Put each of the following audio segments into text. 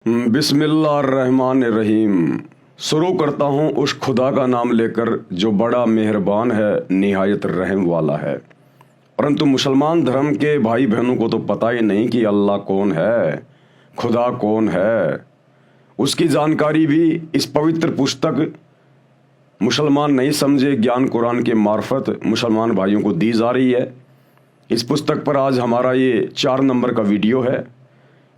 बिस्मिल्लाहिर्रहमानिर्रहीम। शुरू करता हूँ उस खुदा का नाम लेकर जो बड़ा मेहरबान है, निहायत रहम वाला है। परंतु मुसलमान धर्म के भाई बहनों को तो पता ही नहीं कि अल्लाह कौन है, खुदा कौन है। उसकी जानकारी भी इस पवित्र पुस्तक मुसलमान नहीं समझे ज्ञान कुरान के मार्फत मुसलमान भाइयों को दी जा रही है। इस पुस्तक पर आज हमारा ये 4 नंबर का वीडियो है।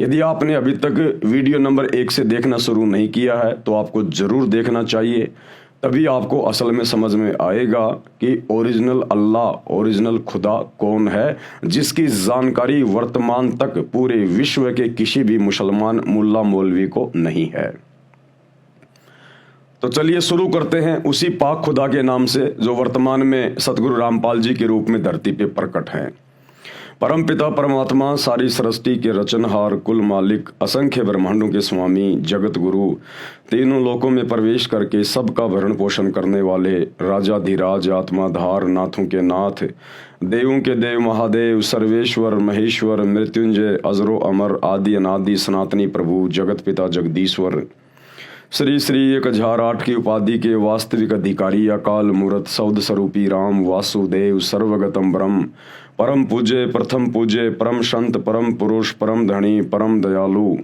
यदि आपने अभी तक वीडियो नंबर 1 से देखना शुरू नहीं किया है तो आपको ज़रूर देखना चाहिए, तभी आपको असल में समझ में आएगा कि ओरिजिनल अल्लाह, ओरिजिनल खुदा कौन है, जिसकी जानकारी वर्तमान तक पूरे विश्व के किसी भी मुसलमान मुल्ला मौलवी को नहीं है। तो चलिए शुरू करते हैं उसी पाक खुदा के नाम से जो वर्तमान में सतगुरु रामपाल जी के रूप में धरती पे प्रकट हैं। परम पिता परमात्मा, सारी सृष्टि के रचनहार, कुल मालिक, असंख्य ब्रह्मांडों के स्वामी, जगत गुरु, तीनों लोकों में प्रवेश करके सबका भरण पोषण करने वाले, राजाधिराज, आत्माधार, नाथों के नाथ, देवों के देव, महादेव, सर्वेश्वर, महेश्वर, मृत्युंजय, अजरो अमर, आदि अनादि, सनातनी प्रभु, जगत पिता जगदीश्वर, श्री श्री 1008 की उपाधि के वास्तविक अधिकारी, अकाल मूर्त, सौद स्वरूपी राम, वासुदेव, सर्वगतम ब्रह्म, परम पूज्य, प्रथम पूज्य, परम संत, परम पुरुष, परम धनी, परम दयालु,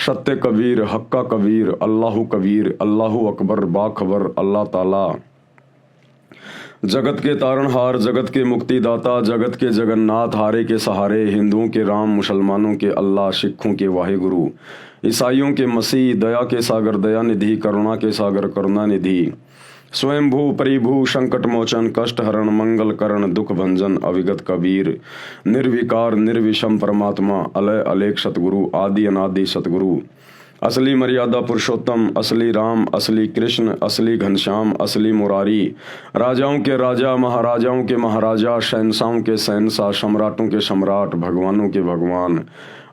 सत्य कबीर, हक्का कबीर, अल्लाहु कबीर, अल्लाहु अकबर, बाखबर, अल्लाह ताला, जगत के तारणहार, जगत के मुक्तिदाता, जगत के जगन्नाथ, हारे के सहारे, हिंदुओं के राम, मुसलमानों के अल्लाह, सिखों के वाहिगुरु, ईसाइयों के मसीह, दया के सागर दया निधि, करुणा के सागर करुणा निधि, स्वयंभू परिभू, संकट मोचन, कष्ट हरण, मंगल करण, दुख भंजन, अविगत कबीर, निर्विकार निर्विषम परमात्मा, अलय अलेख सतगुरु, आदि अनादि सतगुरु, असली मर्यादा पुरुषोत्तम, असली राम, असली कृष्ण, असली घनश्याम, असली मुरारी, राजाओं के राजा, महाराजाओं के महाराजा, शहंशाहों के शहंशाह, सम्राटों के सम्राट, भगवानों के भगवान,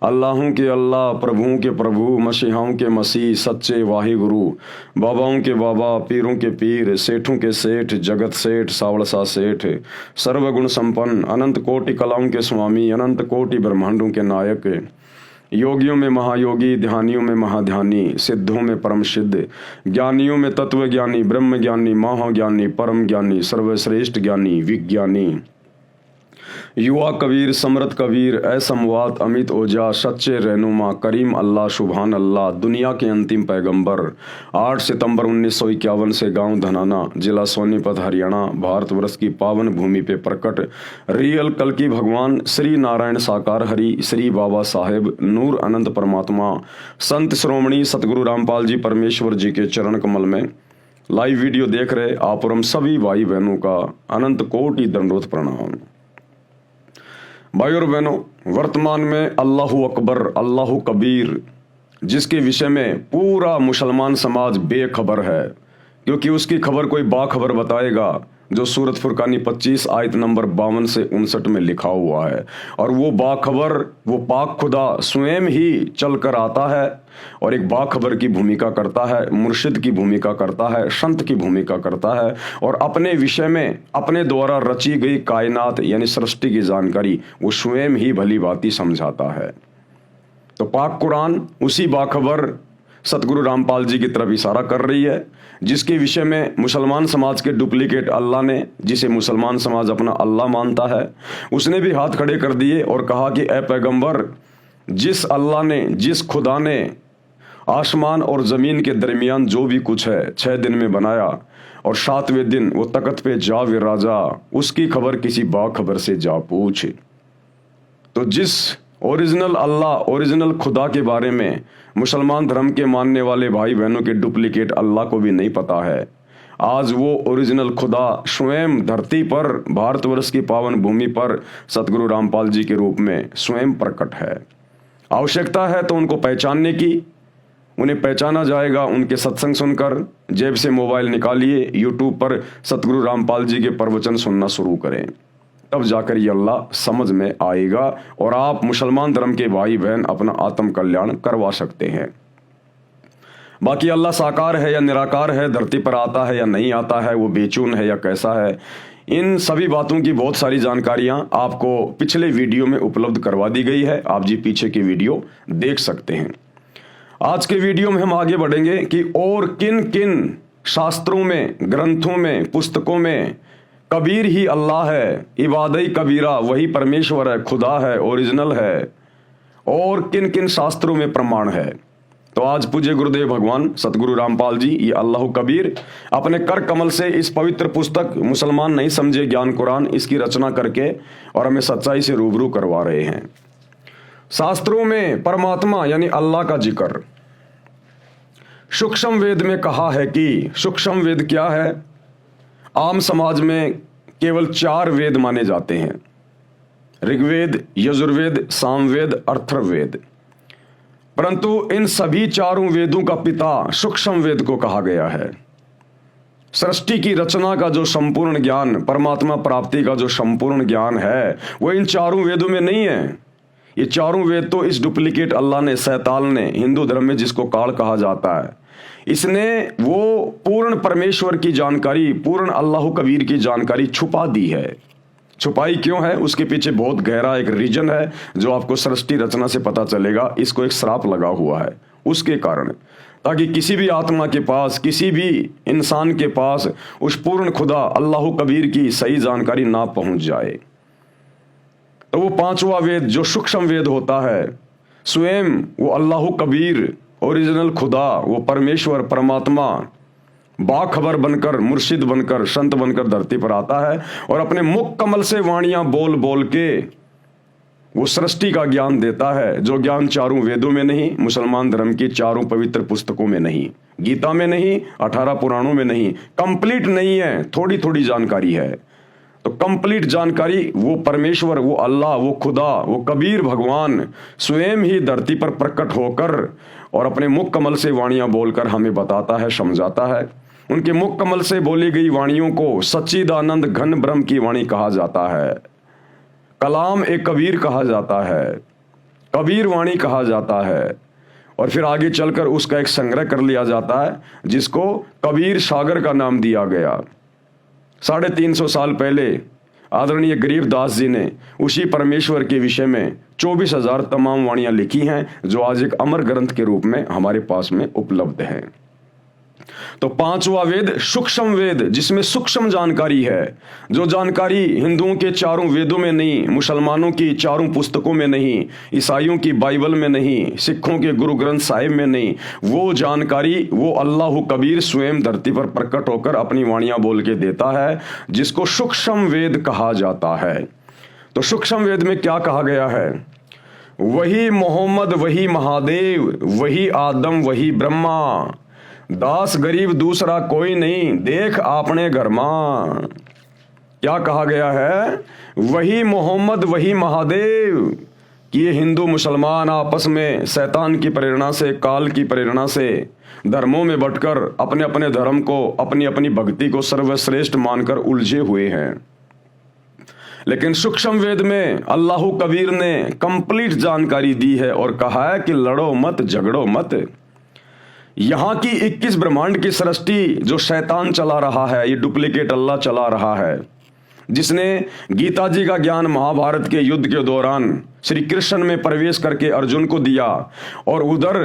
अल्लाहों के अल्लाह, प्रभुओं के प्रभु, मसीहाओं के मसीह, सच्चे वाहिगुरु, बाबाओं के बाबा, पीरों के पीर, सेठों के सेठ, जगत सेठ, सावड़सा सेठ, सर्वगुण संपन्न, अनंत कोटि कलाओं के स्वामी, अनंत कोटि ब्रह्मांडों के नायक, योगियों में महायोगी, ध्यानियों में महाध्यानी, सिद्धों में परम सिद्ध, ज्ञानियों में तत्व ज्ञानी, ब्रह्म ज्ञानी, महाज्ञानी, परम ज्ञानी, सर्वश्रेष्ठ ज्ञानी, विज्ञानी, युवा कबीर, समृत कबीर, असमवात, अमित ओजा, सच्चे रहनुमा, करीम अल्लाह, सुभान अल्लाह, दुनिया के अंतिम पैगंबर, 8 सितंबर 1951 से गांव धनाना, जिला सोनीपत, हरियाणा, भारतवर्ष की पावन भूमि पे प्रकट रियल कल की भगवान श्री नारायण साकार हरि, श्री बाबा साहेब नूर अनंत परमात्मा, संत श्रोमणी सतगुरु रामपाल जी परमेश्वर जी के चरण कमल में लाइव वीडियो देख रहे आप और हम सभी भाई बहनों का अनंत कोटि दंडोत प्रणाम। भाई और बहनों, वर्तमान में अल्लाहु अकबर, अल्लाहु कबीर, जिसके विषय में पूरा मुसलमान समाज बेखबर है, क्योंकि उसकी खबर कोई बाखबर बताएगा, जो सूरत फुरकानी 25 आयत नंबर 52 से 59 में लिखा हुआ है। और वो बाखबर, वो पाक खुदा स्वयं ही चल कर आता है और एक बाखबर की भूमिका करता है, मुर्शिद की भूमिका करता है, संत की भूमिका करता है, और अपने विषय में अपने द्वारा रची गई कायनात यानी सृष्टि की जानकारी वो स्वयं ही भली भांति समझाता है। तो पाक कुरान उसी बाखबर सतगुरु रामपाल जी की तरफ इशारा कर रही है, जिसके विषय में मुसलमान समाज के डुप्लीकेट अल्लाह ने, जिसे मुसलमान समाज अपना अल्लाह मानता है, उसने भी हाथ खड़े कर दिए और कहा कि ए पैगंबर, जिस अल्लाह ने, जिस खुदा ने आसमान और ज़मीन के दरमियान जो भी कुछ है 6 दिन में बनाया और 7वें दिन वो तख्त पे जा विराजा, उसकी खबर किसी बाखबर से जा पूछ। तो जिस ओरिजिनल अल्लाह, ओरिजिनल खुदा के बारे में मुसलमान धर्म के मानने वाले भाई बहनों के डुप्लीकेट अल्लाह को भी नहीं पता है, आज वो ओरिजिनल खुदा स्वयं धरती पर, भारतवर्ष की पावन भूमि पर सतगुरु रामपाल जी के रूप में स्वयं प्रकट है। आवश्यकता है तो उनको पहचानने की, उन्हें पहचाना जाएगा उनके सत्संग सुनकर। जेब से मोबाइल निकालिए, यूट्यूब पर सतगुरु रामपाल जी के प्रवचन सुनना शुरू करें, तब जाकर ये अल्लाह समझ में आएगा और आप मुसलमान धर्म के भाई बहन अपना आत्म कल्याण करवा सकते हैं। बाकी अल्लाह साकार है या निराकार है, धरती पर आता है या नहीं आता है, वो बेचून है या कैसा है, इन सभी बातों की बहुत सारी जानकारियां आपको पिछले वीडियो में उपलब्ध करवा दी गई है। आप जी पीछे की वीडियो देख सकते हैं। आज के वीडियो में हम आगे बढ़ेंगे कि और किन किन शास्त्रों में, ग्रंथों में, पुस्तकों में कबीर ही अल्लाह है, इबादई कबीरा वही परमेश्वर है, खुदा है, ओरिजिनल है, और किन किन शास्त्रों में प्रमाण है। तो आज पूज्य गुरुदेव भगवान सतगुरु रामपाल जी ये अल्लाह कबीर अपने कर कमल से इस पवित्र पुस्तक मुसलमान नहीं समझे ज्ञान कुरान इसकी रचना करके और हमें सच्चाई से रूबरू करवा रहे हैं। शास्त्रों में परमात्मा यानी अल्लाह का जिक्र सूक्ष्म वेद में कहा है कि सूक्ष्म वेद क्या है? आम समाज में केवल 4 वेद माने जाते हैं, ऋग्वेद, यजुर्वेद, सामवेद, अथर्ववेद। परंतु इन सभी चारों वेदों का पिता सूक्ष्म वेद को कहा गया है। सृष्टि की रचना का जो संपूर्ण ज्ञान, परमात्मा प्राप्ति का जो संपूर्ण ज्ञान है वो इन चारों वेदों में नहीं है। ये चारों वेद तो इस डुप्लीकेट अल्लाह ने, शैतान ने, हिंदू धर्म में जिसको काल कहा जाता है, इसने वो पूर्ण परमेश्वर की जानकारी, पूर्ण अल्लाह कबीर की जानकारी छुपा दी है। छुपाई क्यों है? उसके पीछे बहुत गहरा एक रीजन है जो आपको सृष्टि रचना से पता चलेगा। इसको एक श्राप लगा हुआ है उसके कारण, ताकि किसी भी आत्मा के पास, किसी भी इंसान के पास उस पूर्ण खुदा अल्लाह कबीर की सही जानकारी ना पहुंच जाए। तो वो 5वां वेद जो सूक्ष्म वेद होता है, स्वयं वो अल्लाह कबीर, ओरिजिनल खुदा, वो परमेश्वर, परमात्मा बाखबर बनकर, मुर्शिद बनकर, संत बनकर धरती पर आता है और अपने मुख कमल से वाणियां बोल बोल के वो सृष्टि का ज्ञान देता है, जो ज्ञान चारों वेदों में नहीं, मुसलमान धर्म की चारों पवित्र पुस्तकों में नहीं, गीता में नहीं, 18 पुराणों में नहीं, कंप्लीट नहीं है, थोड़ी थोड़ी जानकारी है। तो कंप्लीट जानकारी वो परमेश्वर, वो अल्लाह, वो खुदा, वो कबीर भगवान स्वयं ही धरती पर प्रकट होकर और अपने मुख कमल से वाणियां बोलकर हमें बताता है, समझाता है। उनके मुख कमल से बोली गई वाणियों को सच्चिदानंद घन ब्रह्म की वाणी कहा जाता है, कलाम ए कबीर कहा जाता है, कबीर वाणी कहा जाता है। और फिर आगे चलकर उसका एक संग्रह कर लिया जाता है जिसको कबीर सागर का नाम दिया गया। 350 साल पहले आदरणीय गरीबदास जी ने उसी परमेश्वर के विषय में 24,000 तमाम वाणियां लिखी हैं, जो आज एक अमर ग्रंथ के रूप में हमारे पास में उपलब्ध है। तो 5वां वेद सूक्ष्म वेद, जिसमें सूक्ष्म जानकारी है, जो जानकारी हिंदुओं के चारों वेदों में नहीं, मुसलमानों की चारों पुस्तकों में नहीं, ईसाइयों की बाइबल में नहीं, सिखों के गुरु ग्रंथ साहिब में नहीं, वो जानकारी वो अल्लाह कबीर स्वयं धरती पर प्रकट होकर अपनी वाणियां बोल के देता है, जिसको सूक्ष्म वेद कहा जाता है। तो सूक्ष्म वेद में क्या कहा गया है? वही मोहम्मद, वही महादेव, वही आदम, वही ब्रह्मा, दास गरीब दूसरा कोई नहीं, देख आपने घर मां। क्या कहा गया है? वही मोहम्मद, वही महादेव। कि ये हिंदू मुसलमान आपस में शैतान की प्रेरणा से, काल की प्रेरणा से धर्मों में बंटकर अपने अपने धर्म को, अपनी अपनी भक्ति को सर्वश्रेष्ठ मानकर उलझे हुए हैं। लेकिन सूक्ष्म वेद में अल्लाह कबीर ने कंप्लीट जानकारी दी है और कहा है कि लड़ो मत, झगड़ो मत। यहां की 21 ब्रह्मांड की सृष्टि जो शैतान चला रहा है, ये डुप्लीकेट अल्लाह चला रहा है, जिसने गीता जी का ज्ञान महाभारत के युद्ध के दौरान श्री कृष्ण में प्रवेश करके अर्जुन को दिया, और उधर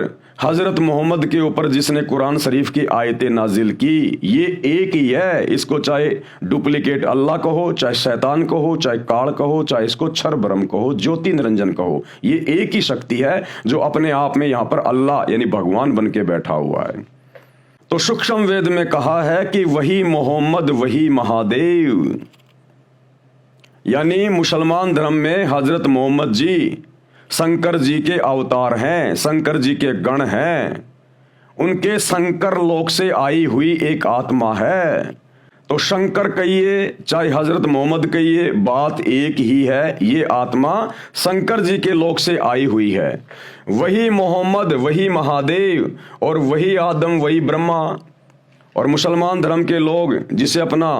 हजरत मोहम्मद के ऊपर जिसने कुरान शरीफ की आयतें नाजिल की, ये एक ही है। इसको चाहे डुप्लीकेट अल्लाह कहो, चाहे शैतान कहो, चाहे काल कहो, चाहे इसको क्षर ब्रह्म कहो, ज्योति निरंजन कहो, ये एक ही शक्ति है जो अपने आप में यहां पर अल्लाह यानी भगवान बन के बैठा हुआ है। तो सूक्ष्म वेद में कहा है कि वही मोहम्मद, वही महादेव, यानी मुसलमान धर्म में हजरत मोहम्मद जी शंकर जी के अवतार हैं, शंकर जी के गण हैं, उनके शंकर लोक से आई हुई एक आत्मा है। तो शंकर कहिए चाहे हजरत मोहम्मद कहिए, बात एक ही है, ये आत्मा शंकर जी के लोक से आई हुई है। वही मोहम्मद, वही महादेव, और वही आदम, वही ब्रह्मा। और मुसलमान धर्म के लोग जिसे अपना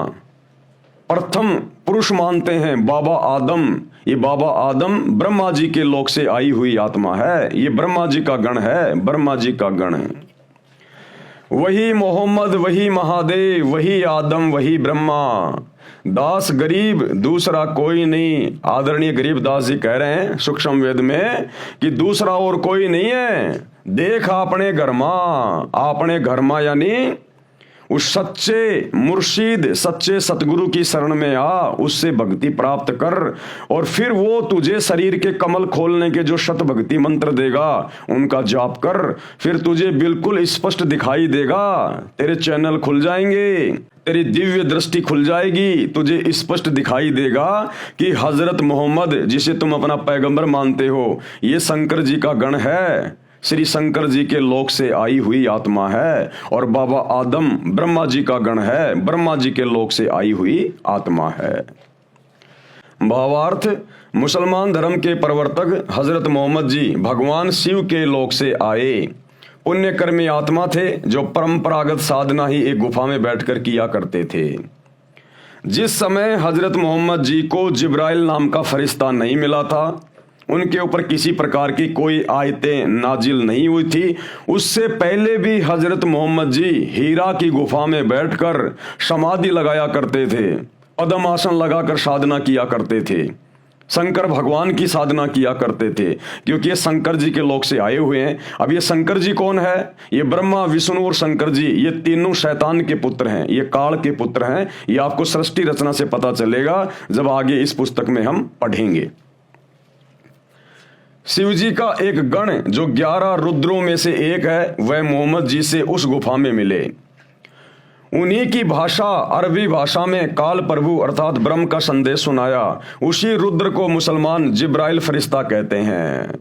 प्रथम पुरुष मानते हैं, बाबा आदम, ये बाबा आदम ब्रह्मा जी के लोक से आई हुई आत्मा है, ये ब्रह्मा जी का गण है, ब्रह्मा जी का गण है। वही मोहम्मद, वही महादेव, वही आदम, वही ब्रह्मा, दास गरीब दूसरा कोई नहीं। आदरणीय गरीबदास जी कह रहे हैं सूक्ष्म वेद में कि दूसरा और कोई नहीं है, देख आपने घर में यानी उस सच्चे मुर्शिद सच्चे सतगुरु की शरण में आ, उससे भक्ति प्राप्त कर और फिर वो तुझे शरीर के कमल खोलने के जो शत भक्ति मंत्र देगा उनका जाप कर, फिर तुझे बिल्कुल स्पष्ट दिखाई देगा, तेरे चैनल खुल जाएंगे, तेरी दिव्य दृष्टि खुल जाएगी, तुझे स्पष्ट दिखाई देगा कि हजरत मोहम्मद जिसे तुम अपना पैगंबर मानते हो ये शंकर जी का गण है, श्री शंकर जी के लोक से आई हुई आत्मा है, और बाबा आदम ब्रह्मा जी का गण है, ब्रह्मा जी के लोक से आई हुई आत्मा है। भावार्थ, मुसलमान धर्म के प्रवर्तक हजरत मोहम्मद जी भगवान शिव के लोक से आए, पुण्यकर्मी आत्मा थे जो परंपरागत साधना ही एक गुफा में बैठकर किया करते थे। जिस समय हजरत मोहम्मद जी को जिब्राइल नाम का फरिश्ता नहीं मिला था, उनके ऊपर किसी प्रकार की कोई आयतें नाजिल नहीं हुई थी, उससे पहले भी हजरत मोहम्मद जी हीरा की गुफा में बैठकर समाधि लगाया करते थे, पद्म आसन लगाकर साधना किया करते थे, शंकर भगवान की साधना किया करते थे, क्योंकि ये शंकर जी के लोक से आए हुए हैं। अब ये शंकर जी कौन है? ये ब्रह्मा विष्णु और शंकर जी ये तीनों शैतान के पुत्र हैं, ये काल के पुत्र हैं। ये आपको सृष्टि रचना से पता चलेगा जब आगे इस पुस्तक में हम पढ़ेंगे। शिव जी का एक गण जो 11 रुद्रों में से एक है, वह मोहम्मद जी से उस गुफा में मिले। उन्हीं की भाषा अरबी भाषा में काल प्रभु अर्थात ब्रह्म का संदेश सुनाया। उसी रुद्र को मुसलमान जिब्राइल फरिश्ता कहते हैं।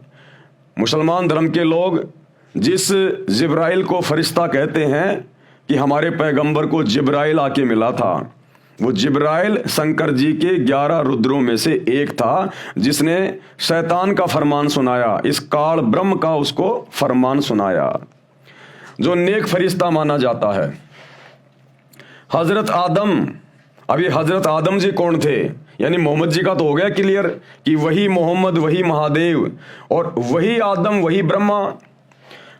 मुसलमान धर्म के लोग जिस जिब्राइल को फरिश्ता कहते हैं कि हमारे पैगंबर को जिब्राइल आके मिला था, वो जिब्राइल शंकर जी के 11 रुद्रों में से एक था, जिसने शैतान का फरमान सुनाया, इस काल ब्रह्म का उसको फरमान सुनाया, जो नेक फरिश्ता माना जाता है। हजरत आदम, अभी हजरत आदम जी कौन थे? यानी मोहम्मद जी का तो हो गया क्लियर कि वही मोहम्मद, वही महादेव और वही आदम, वही ब्रह्मा।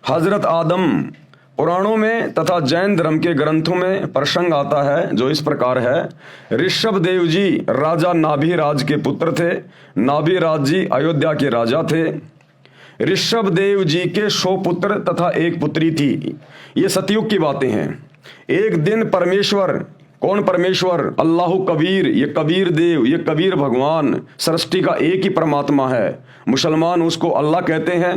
हजरत आदम पुराणों में तथा जैन धर्म के ग्रंथों में प्रसंग आता है जो इस प्रकार है। ऋषभ देव जी राजा नाभिराज के पुत्र थे। नाभिराज जी अयोध्या के राजा थे। ऋषभ देव जी के 100 पुत्र तथा एक पुत्री थी। ये सतयुग की बातें हैं। एक दिन परमेश्वर, कौन परमेश्वर? अल्लाह कबीर, ये कबीर देव, ये कबीर भगवान सृष्टि का एक ही परमात्मा है। मुसलमान उसको अल्लाह कहते हैं,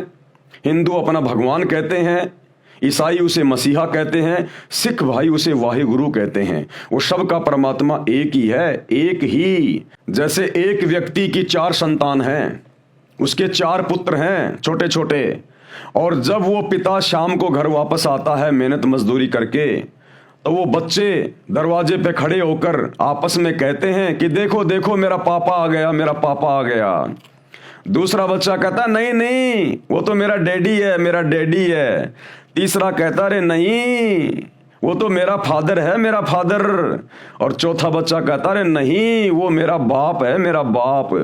हिंदू अपना भगवान कहते हैं, ईसाई उसे मसीहा कहते हैं, सिख भाई उसे वाहिगुरु कहते हैं। वो सब का परमात्मा एक ही है, एक ही। जैसे एक व्यक्ति की 4 संतान हैं, उसके 4 पुत्र हैं छोटे छोटे, और जब वो पिता शाम को घर वापस आता है मेहनत मजदूरी करके, तो वो बच्चे दरवाजे पे खड़े होकर आपस में कहते हैं कि देखो देखो मेरा पापा आ गया, मेरा पापा आ गया। दूसरा बच्चा कहता नहीं नहीं वो तो मेरा डैडी है, मेरा डैडी है। तीसरा कहता रे नहीं वो तो मेरा फादर है, मेरा फादर। और चौथा बच्चा कहता रे नहीं वो मेरा बाप है, मेरा बाप।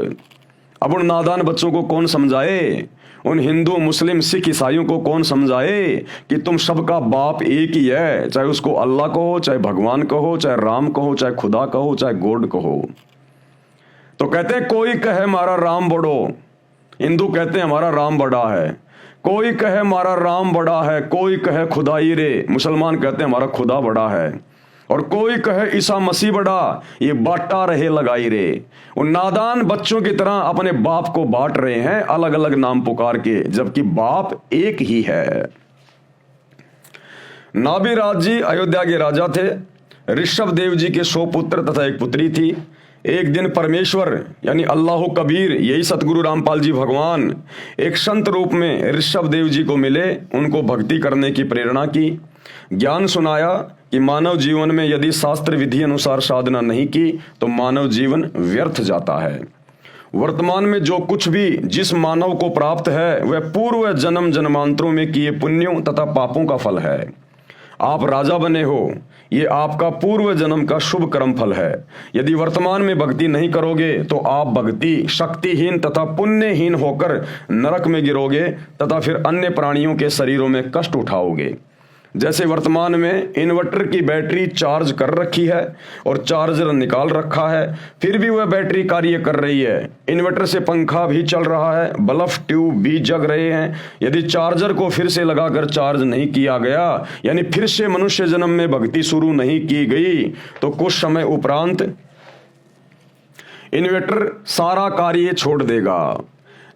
अब उन नादान बच्चों को कौन समझाए? उन हिंदू मुस्लिम सिख ईसाइयों को कौन समझाए कि तुम सबका बाप एक ही है, चाहे उसको अल्लाह कहो, चाहे भगवान कहो, चाहे राम कहो, चाहे खुदा कहो, चाहे गॉड कहो। तो कहते हैं कोई कहे हमारा राम बड़ो, हिंदू कहते हैं हमारा राम बड़ा है। कोई कहे हमारा राम बड़ा है, कोई कहे खुदाई रे, मुसलमान कहते हैं हमारा खुदा बड़ा है। और कोई कहे ईसा मसीह बड़ा, ये बांटा रहे लगाई रे। उन नादान बच्चों की तरह अपने बाप को बांट रहे हैं अलग अलग नाम पुकार के, जबकि बाप एक ही है। नाभिराज जी अयोध्या के राजा थे। ऋषभ देव जी के 100 पुत्र तथा एक पुत्री थी। एक दिन परमेश्वर यानी अल्लाह कबीर, यही सतगुरु रामपाल जी भगवान, एक संत रूप में ऋषभ देव जी को मिले, उनको भक्ति करने की प्रेरणा की, ज्ञान सुनाया कि मानव जीवन में यदि शास्त्र विधि अनुसार साधना नहीं की तो मानव जीवन व्यर्थ जाता है। वर्तमान में जो कुछ भी जिस मानव को प्राप्त है वह पूर्व जन्म जन्मांतरों में किए पुण्यों तथा पापों का फल है। आप राजा बने हो, ये आपका पूर्व जन्म का शुभ कर्म फल है। यदि वर्तमान में भक्ति नहीं करोगे तो आप भक्ति शक्तिहीन तथा पुण्यहीन होकर नरक में गिरोगे तथा फिर अन्य प्राणियों के शरीरों में कष्ट उठाओगे। जैसे वर्तमान में इन्वर्टर की बैटरी चार्ज कर रखी है और चार्जर निकाल रखा है, फिर भी वह बैटरी कार्य कर रही है। इन्वर्टर से पंखा भी चल रहा है, बल्ब ट्यूब भी जग रहे हैं। यदि चार्जर को फिर से लगाकर चार्ज नहीं किया गया, यानी फिर से मनुष्य जन्म में भक्ति शुरू नहीं की गई, तो कुछ समय उपरांत इन्वर्टर सारा कार्य छोड़ देगा।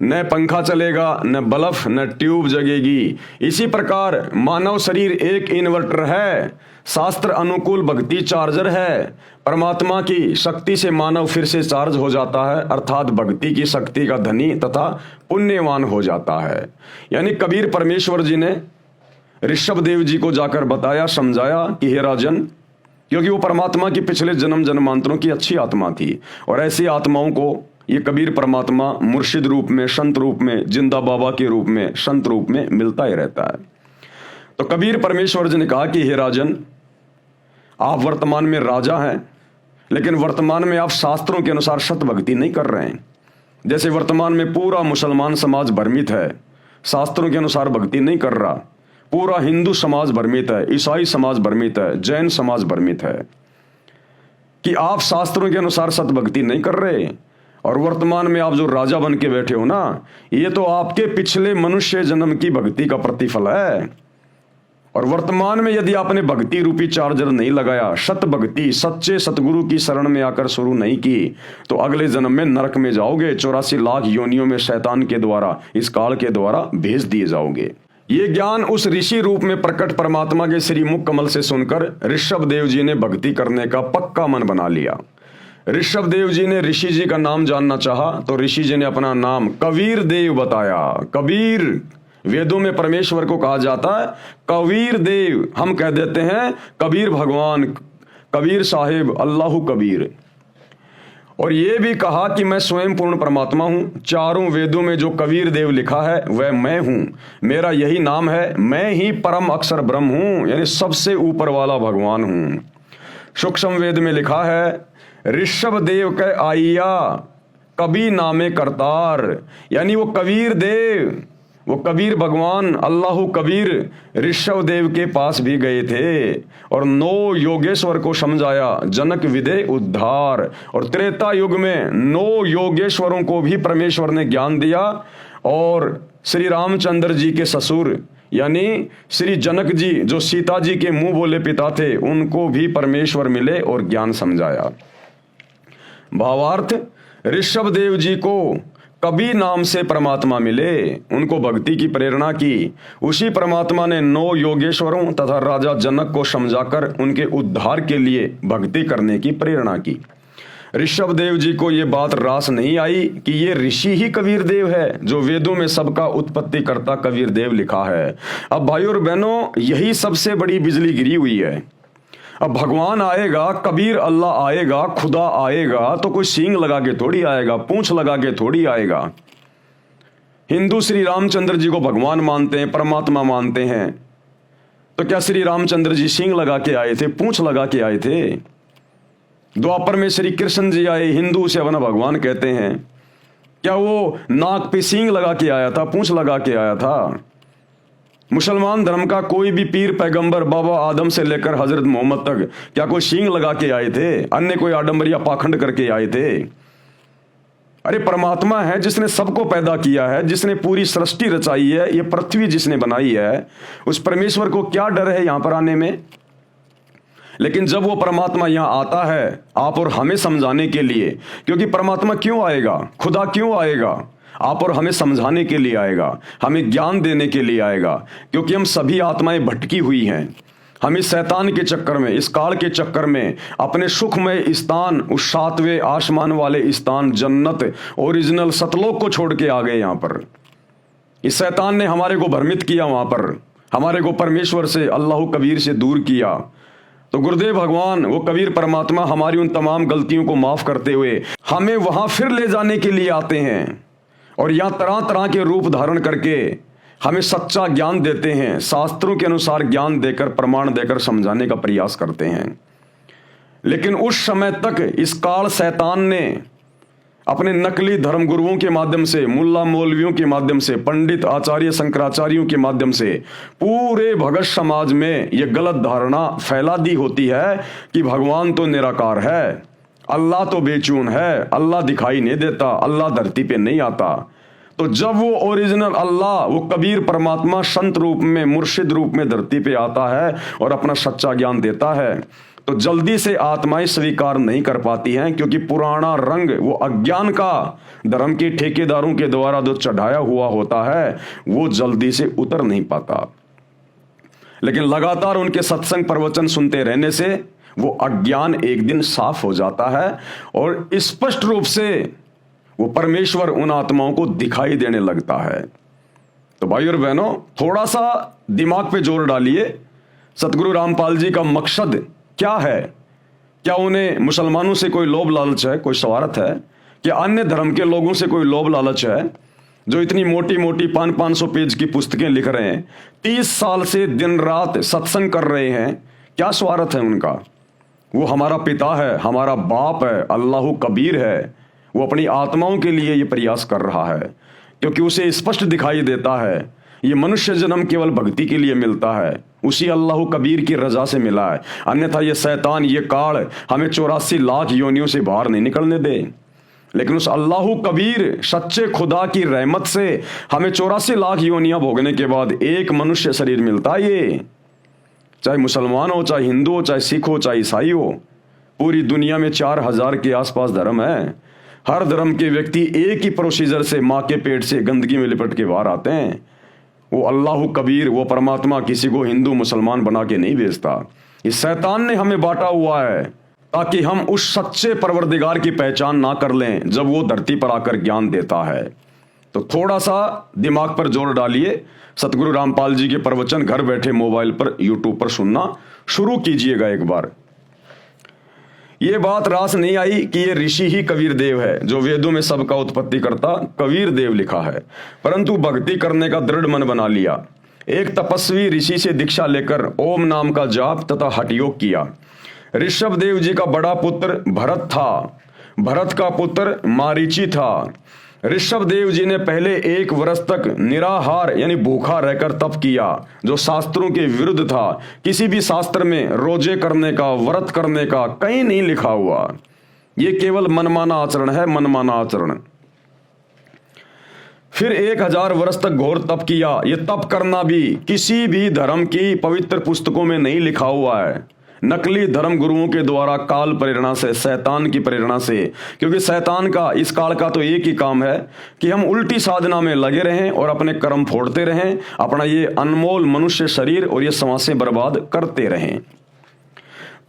न पंखा चलेगा, न बल्ब, न ट्यूब जगेगी। इसी प्रकार मानव शरीर एक इन्वर्टर है, शास्त्र अनुकूल भक्ति चार्जर है। परमात्मा की शक्ति से मानव फिर से चार्ज हो जाता है, अर्थात भक्ति की शक्ति का धनी तथा पुण्यवान हो जाता है। यानी कबीर परमेश्वर जी ने ऋषभ देव जी को जाकर बताया, समझाया कि हे राजन, क्योंकि वो परमात्मा की पिछले जन्म जन्मांतरों की अच्छी आत्मा थी, और ऐसी आत्माओं को ये कबीर परमात्मा मुर्शिद रूप में, संत रूप में, जिंदा बाबा के रूप में, संत रूप में मिलता ही रहता है। तो कबीर परमेश्वर जी ने कहा कि हे राजन, आप वर्तमान में राजा हैं, लेकिन वर्तमान में आप शास्त्रों के अनुसार सत भक्ति नहीं कर रहे हैं। जैसे वर्तमान में पूरा मुसलमान समाज भ्रमित है, शास्त्रों के अनुसार भक्ति नहीं कर रहा। पूरा हिंदू समाज भ्रमित है, ईसाई समाज भ्रमित है, जैन समाज भ्रमित है कि आप शास्त्रों के अनुसार सत भक्ति नहीं कर रहे। और वर्तमान में आप जो राजा बन के बैठे हो ना, ये तो आपके पिछले मनुष्य जन्म की भक्ति का प्रतिफल है। और वर्तमान में यदि आपने भक्ति रूपी चार्जर नहीं लगाया, सत भक्ति सच्चे सतगुरु की शरण में आकर शुरू नहीं की, तो अगले जन्म में नरक में जाओगे। 84 लाख योनियों में शैतान के द्वारा, इस काल के द्वारा भेज दिए जाओगे। ये ज्ञान उस ऋषि रूप में प्रकट परमात्मा के श्री मुख कमल से सुनकर ऋषभ देव जी ने भक्ति करने का पक्का मन बना लिया। ऋषभ देव जी ने ऋषि जी का नाम जानना चाहा, तो ऋषि जी ने अपना नाम कबीर देव बताया। कबीर वेदों में परमेश्वर को कहा जाता है कबीर देव, हम कह देते हैं कबीर भगवान, कबीर साहिब, अल्लाह कबीर। और ये भी कहा कि मैं स्वयं पूर्ण परमात्मा हूं। चारों वेदों में जो कबीर देव लिखा है वह मैं हूं, मेरा यही नाम है, मैं ही परम अक्षर ब्रह्म हूं, यानी सबसे ऊपर वाला भगवान हूं। सूक्ष्म वेद में लिखा है ऋषभ देव के आइया कबीर नामे करतार, यानी वो कबीर देव, वो कबीर भगवान अल्लाह कबीर ऋषभ देव के पास भी गए थे और 9 योगेश्वर को समझाया, जनक विदे उद्धार। और त्रेता युग में 9 योगेश्वरों को भी परमेश्वर ने ज्ञान दिया, और श्री रामचंद्र जी के ससुर यानी श्री जनक जी जो सीता जी के मुंह बोले पिता थे, उनको भी परमेश्वर मिले और ज्ञान समझाया। भावार्थ, ऋषभ देव जी को कबीर नाम से परमात्मा मिले, उनको भक्ति की प्रेरणा की। उसी परमात्मा ने 9 योगेश्वरों तथा राजा जनक को समझाकर उनके उद्धार के लिए भक्ति करने की प्रेरणा की। ऋषभ देव जी को ये बात रास नहीं आई कि ये ऋषि ही कबीर देव है, जो वेदों में सबका उत्पत्ति करता कबीर देव लिखा है। अब भाइयों और बहनों, यही सबसे बड़ी बिजली गिरी हुई है। अब भगवान आएगा, कबीर अल्लाह आएगा, खुदा आएगा, तो कोई सींग लगा के थोड़ी आएगा, पूंछ लगा के थोड़ी आएगा। हिंदू श्री रामचंद्र जी को भगवान मानते हैं, परमात्मा मानते हैं, तो क्या श्री रामचंद्र जी सींग लगा के आए थे, पूंछ लगा के आए थे? द्वापर में श्री कृष्ण जी आए, हिंदू से अपना भगवान कहते हैं, क्या वो नाक पे सींग लगा के आया था, पूंछ लगा के आया था? मुसलमान धर्म का कोई भी पीर पैगंबर बाबा आदम से लेकर हजरत मोहम्मद तक क्या कोई सींग लगा के आए थे? अन्य कोई आडंबर या पाखंड करके आए थे? अरे परमात्मा है जिसने सबको पैदा किया है, जिसने पूरी सृष्टि रचाई है, ये पृथ्वी जिसने बनाई है, उस परमेश्वर को क्या डर है यहां पर आने में? लेकिन जब वो परमात्मा यहां आता है आप और हमें समझाने के लिए, क्योंकि परमात्मा क्यों आएगा, खुदा क्यों आएगा? आप और हमें समझाने के लिए आएगा, हमें ज्ञान देने के लिए आएगा, क्योंकि हम सभी आत्माएं भटकी हुई हैं। हम इस शैतान के चक्कर में, इस काल के चक्कर में अपने सुखमय स्थान, उस 7वें आसमान वाले स्थान जन्नत ओरिजिनल सतलोक को छोड़ के आ गए। यहां पर इस शैतान ने हमारे को भ्रमित किया, वहां पर हमारे को परमेश्वर से, अल्लाह कबीर से दूर किया। तो गुरुदेव भगवान, वो कबीर परमात्मा हमारी उन तमाम गलतियों को माफ करते हुए हमें वहां फिर ले जाने के लिए आते हैं, और यहां तरह तरह के रूप धारण करके हमें सच्चा ज्ञान देते हैं, शास्त्रों के अनुसार ज्ञान देकर, प्रमाण देकर समझाने का प्रयास करते हैं। लेकिन उस समय तक इस काल शैतान ने अपने नकली धर्मगुरुओं के माध्यम से, मुल्ला मौलवियों के माध्यम से, पंडित आचार्य शंकराचार्यों के माध्यम से पूरे भगत समाज में यह गलत धारणा फैला दी होती है कि भगवान तो निराकार है, अल्लाह तो बेचून है, अल्लाह दिखाई नहीं देता, अल्लाह धरती पे नहीं आता। तो जब वो ओरिजिनल अल्लाह, वो कबीर परमात्मा संत रूप में, मुर्शिद रूप में धरती पे आता है और अपना सच्चा ज्ञान देता है, तो जल्दी से आत्माएं स्वीकार नहीं कर पाती हैं, क्योंकि पुराना रंग, वो अज्ञान का, धर्म के ठेकेदारों के द्वारा जो चढ़ाया हुआ होता है, वो जल्दी से उतर नहीं पाता। लेकिन लगातार उनके सत्संग प्रवचन सुनते रहने से वो अज्ञान एक दिन साफ हो जाता है और स्पष्ट रूप से वो परमेश्वर उन आत्माओं को दिखाई देने लगता है। तो भाई और बहनों, थोड़ा सा दिमाग पे जोर डालिए। सतगुरु रामपाल जी का मकसद क्या है? क्या उन्हें मुसलमानों से कोई लोभ लालच है, कोई स्वार्थ है? क्या अन्य धर्म के लोगों से कोई लोभ लालच है? जो इतनी मोटी मोटी 500-500 पेज की पुस्तकें लिख रहे हैं, 30 साल से दिन रात सत्संग कर रहे हैं, क्या स्वार्थ है उनका? वो हमारा पिता है, हमारा बाप है, अल्लाह कबीर है। वो अपनी आत्माओं के लिए ये प्रयास कर रहा है, क्योंकि उसे स्पष्ट दिखाई देता है ये मनुष्य जन्म केवल भक्ति के लिए मिलता है, उसी अल्लाह कबीर की रजा से मिला है। अन्यथा ये शैतान, ये काल हमें 84 लाख योनियों से बाहर नहीं निकलने दे। लेकिन उस अल्लाह कबीर सच्चे खुदा की रहमत से हमें 84 लाख योनियां भोगने के बाद एक मनुष्य शरीर मिलता है। ये चाहे मुसलमान हो, चाहे हिंदू हो, चाहे सिख हो, चाहे ईसाई हो, पूरी दुनिया में 4000 के आसपास धर्म है। हर धर्म के व्यक्ति एक ही प्रोसीजर से माँ के पेट से गंदगी में लिपट के बाहर आते हैं। वो अल्लाह कबीर, वो परमात्मा किसी को हिंदू मुसलमान बना के नहीं भेजता। इस शैतान ने हमें बांटा हुआ है ताकि हम उस सच्चे परवरदिगार की पहचान ना कर लें जब वो धरती पर आकर ज्ञान देता है। तो थोड़ा सा दिमाग पर जोर डालिए। सतगुरु रामपाल जी के प्रवचन घर बैठे मोबाइल पर, यूट्यूब पर सुनना शुरू कीजिएगा एक बार। ये बात रास नहीं आई कि ये ऋषि ही कबीर देव है, जो वेदों में सबका उत्पत्ति करता कबीर देव लिखा है, परंतु भक्ति करने का दृढ़ मन बना लिया। एक तपस्वी ऋषि से दीक्षा लेकर ओम नाम का जाप तथा हठ योग किया। ऋषभ देव जी का बड़ा पुत्र भरत था, भरत का पुत्र मारीची था। ऋषभ देव जी ने पहले 1 वर्ष तक निराहार यानी भूखा रहकर तप किया, जो शास्त्रों के विरुद्ध था। किसी भी शास्त्र में रोजे करने का, व्रत करने का कहीं नहीं लिखा हुआ। ये केवल मनमाना आचरण है, मनमाना आचरण। फिर 1000 वर्ष तक घोर तप किया। ये तप करना भी किसी भी धर्म की पवित्र पुस्तकों में नहीं लिखा हुआ है, नकली धर्म गुरुओं के द्वारा काल प्रेरणा से, शैतान की प्रेरणा से। क्योंकि शैतान का, इस काल का तो एक ही काम है कि हम उल्टी साधना में लगे रहें और अपने कर्म फोड़ते रहें, अपना ये अनमोल मनुष्य शरीर और ये समासें बर्बाद करते रहें।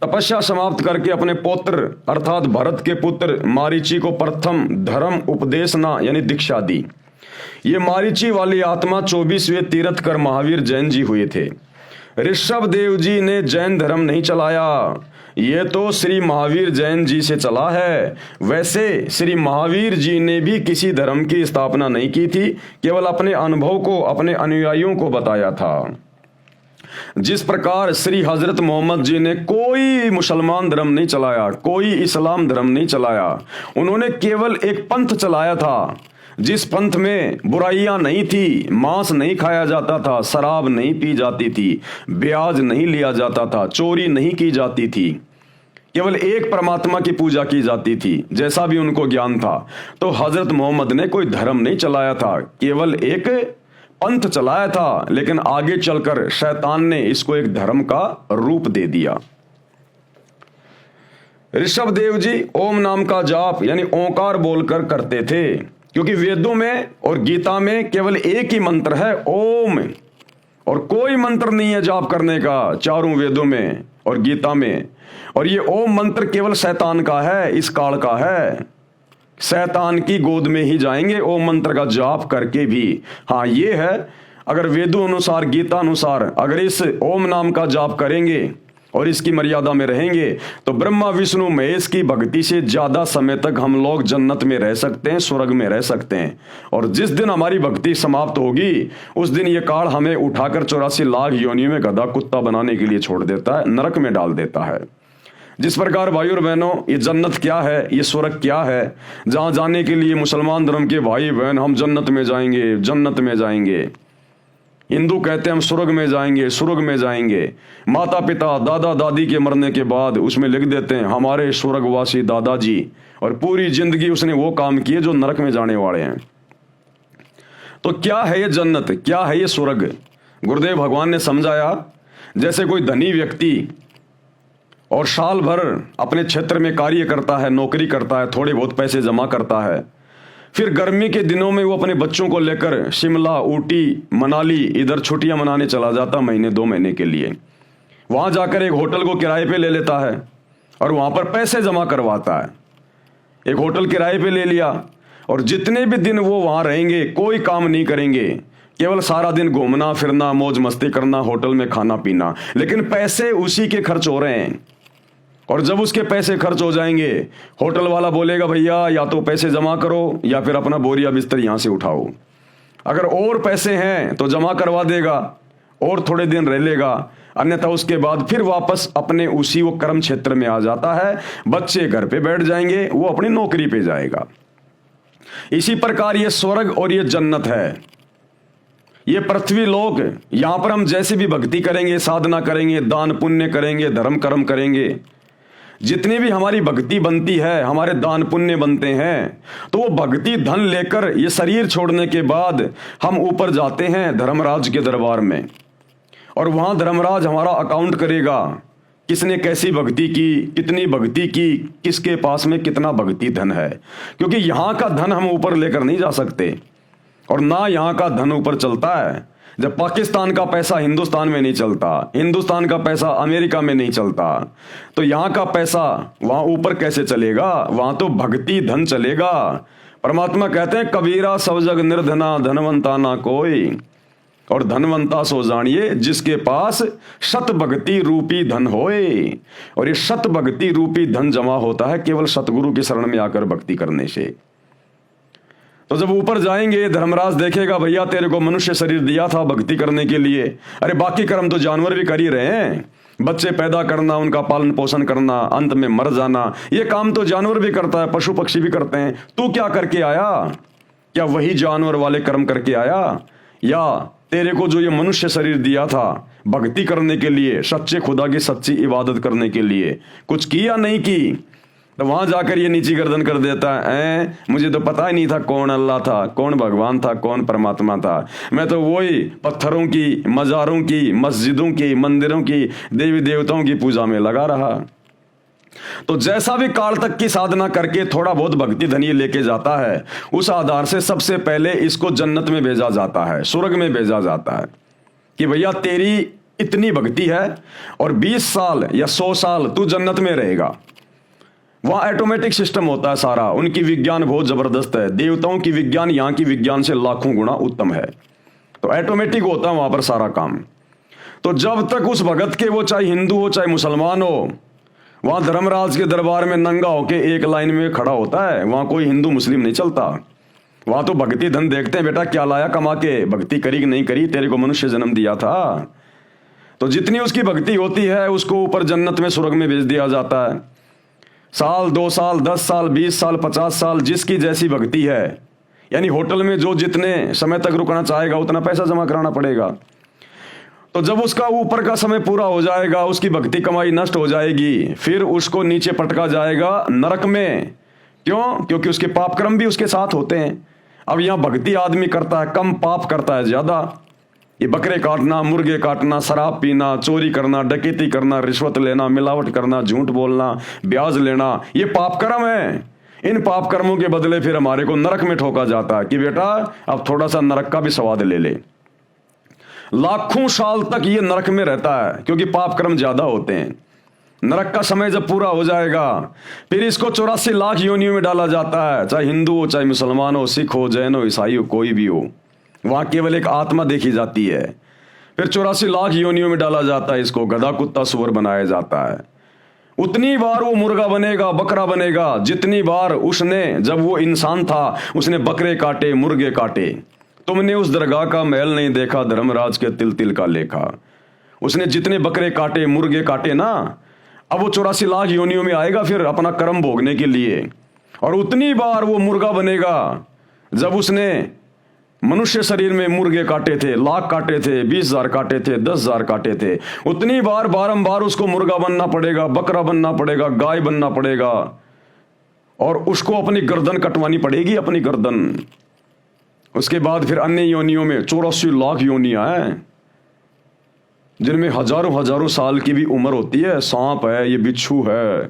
तपस्या समाप्त करके अपने पुत्र अर्थात भरत के पुत्र मारीची को प्रथम धर्म उपदेशना यानी दीक्षा दी। ये मारीची वाली आत्मा 24वें तीर्थ कर महावीर जैन जी हुए थे। ऋषभ देव जी ने जैन धर्म नहीं चलाया, ये तो श्री महावीर जैन जी से चला है। वैसे श्री महावीर जी ने भी किसी धर्म की स्थापना नहीं की थी, केवल अपने अनुभव को अपने अनुयायियों को बताया था। जिस प्रकार श्री हजरत मोहम्मद जी ने कोई मुसलमान धर्म नहीं चलाया, कोई इस्लाम धर्म नहीं चलाया, उन्होंने केवल एक पंथ चलाया था जिस पंथ में बुराइयां नहीं थी, मांस नहीं खाया जाता था, शराब नहीं पी जाती थी, ब्याज नहीं लिया जाता था, चोरी नहीं की जाती थी, केवल एक परमात्मा की पूजा की जाती थी, जैसा भी उनको ज्ञान था। तो हजरत मोहम्मद ने कोई धर्म नहीं चलाया था, केवल एक पंथ चलाया था। लेकिन आगे चलकर शैतान ने इसको एक धर्म का रूप दे दिया। ऋषभ देव जी ओम नाम का जाप यानी ओंकार बोलकर करते थे, क्योंकि वेदों में और गीता में केवल एक ही मंत्र है ओम, और कोई मंत्र नहीं है जाप करने का चारों वेदों में और गीता में। और ये ओम मंत्र केवल शैतान का है, इस काल का है। शैतान की गोद में ही जाएंगे ओम मंत्र का जाप करके भी। हाँ, ये है, अगर वेदों अनुसार, गीता अनुसार अगर इस ओम नाम का जाप करेंगे और इसकी मर्यादा में रहेंगे तो ब्रह्मा विष्णु महेश की भक्ति से ज्यादा समय तक हम लोग जन्नत में रह सकते हैं, स्वर्ग में रह सकते हैं। और जिस दिन हमारी भक्ति समाप्त होगी उस दिन ये काल हमें उठाकर 84 लाख योनियों में गधा कुत्ता बनाने के लिए छोड़ देता है, नरक में डाल देता है। जिस प्रकार भाई और बहनों ये जन्नत क्या है, ये स्वर्ग क्या है, जहां जाने के लिए मुसलमान धर्म के भाई बहन हम जन्नत में जाएंगे, जन्नत में जाएंगे। हिंदू कहते हैं हम स्वर्ग में जाएंगे, स्वर्ग में जाएंगे। माता पिता दादा दादी के मरने के बाद उसमें लिख देते हैं हमारे स्वर्गवासी दादाजी, और पूरी जिंदगी उसने वो काम किए जो नरक में जाने वाले हैं। तो क्या है ये जन्नत, क्या है ये स्वर्ग? गुरुदेव भगवान ने समझाया, जैसे कोई धनी व्यक्ति और साल भर अपने क्षेत्र में कार्य करता है, नौकरी करता है, थोड़े बहुत पैसे जमा करता है, फिर गर्मी के दिनों में वो अपने बच्चों को लेकर शिमला, ऊटी, मनाली इधर छुट्टियां मनाने चला जाता महीने 2 महीने के लिए। वहां जाकर एक होटल को किराए पे ले लेता है और वहां पर पैसे जमा करवाता है। एक होटल किराए पे ले लिया और जितने भी दिन वो वहां रहेंगे कोई काम नहीं करेंगे, केवल सारा दिन घूमना फिरना, मौज मस्ती करना, होटल में खाना पीना, लेकिन पैसे उसी के खर्च हो रहे हैं। और जब उसके पैसे खर्च हो जाएंगे, होटल वाला बोलेगा भैया या तो पैसे जमा करो या फिर अपना बोरिया बिस्तर यहां से उठाओ। अगर और पैसे हैं तो जमा करवा देगा और थोड़े दिन रह लेगा, अन्यथा उसके बाद फिर वापस अपने उसी वो कर्म क्षेत्र में आ जाता है। बच्चे घर पे बैठ जाएंगे, वो अपनी नौकरी पे जाएगा। इसी प्रकार ये स्वर्ग और ये जन्नत है, ये पृथ्वी लोक। यहां पर हम जैसे भी भक्ति करेंगे, साधना करेंगे, दान पुण्य करेंगे, धर्म कर्म करेंगे, जितनी भी हमारी भक्ति बनती है, हमारे दान पुण्य बनते हैं, तो वो भक्ति धन लेकर ये शरीर छोड़ने के बाद हम ऊपर जाते हैं धर्मराज के दरबार में, और वहां धर्मराज हमारा अकाउंट करेगा, किसने कैसी भक्ति की, कितनी भक्ति की, किसके पास में कितना भक्ति धन है। क्योंकि यहां का धन हम ऊपर लेकर नहीं जा सकते, और ना यहां का धन ऊपर चलता है। जब पाकिस्तान का पैसा हिंदुस्तान में नहीं चलता, हिंदुस्तान का पैसा अमेरिका में नहीं चलता, तो यहां का पैसा वहां ऊपर कैसे चलेगा? वहां तो भक्ति धन चलेगा। परमात्मा कहते हैं कबीरा सब जग निर्धना, धनवंता ना कोई, और धनवंता सो जानिए जिसके पास शत भक्ति रूपी धन होए। और ये शत भक्ति रूपी धन जमा होता है केवल सतगुरु की शरण में आकर भक्ति करने से। तो जब ऊपर जाएंगे धर्मराज देखेगा भैया तेरे को मनुष्य शरीर दिया था भक्ति करने के लिए, अरे बाकी कर्म तो जानवर भी कर ही रहे हैं, बच्चे पैदा करना, उनका पालन पोषण करना, अंत में मर जाना, ये काम तो जानवर भी करता है, पशु पक्षी भी करते हैं। तू क्या करके आया? क्या वही जानवर वाले कर्म करके आया, या तेरे को जो ये मनुष्य शरीर दिया था भक्ति करने के लिए, सच्चे खुदा की सच्ची इबादत करने के लिए, कुछ किया नहीं की? तो वहां जाकर ये नीची गर्दन कर देता है, मुझे तो पता ही नहीं था कौन अल्लाह था, कौन भगवान था, कौन परमात्मा था। मैं तो वही पत्थरों की, मज़ारों की, मस्जिदों की, मंदिरों की, देवी देवताओं की पूजा में लगा रहा। तो जैसा भी काल तक की साधना करके थोड़ा बहुत भक्ति धन ये लेके जाता है, उस आधार से सबसे पहले इसको जन्नत में भेजा जाता है, स्वर्ग में भेजा जाता है कि भैया तेरी इतनी भक्ति है और 20 साल या 100 साल तू जन्नत में रहेगा। वहां ऑटोमेटिक सिस्टम होता है सारा, उनकी विज्ञान बहुत जबरदस्त है, देवताओं की विज्ञान यहां की विज्ञान से लाखों गुना उत्तम है, तो ऑटोमेटिक होता है वहां पर सारा काम। तो जब तक उस भगत के, वो चाहे हिंदू हो चाहे मुसलमान हो, वहां धर्मराज के दरबार में नंगा होके एक लाइन में खड़ा होता है, वहां कोई हिंदू मुस्लिम नहीं चलता। वहां तो भक्ति धन देखते हैं, बेटा क्या लाया कमा के, भक्ति करी कि नहीं करी, तेरे को मनुष्य जन्म दिया था। तो जितनी उसकी भक्ति होती है उसको ऊपर जन्नत में, स्वर्ग में भेज दिया जाता है। साल 2 साल 10 साल 20 साल 50 साल जिसकी जैसी भक्ति है, यानी होटल में जो जितने समय तक रुकना चाहेगा उतना पैसा जमा कराना पड़ेगा। तो जब उसका ऊपर का समय पूरा हो जाएगा, उसकी भक्ति कमाई नष्ट हो जाएगी, फिर उसको नीचे पटका जाएगा नरक में। क्यों? क्योंकि उसके पाप कर्म भी उसके साथ होते हैं। अब यहां भक्ति आदमी करता है कम, पाप करता है ज्यादा। ये बकरे काटना, मुर्गे काटना, शराब पीना, चोरी करना, डकैती करना, रिश्वत लेना, मिलावट करना, झूठ बोलना, ब्याज लेना, ये पाप कर्म है। इन पाप कर्मों के बदले फिर हमारे को नरक में ठोका जाता है कि बेटा अब थोड़ा सा नरक का भी स्वाद ले ले। लाखों साल तक ये नरक में रहता है क्योंकि पाप कर्म ज्यादा होते हैं। नरक का समय जब पूरा हो जाएगा फिर इसको 84 लाख योनियों में डाला जाता है, चाहे हिंदू हो, चाहे मुसलमान हो, सिख हो, जैन हो, ईसाई हो, कोई भी हो। वहां केवल एक आत्मा देखी जाती है। फिर 84 लाख योनियों में डाला जाता है, इसको गधा कुत्ता सुअर बनाया जाता है। उतनी बार वो मुर्गा बनेगा, बकरा बनेगा, जितनी बार उसने, जब वो इंसान था उसने बकरे काटे, मुर्गे काटे। तुमने उस दरगाह का महल नहीं देखा, धर्मराज के तिल तिल का लेखा। उसने जितने बकरे काटे, मुर्गे काटे ना, अब वो 84 लाख योनियों में आएगा फिर अपना कर्म भोगने के लिए, और उतनी बार वो मुर्गा बनेगा जब उसने मनुष्य शरीर में मुर्गे काटे थे, लाख काटे थे, 20,000 काटे थे, 10,000 काटे थे, उतनी बार बारंबार उसको मुर्गा बनना पड़ेगा, बकरा बनना पड़ेगा, गाय बनना पड़ेगा, और उसको अपनी गर्दन कटवानी पड़ेगी, अपनी गर्दन। उसके बाद फिर अन्य योनियों में 84 लाख योनियां हैं जिनमें हजारों हजारों साल की भी उम्र होती है। सांप है, ये बिच्छू है,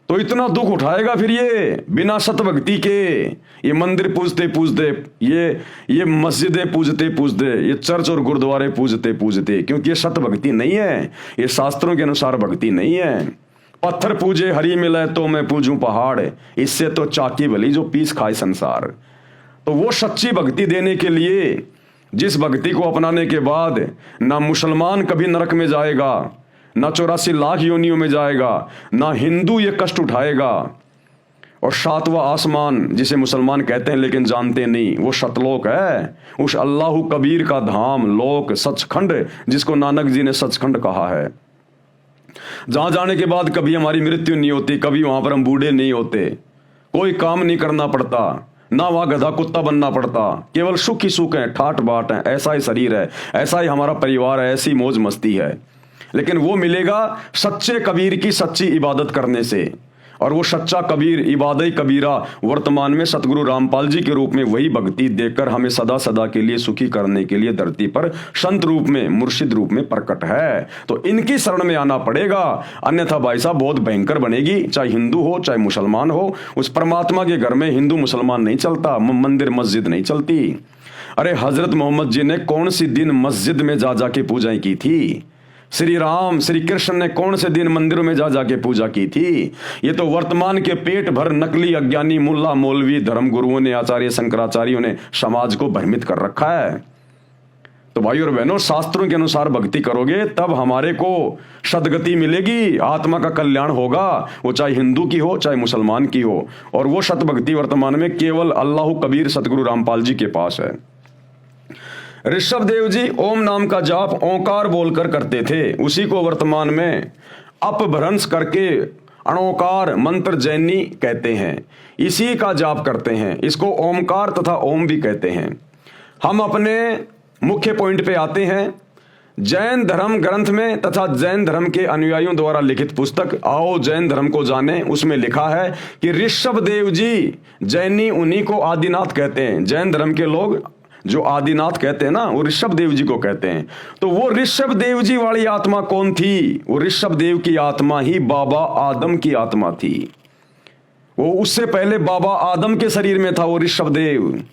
तो इतना दुख उठाएगा फिर ये बिना सत भक्ति के। ये मंदिर पूजते पूजते, ये मस्जिदें पूजते पूजते, ये चर्च और गुरुद्वारे पूजते पूजते, क्योंकि ये सत भक्ति नहीं है, ये शास्त्रों के अनुसार भक्ति नहीं है। पत्थर पूजे हरी मिले तो मैं पूजूं पहाड़, इससे तो चाकी भली जो पीस खाए संसार। तो वो सच्ची भक्ति देने के लिए, जिस भक्ति को अपनाने के बाद ना मुसलमान कभी नरक में जाएगा, ना 84 लाख योनियों में जाएगा, ना हिंदू ये कष्ट उठाएगा, और 7वां आसमान जिसे मुसलमान कहते हैं लेकिन जानते नहीं, वो सतलोक है, उस अल्लाह कबीर का धाम, लोक, सचखंड, जिसको नानक जी ने सचखंड कहा है, जहां जाने के बाद कभी हमारी मृत्यु नहीं होती, कभी वहां पर हम बूढ़े नहीं होते, कोई काम नहीं करना पड़ता, ना वहां गधा कुत्ता बनना पड़ता, केवल सुख ही सुख है, ठाट बाट है, ऐसा ही शरीर है, ऐसा ही हमारा परिवार है, ऐसी मौज मस्ती है। लेकिन वो मिलेगा सच्चे कबीर की सच्ची इबादत करने से, और वो सच्चा कबीर, इबादत कबीरा, वर्तमान में सतगुरु रामपाल जी के रूप में वही भक्ति देकर हमें सदा सदा के लिए सुखी करने के लिए धरती पर संत रूप में, मुर्शिद रूप में प्रकट है। तो इनकी शरण में आना पड़ेगा, अन्यथा भाई साहब बहुत भयंकर बनेगी। चाहे हिंदू हो चाहे मुसलमान हो, उस परमात्मा के घर में हिंदू मुसलमान नहीं चलता, मंदिर मस्जिद नहीं चलती। अरे हजरत मोहम्मद जी ने कौन सी दिन मस्जिद में जा जाके पूजाएं की थी? श्री राम श्री कृष्ण ने कौन से दिन मंदिरों में जा जाके पूजा की थी? ये तो वर्तमान के पेट भर नकली अज्ञानी मुल्ला मौलवी धर्म गुरुओं ने, आचार्य शंकराचार्यों ने समाज को भ्रमित कर रखा है। तो भाई और बहनों, शास्त्रों के अनुसार भक्ति करोगे तब हमारे को सदगति मिलेगी, आत्मा का कल्याण होगा, वो चाहे हिंदू की हो चाहे मुसलमान की हो। और वो सत भक्ति वर्तमान में केवल अल्लाह कबीर सतगुरु रामपाल जी के पास है। ऋषभ देव जी ओम नाम का जाप ओंकार बोलकर करते थे, उसी को वर्तमान में अपभ्रंश करके अणोकार मंत्र जैनी कहते हैं, इसी का जाप करते हैं। इसको ओमकार तथा ओम भी कहते हैं। हम अपने मुख्य पॉइंट पे आते हैं। जैन धर्म ग्रंथ में तथा जैन धर्म के अनुयायियों द्वारा लिखित पुस्तक आओ जैन धर्म को जाने, उसमें लिखा है कि ऋषभ देव जी, जैनी उन्हीं को आदिनाथ कहते हैं। जैन धर्म के लोग जो आदिनाथ कहते हैं ना, वो ऋषभ देव जी को कहते हैं। तो वो ऋषभ देव जी वाली आत्मा कौन थी? वो ऋषभ देव की आत्मा ही बाबा आदम की आत्मा थी। वो उससे पहले बाबा आदम के शरीर में था वो ऋषभ देव।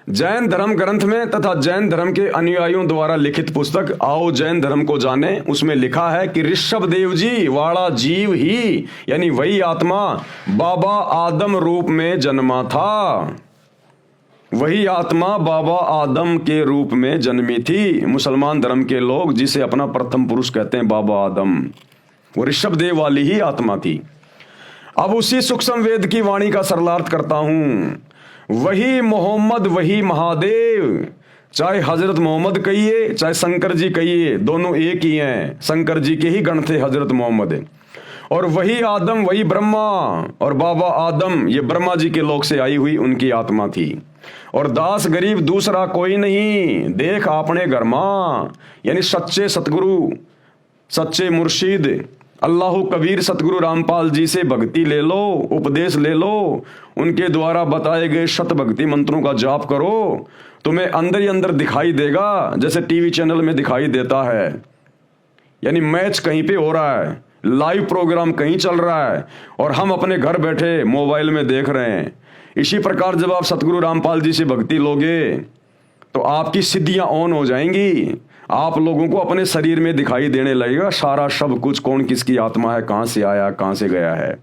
जैन धर्म ग्रंथ में तथा जैन धर्म के अनुयायियों द्वारा लिखित पुस्तक आओ जैन धर्म को जाने, उसमें लिखा है कि ऋषभ देव जी वाला जीव ही, यानी वही आत्मा बाबा आदम रूप में जन्मा था। वही आत्मा बाबा आदम के रूप में जन्मी थी। मुसलमान धर्म के लोग जिसे अपना प्रथम पुरुष कहते हैं बाबा आदम, वो ऋषभ देव वाली ही आत्मा थी। अब उसी सूक्ष्म वेद की वाणी का सरलार्थ करता हूं। वही मोहम्मद, वही महादेव, चाहे हजरत मोहम्मद कहिए चाहे शंकर जी कहिए, दोनों एक ही हैं। शंकर जी के ही गण थे हजरत मोहम्मद। और वही आदम, वही ब्रह्मा, और बाबा आदम ये ब्रह्मा जी के लोक से आई हुई उनकी आत्मा थी। और दास गरीब दूसरा कोई नहीं, देख आपने घर मां, यानी सच्चे सतगुरु, सच्चे मुर्शिद अल्लाह कबीर सतगुरु रामपाल जी से भक्ति ले लो, उपदेश ले लो, उनके द्वारा बताए गए शत भक्ति मंत्रों का जाप करो, तुम्हें अंदर ही अंदर दिखाई देगा जैसे टीवी चैनल में दिखाई देता है। यानी मैच कहीं पे हो रहा है, लाइव प्रोग्राम कहीं चल रहा है, और हम अपने घर बैठे मोबाइल में देख रहे हैं। इसी प्रकार जब आप सतगुरु रामपाल जी से भक्ति लोगे तो आपकी सिद्धियां ऑन हो जाएंगी। आप लोगों को अपने शरीर में दिखाई देने लगेगा सारा सब कुछ, कौन किसकी आत्मा है, कहां से आया कहां से गया है।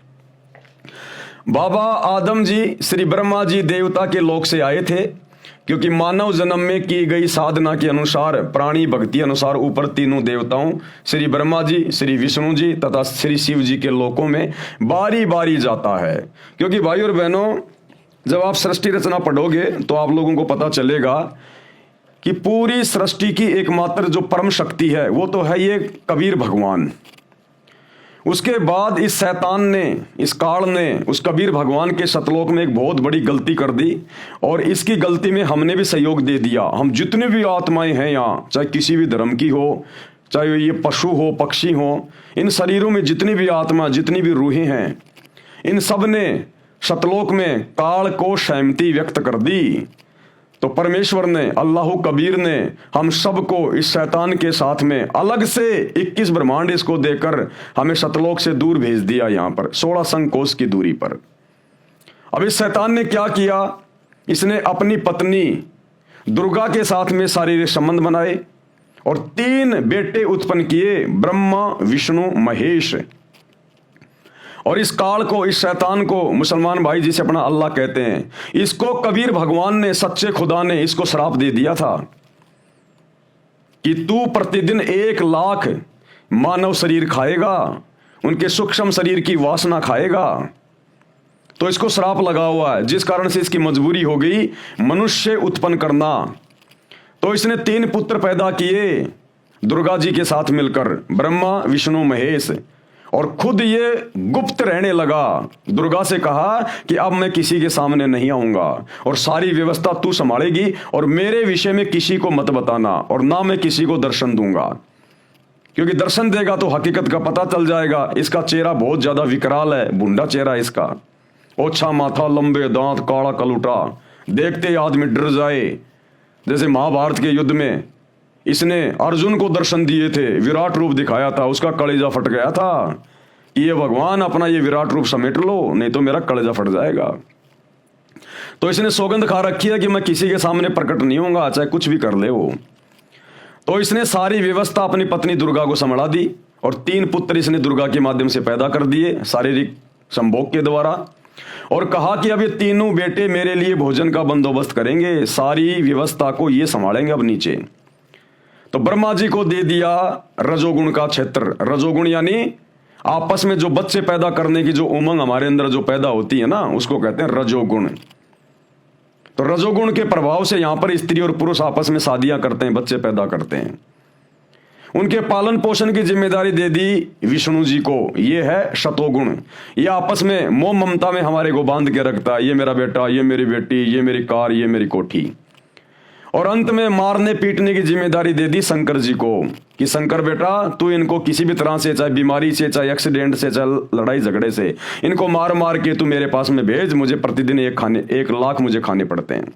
बाबा आदम जी श्री ब्रह्मा जी देवता के लोक से आए थे, क्योंकि मानव जन्म में की गई साधना के अनुसार, प्राणी भक्ति अनुसार ऊपर तीनों देवताओं श्री ब्रह्मा जी, श्री विष्णु जी तथा श्री शिव जी के लोकों में बारी बारी जाता है। क्योंकि भाई और बहनों, जब आप सृष्टि रचना पढ़ोगे तो आप लोगों को पता चलेगा कि पूरी सृष्टि की एकमात्र जो परम शक्ति है वो तो है ये कबीर भगवान। उसके बाद इस शैतान ने, इस काल ने उस कबीर भगवान के सतलोक में एक बहुत बड़ी गलती कर दी और इसकी गलती में हमने भी सहयोग दे दिया। हम जितने भी आत्माएं हैं यहाँ, चाहे किसी भी धर्म की हो, चाहे ये पशु हो, पक्षी हो, इन शरीरों में जितनी भी आत्मा, जितनी भी रूहें हैं, इन सब ने सतलोक में काल को सहमति व्यक्त कर दी। तो परमेश्वर ने, अल्लाह कबीर ने हम सबको इस शैतान के साथ में अलग से 21 ब्रह्मांड इसको देकर हमें सतलोक से दूर भेज दिया, यहाँ पर 16 संकोश की दूरी पर। अब इस शैतान ने क्या किया, इसने अपनी पत्नी दुर्गा के साथ में शारीरिक संबंध बनाए और 3 बेटे उत्पन्न किए, ब्रह्मा, विष्णु, महेश। और इस काल को, इस शैतान को मुसलमान भाई जिसे अपना अल्लाह कहते हैं, इसको कबीर भगवान ने, सच्चे खुदा ने इसको श्राप दे दिया था कि तू प्रतिदिन 1 लाख मानव शरीर खाएगा, उनके सूक्ष्म शरीर की वासना खाएगा। तो इसको श्राप लगा हुआ है, जिस कारण से इसकी मजबूरी हो गई मनुष्य उत्पन्न करना। तो इसने 3 पुत्र पैदा किए दुर्गा जी के साथ मिलकर, ब्रह्मा, विष्णु, महेश। और खुद ये गुप्त रहने लगा। दुर्गा से कहा कि अब मैं किसी के सामने नहीं आऊंगा और सारी व्यवस्था तू संभालेगी और मेरे विषय में किसी को मत बताना और ना मैं किसी को दर्शन दूंगा, क्योंकि दर्शन देगा तो हकीकत का पता चल जाएगा। इसका चेहरा बहुत ज्यादा विकराल है, भुंडा चेहरा इसका, ओछा माथा, लंबे दांत, काला कलूटा, देखते आदमी डर जाए। जैसे महाभारत के युद्ध में इसने अर्जुन को दर्शन दिए थे, विराट रूप दिखाया था, उसका कलेजा फट गया था कि ये भगवान अपना ये विराट रूप समेट लो, नहीं तो मेरा कलेजा फट जाएगा। तो इसने सौगंध खा रखी है कि मैं किसी के सामने प्रकट नहीं होऊंगा, चाहे कुछ भी कर ले वो। तो इसने सारी व्यवस्था अपनी पत्नी दुर्गा को संभाला दी और 3 पुत्र इसने दुर्गा के माध्यम से पैदा कर दिए शारीरिक संभोग के द्वारा, और कहा कि अब ये 3 बेटे मेरे लिए भोजन का बंदोबस्त करेंगे, सारी व्यवस्था को ये संभालेंगे अब नीचे। तो ब्रह्मा जी को दे दिया रजोगुण का क्षेत्र। रजोगुण यानी आपस में जो बच्चे पैदा करने की जो उमंग हमारे अंदर जो पैदा होती है ना, उसको कहते हैं रजोगुण। तो रजोगुण के प्रभाव से यहां पर स्त्री और पुरुष आपस में शादियां करते हैं, बच्चे पैदा करते हैं। उनके पालन पोषण की जिम्मेदारी दे दी विष्णु जी को, ये है शतोगुण। ये आपस में मोह ममता में हमारे को बांध के रखता है, ये मेरा बेटा, ये मेरी बेटी, ये मेरी कार, ये मेरी कोठी। और अंत में मारने पीटने की जिम्मेदारी दे दी शंकर जी को कि शंकर बेटा तू इनको किसी भी तरह से, चाहे बीमारी से, चाहे एक्सीडेंट से, चाहे लड़ाई झगड़े से, इनको मार मार के तू मेरे पास में भेज, मुझे प्रतिदिन 1 लाख मुझे खाने पड़ते हैं।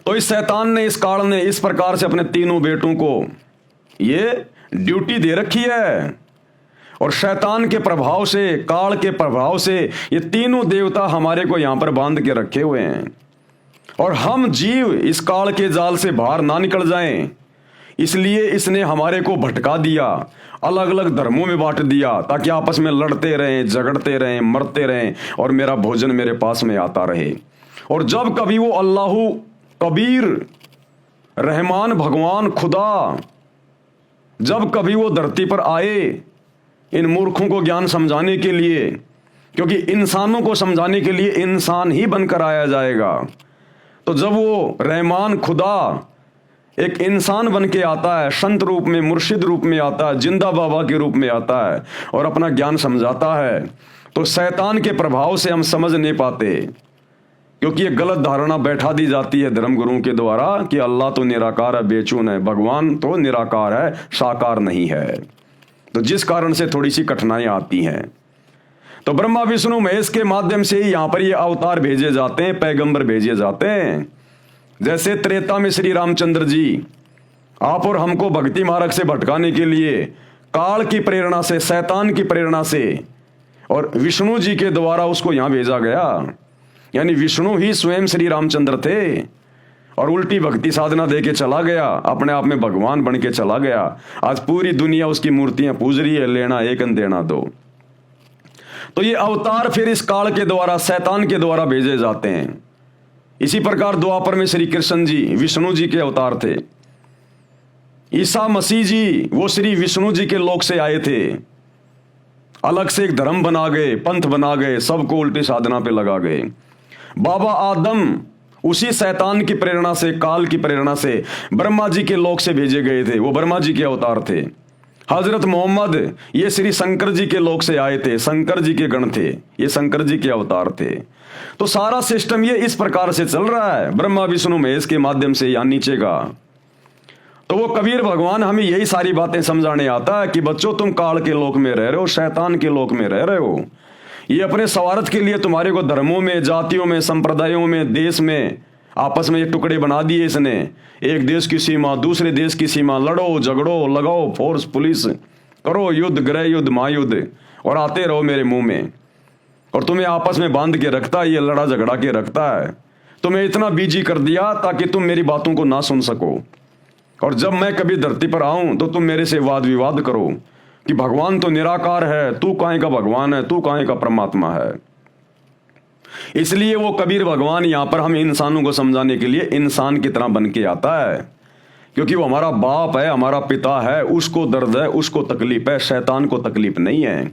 तो इस शैतान ने, इस काल ने इस प्रकार से अपने 3 बेटों को ये ड्यूटी दे रखी है। और शैतान के प्रभाव से, काल के प्रभाव से ये 3 देवता हमारे को यहां पर बांध के रखे हुए हैं और हम जीव इस काल के जाल से बाहर ना निकल जाएं, इसलिए इसने हमारे को भटका दिया, अलग अलग धर्मों में बांट दिया, ताकि आपस में लड़ते रहें, झगड़ते रहें, मरते रहें और मेरा भोजन मेरे पास में आता रहे। और जब कभी वो अल्लाह कबीर रहमान भगवान खुदा जब कभी वो धरती पर आए इन मूर्खों को ज्ञान समझाने के लिए, क्योंकि इंसानों को समझाने के लिए इंसान ही बनकर आया जाएगा, तो जब वो रहमान खुदा एक इंसान बन के आता है, संत रूप में, मुर्शिद रूप में आता है, जिंदा बाबा के रूप में आता है और अपना ज्ञान समझाता है, तो शैतान के प्रभाव से हम समझ नहीं पाते, क्योंकि ये गलत धारणा बैठा दी जाती है धर्मगुरुओं के द्वारा कि अल्लाह तो निराकार है, बेचून है, भगवान तो निराकार है, साकार नहीं है। तो जिस कारण से थोड़ी सी कठिनाइयां आती हैं। तो ब्रह्मा विष्णु महेश के माध्यम से ही यहां पर ये अवतार भेजे जाते हैं, पैगंबर भेजे जाते हैं। जैसे त्रेता में श्री रामचंद्र जी आप और हमको भक्ति मार्ग से भटकाने के लिए काल की प्रेरणा से, शैतान की प्रेरणा से और विष्णु जी के द्वारा उसको यहां भेजा गया। यानी विष्णु ही स्वयं श्री रामचंद्र थे और उल्टी भक्ति साधना दे के चला गया, अपने आप में भगवान बन के चला गया। आज पूरी दुनिया उसकी मूर्तियां पूज रही है, लेना एक देना दो। तो ये अवतार फिर इस काल के द्वारा, शैतान के द्वारा भेजे जाते हैं। इसी प्रकार द्वापर में श्री कृष्ण जी विष्णु जी के अवतार थे। ईसा मसीह जी वो श्री विष्णु जी के लोक से आए थे, अलग से एक धर्म बना गए, पंथ बना गए, सबको उल्टी साधना पे लगा गए। बाबा आदम उसी शैतान की प्रेरणा से, काल की प्रेरणा से ब्रह्मा जी के लोक से भेजे गए थे। वो ब्रह्मा जी के अवतार थे। हजरत मोहम्मद ये श्री शंकर जी के लोक से आए थे, शंकर जी के गण थे, ये शंकर जी के अवतार थे। तो सारा सिस्टम ये इस प्रकार से चल रहा है, ब्रह्मा विष्णु महेश के माध्यम से, या नीचे का। तो वो कबीर भगवान हमें यही सारी बातें समझाने आता है कि बच्चों तुम काल के लोक में रह रहे हो, शैतान के लोक में रह रहे हो। ये अपने स्वार्थ के लिए तुम्हारे को धर्मों में, जातियों में, संप्रदायों में, देश में आपस में ये टुकड़े बना दिए इसने। एक देश की सीमा, दूसरे देश की सीमा, लड़ो झगड़ो, लगाओ फोर्स पुलिस, करो युद्ध, गृह युद्ध, महायुद्ध, और आते रहो मेरे मुंह में। और तुम्हें आपस में बांध के रखता है, ये लड़ा झगड़ा के रखता है। तुम्हें इतना बिजी कर दिया ताकि तुम मेरी बातों को ना सुन सको। और जब मैं कभी धरती पर आऊं तो तुम मेरे से वाद विवाद करो कि भगवान तो निराकार है, तू काहे का भगवान है, तू काहे का परमात्मा है। इसलिए वो कबीर भगवान यहां पर हम इंसानों को समझाने के लिए इंसान की तरह बन के आता है, क्योंकि वो हमारा बाप है, हमारा पिता है, उसको दर्द है, उसको तकलीफ है, शैतान को तकलीफ नहीं है।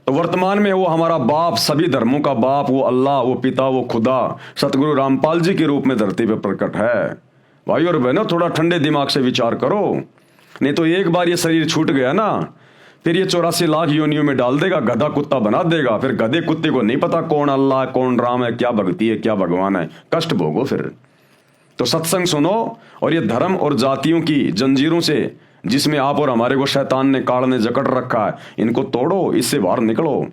तो वर्तमान में वो हमारा बाप, सभी धर्मों का बाप, वो अल्लाह, वो पिता, वो खुदा सतगुरु रामपाल जी के रूप में धरती पर प्रकट है। भाई और बहनों, थोड़ा ठंडे दिमाग से विचार करो, नहीं तो एक बार ये शरीर छूट गया ना, फिर ये 84 लाख योनियों में डाल देगा, गधा कुत्ता बना देगा। फिर गधे कुत्ते को नहीं पता कौन अल्लाह, कौन राम है, क्या भक्ति है, क्या भगवान है, कष्ट भोगो फिर। तो सत्संग सुनो और ये धर्म और जातियों की जंजीरों से, जिसमें आप और हमारे को शैतान ने, काल ने जकड़ रखा है, इनको तोड़ो, इससे बाहर निकलो।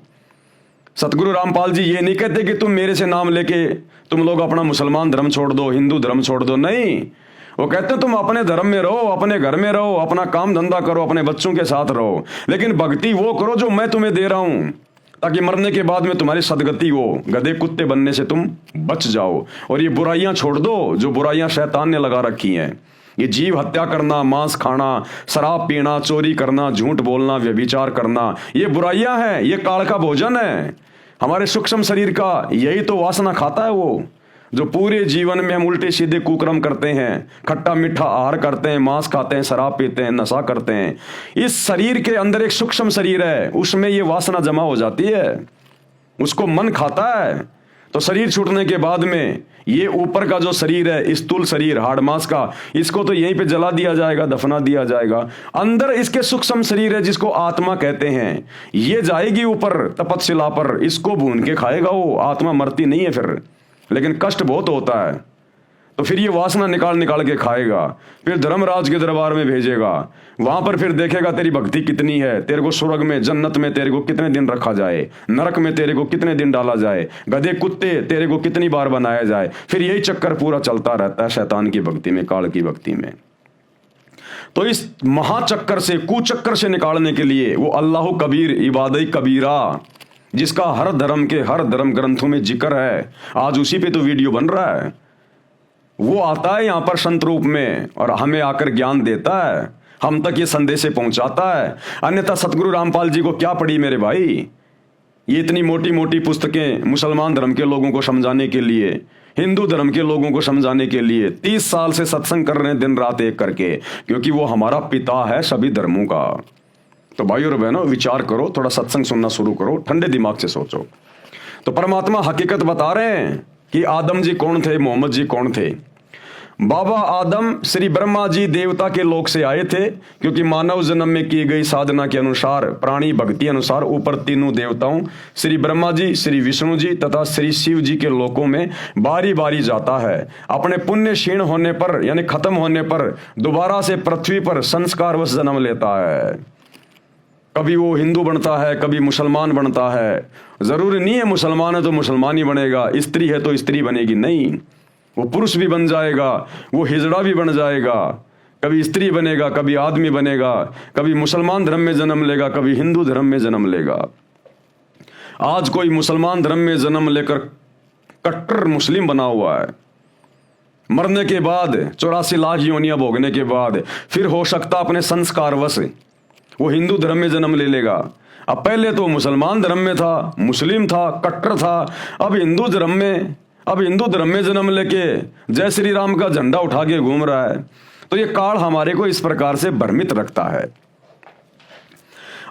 सतगुरु रामपाल जी ये नहीं कहते कि तुम मेरे से नाम लेके तुम लोग अपना मुसलमान धर्म छोड़ दो, हिंदू धर्म छोड़ दो, नहीं। वो कहते हैं तुम अपने धर्म में रहो, अपने घर में रहो, अपना काम धंधा करो, अपने बच्चों के साथ रहो, लेकिन भक्ति वो करो जो मैं तुम्हें दे रहा हूं, ताकि मरने के बाद में तुम्हारी सदगति हो, गधे कुत्ते बनने से तुम बच जाओ। और ये बुराइयां छोड़ दो जो बुराइयां शैतान ने लगा रखी हैं। ये जीव हत्या करना, मांस खाना, शराब पीना, चोरी करना, झूठ बोलना, व्यभिचार करना, ये बुराइयां हैं, ये काल का भोजन है। हमारे सूक्ष्म शरीर का यही तो वासना खाता है वो, जो पूरे जीवन में हम उल्टे सीधे कुकर्म करते हैं, खट्टा मीठा आहार करते हैं, मांस खाते हैं, शराब पीते हैं, नशा करते हैं। इस शरीर के अंदर एक सूक्ष्म शरीर है, उसमें ये वासना जमा हो जाती है, उसको मन खाता है। तो शरीर छूटने के बाद में ये ऊपर का जो शरीर है, स्थूल शरीर, हाड़ मांस का, इसको तो यहीं पे जला दिया जाएगा, दफना दिया जाएगा। अंदर इसके सूक्ष्म शरीर है, जिसको आत्मा कहते हैं, ये जाएगी ऊपर तपस्या पर, इसको भून के खाएगा वो। आत्मा मरती नहीं है फिर, लेकिन कष्ट बहुत होता है। तो फिर ये वासना निकाल निकाल के खाएगा, फिर धर्मराज के दरबार में भेजेगा, वहां पर फिर देखेगा तेरी भक्ति कितनी है, तेरे को स्वर्ग में, जन्नत में तेरे को कितने दिन रखा जाए, नरक में तेरे को कितने दिन डाला जाए, गधे कुत्ते तेरे को कितनी बार बनाया जाए। फिर यही चक्कर पूरा चलता रहता है शैतान की भक्ति में, काल की भक्ति में। तो इस महाचक्कर से, कुचक्कर से निकालने के लिए वो अल्लाह कबीर, इबादत कबीरा, जिसका हर धर्म ग्रंथों में जिक्र है, आज उसी पे तो वीडियो बन रहा है, वो आता है यहाँ पर संत रूप में और हमें आकर ज्ञान देता है, हम तक ये संदेश पहुंचाता है। अन्यथा सतगुरु रामपाल जी को क्या पड़ी मेरे भाई, ये इतनी मोटी मोटी पुस्तकें मुसलमान धर्म के लोगों को समझाने के लिए, हिंदू धर्म के लोगों को समझाने के लिए 30 साल से सत्संग कर रहे हैं, दिन रात एक करके, क्योंकि वो हमारा पिता है सभी धर्मों का। तो भाई और बहनों, विचार करो, थोड़ा सत्संग सुनना शुरू करो, ठंडे दिमाग से सोचो। तो परमात्मा हकीकत बता रहे हैं कि आदम जी कौन थे, मोहम्मद जी कौन थे। बाबा आदम श्री ब्रह्मा जी देवता के लोक से आए थे, क्योंकि मानव जन्म में की गई साधना के अनुसार, प्राणी भक्ति अनुसार ऊपर तीनों देवताओं श्री ब्रह्मा जी, श्री विष्णु जी तथा श्री शिव जी के लोकों में बारी बारी जाता है। अपने पुण्य क्षीण होने पर, यानी खत्म होने पर, दोबारा से पृथ्वी पर संस्कारवश जन्म लेता है। कभी वो हिंदू बनता है, कभी मुसलमान बनता है। जरूरी नहीं है मुसलमान है तो मुसलमान ही बनेगा, स्त्री है तो स्त्री बनेगी, नहीं, वो पुरुष भी बन जाएगा, वो हिजड़ा भी बन जाएगा, कभी स्त्री बनेगा, कभी आदमी बनेगा, कभी मुसलमान धर्म में जन्म लेगा, कभी हिंदू धर्म में जन्म लेगा। आज कोई मुसलमान धर्म में जन्म लेकर कट्टर मुस्लिम बना हुआ है, मरने के बाद 84 लाख योनियां भोगने के बाद फिर हो सकता अपने संस्कारवश वो हिंदू धर्म में जन्म ले लेगा। अब पहले तो मुसलमान धर्म में था, मुस्लिम था, कट्टर था, अब हिंदू धर्म में जन्म लेके जय श्री राम का झंडा उठा के घूम रहा है। तो ये काल हमारे को इस प्रकार से भ्रमित रखता है।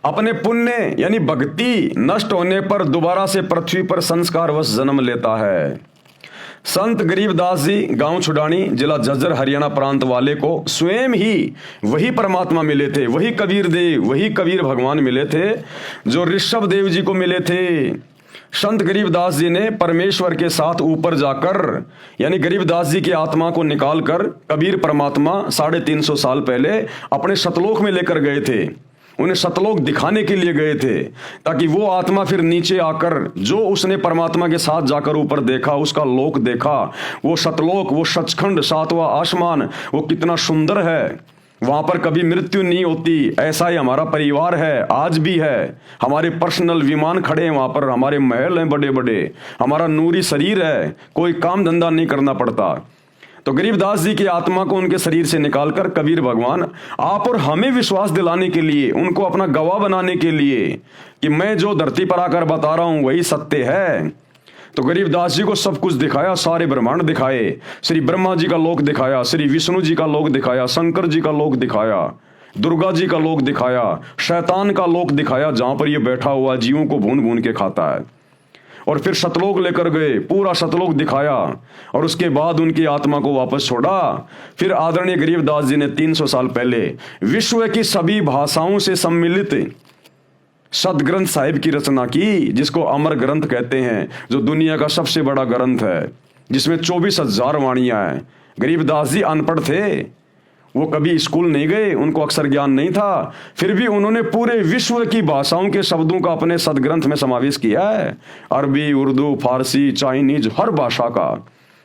अपने पुण्य यानी भक्ति नष्ट होने पर दोबारा से पृथ्वी पर संस्कारवश जन्म लेता है। संत गरीबदास जी गांव छुडानी, जिला झज्जर, हरियाणा प्रांत वाले को स्वयं ही वही परमात्मा मिले थे, वही कबीर देव, वही कबीर भगवान मिले थे जो ऋषभ देव जी को मिले थे। संत गरीबदास जी ने परमेश्वर के साथ ऊपर जाकर, यानी गरीबदास जी की आत्मा को निकालकर कबीर परमात्मा 350 साल पहले अपने सतलोक में लेकर गए थे। उन्हें सतलोक दिखाने के लिए गए थे, ताकि वो आत्मा फिर नीचे आकर जो उसने परमात्मा के साथ जाकर ऊपर देखा, उसका लोक देखा, वो सतलोक, वो सचखंड, सातवां आसमान, वो कितना सुंदर है। वहां पर कभी मृत्यु नहीं होती। ऐसा ही हमारा परिवार है, आज भी है। हमारे पर्सनल विमान खड़े हैं वहां पर, हमारे महल हैं बड़े बड़े, हमारा नूरी शरीर है, कोई काम धंधा नहीं करना पड़ता। तो गरीबदास जी की आत्मा को उनके शरीर से निकालकर कबीर भगवान आप और हमें विश्वास दिलाने के लिए, उनको अपना गवाह बनाने के लिए कि मैं जो धरती पर आकर बता रहा हूं वही सत्य है, तो गरीबदास जी को सब कुछ दिखाया, सारे ब्रह्मांड दिखाए। श्री ब्रह्मा जी का लोक दिखाया, श्री विष्णु जी का लोक दिखाया, शंकर जी का लोक दिखाया, दुर्गा जी का लोक दिखाया, शैतान का लोक दिखाया जहां पर ये बैठा हुआ जीवों को भून भून के खाता है। और फिर सतलोक लेकर गए, पूरा सतलोक दिखाया, और उसके बाद उनकी आत्मा को वापस छोड़ा। फिर आदरणीय गरीबदास जी ने 300 साल पहले विश्व की सभी भाषाओं से सम्मिलित सदग्रंथ साहिब की रचना की, जिसको अमर ग्रंथ कहते हैं, जो दुनिया का सबसे बड़ा ग्रंथ है, जिसमें 24,000 वाणियां हैं। गरीबदास जी अनपढ़ थे, वो कभी स्कूल नहीं गए, उनको अक्षर ज्ञान नहीं था, फिर भी उन्होंने पूरे विश्व की भाषाओं के शब्दों का अपने सदग्रंथ में समावेश किया है। अरबी, उर्दू, फारसी, चाइनीज, हर भाषा का,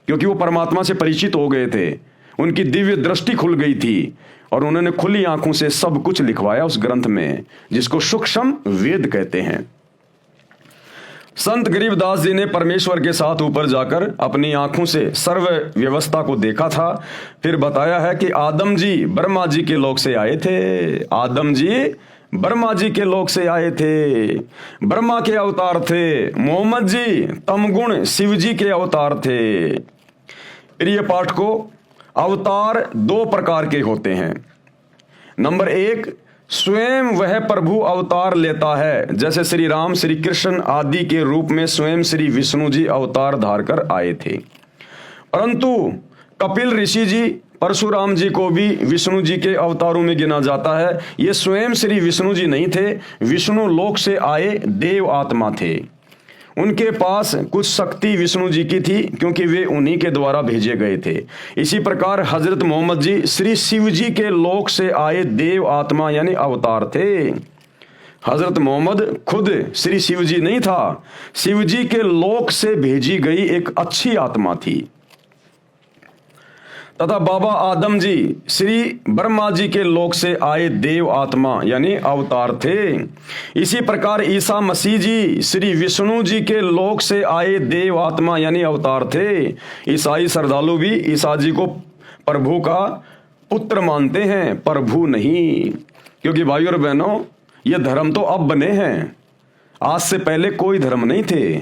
क्योंकि वो परमात्मा से परिचित हो गए थे, उनकी दिव्य दृष्टि खुल गई थी, और उन्होंने खुली आंखों से सब कुछ लिखवाया उस ग्रंथ में, जिसको सूक्ष्म वेद कहते हैं। संत गरीबदास जी ने परमेश्वर के साथ ऊपर जाकर अपनी आंखों से सर्व व्यवस्था को देखा था। फिर बताया है कि आदम जी ब्रह्मा जी के लोक से आए थे, आदम जी ब्रह्मा जी के लोक से आए थे, ब्रह्मा के अवतार थे। मोहम्मद जी तमगुण शिव जी के अवतार थे। प्रिय पाठ को, अवतार 2 प्रकार के होते हैं। नंबर 1, स्वयं वह प्रभु अवतार लेता है, जैसे श्री राम, श्री कृष्ण आदि के रूप में स्वयं श्री विष्णु जी अवतार धार कर आए थे। परंतु कपिल ऋषि जी, परशुराम जी को भी विष्णु जी के अवतारों में गिना जाता है। ये स्वयं श्री विष्णु जी नहीं थे, विष्णु लोक से आए देव आत्मा थे। उनके पास कुछ शक्ति विष्णु जी की थी, क्योंकि वे उन्हीं के द्वारा भेजे गए थे। इसी प्रकार हजरत मोहम्मद जी श्री शिव जी के लोक से आए देव आत्मा यानी अवतार थे। हजरत मोहम्मद खुद श्री शिव जी नहीं था, शिव जी के लोक से भेजी गई एक अच्छी आत्मा थी। तथा बाबा आदम जी श्री ब्रह्मा जी के लोक से आए देव आत्मा यानी अवतार थे। इसी प्रकार ईसा मसीह जी श्री विष्णु जी के लोक से आए देव आत्मा यानी अवतार थे। ईसाई श्रद्धालु भी ईसा जी को प्रभु का पुत्र मानते हैं, प्रभु नहीं। क्योंकि भाइयों और बहनों, ये धर्म तो अब बने हैं, आज से पहले कोई धर्म नहीं थे।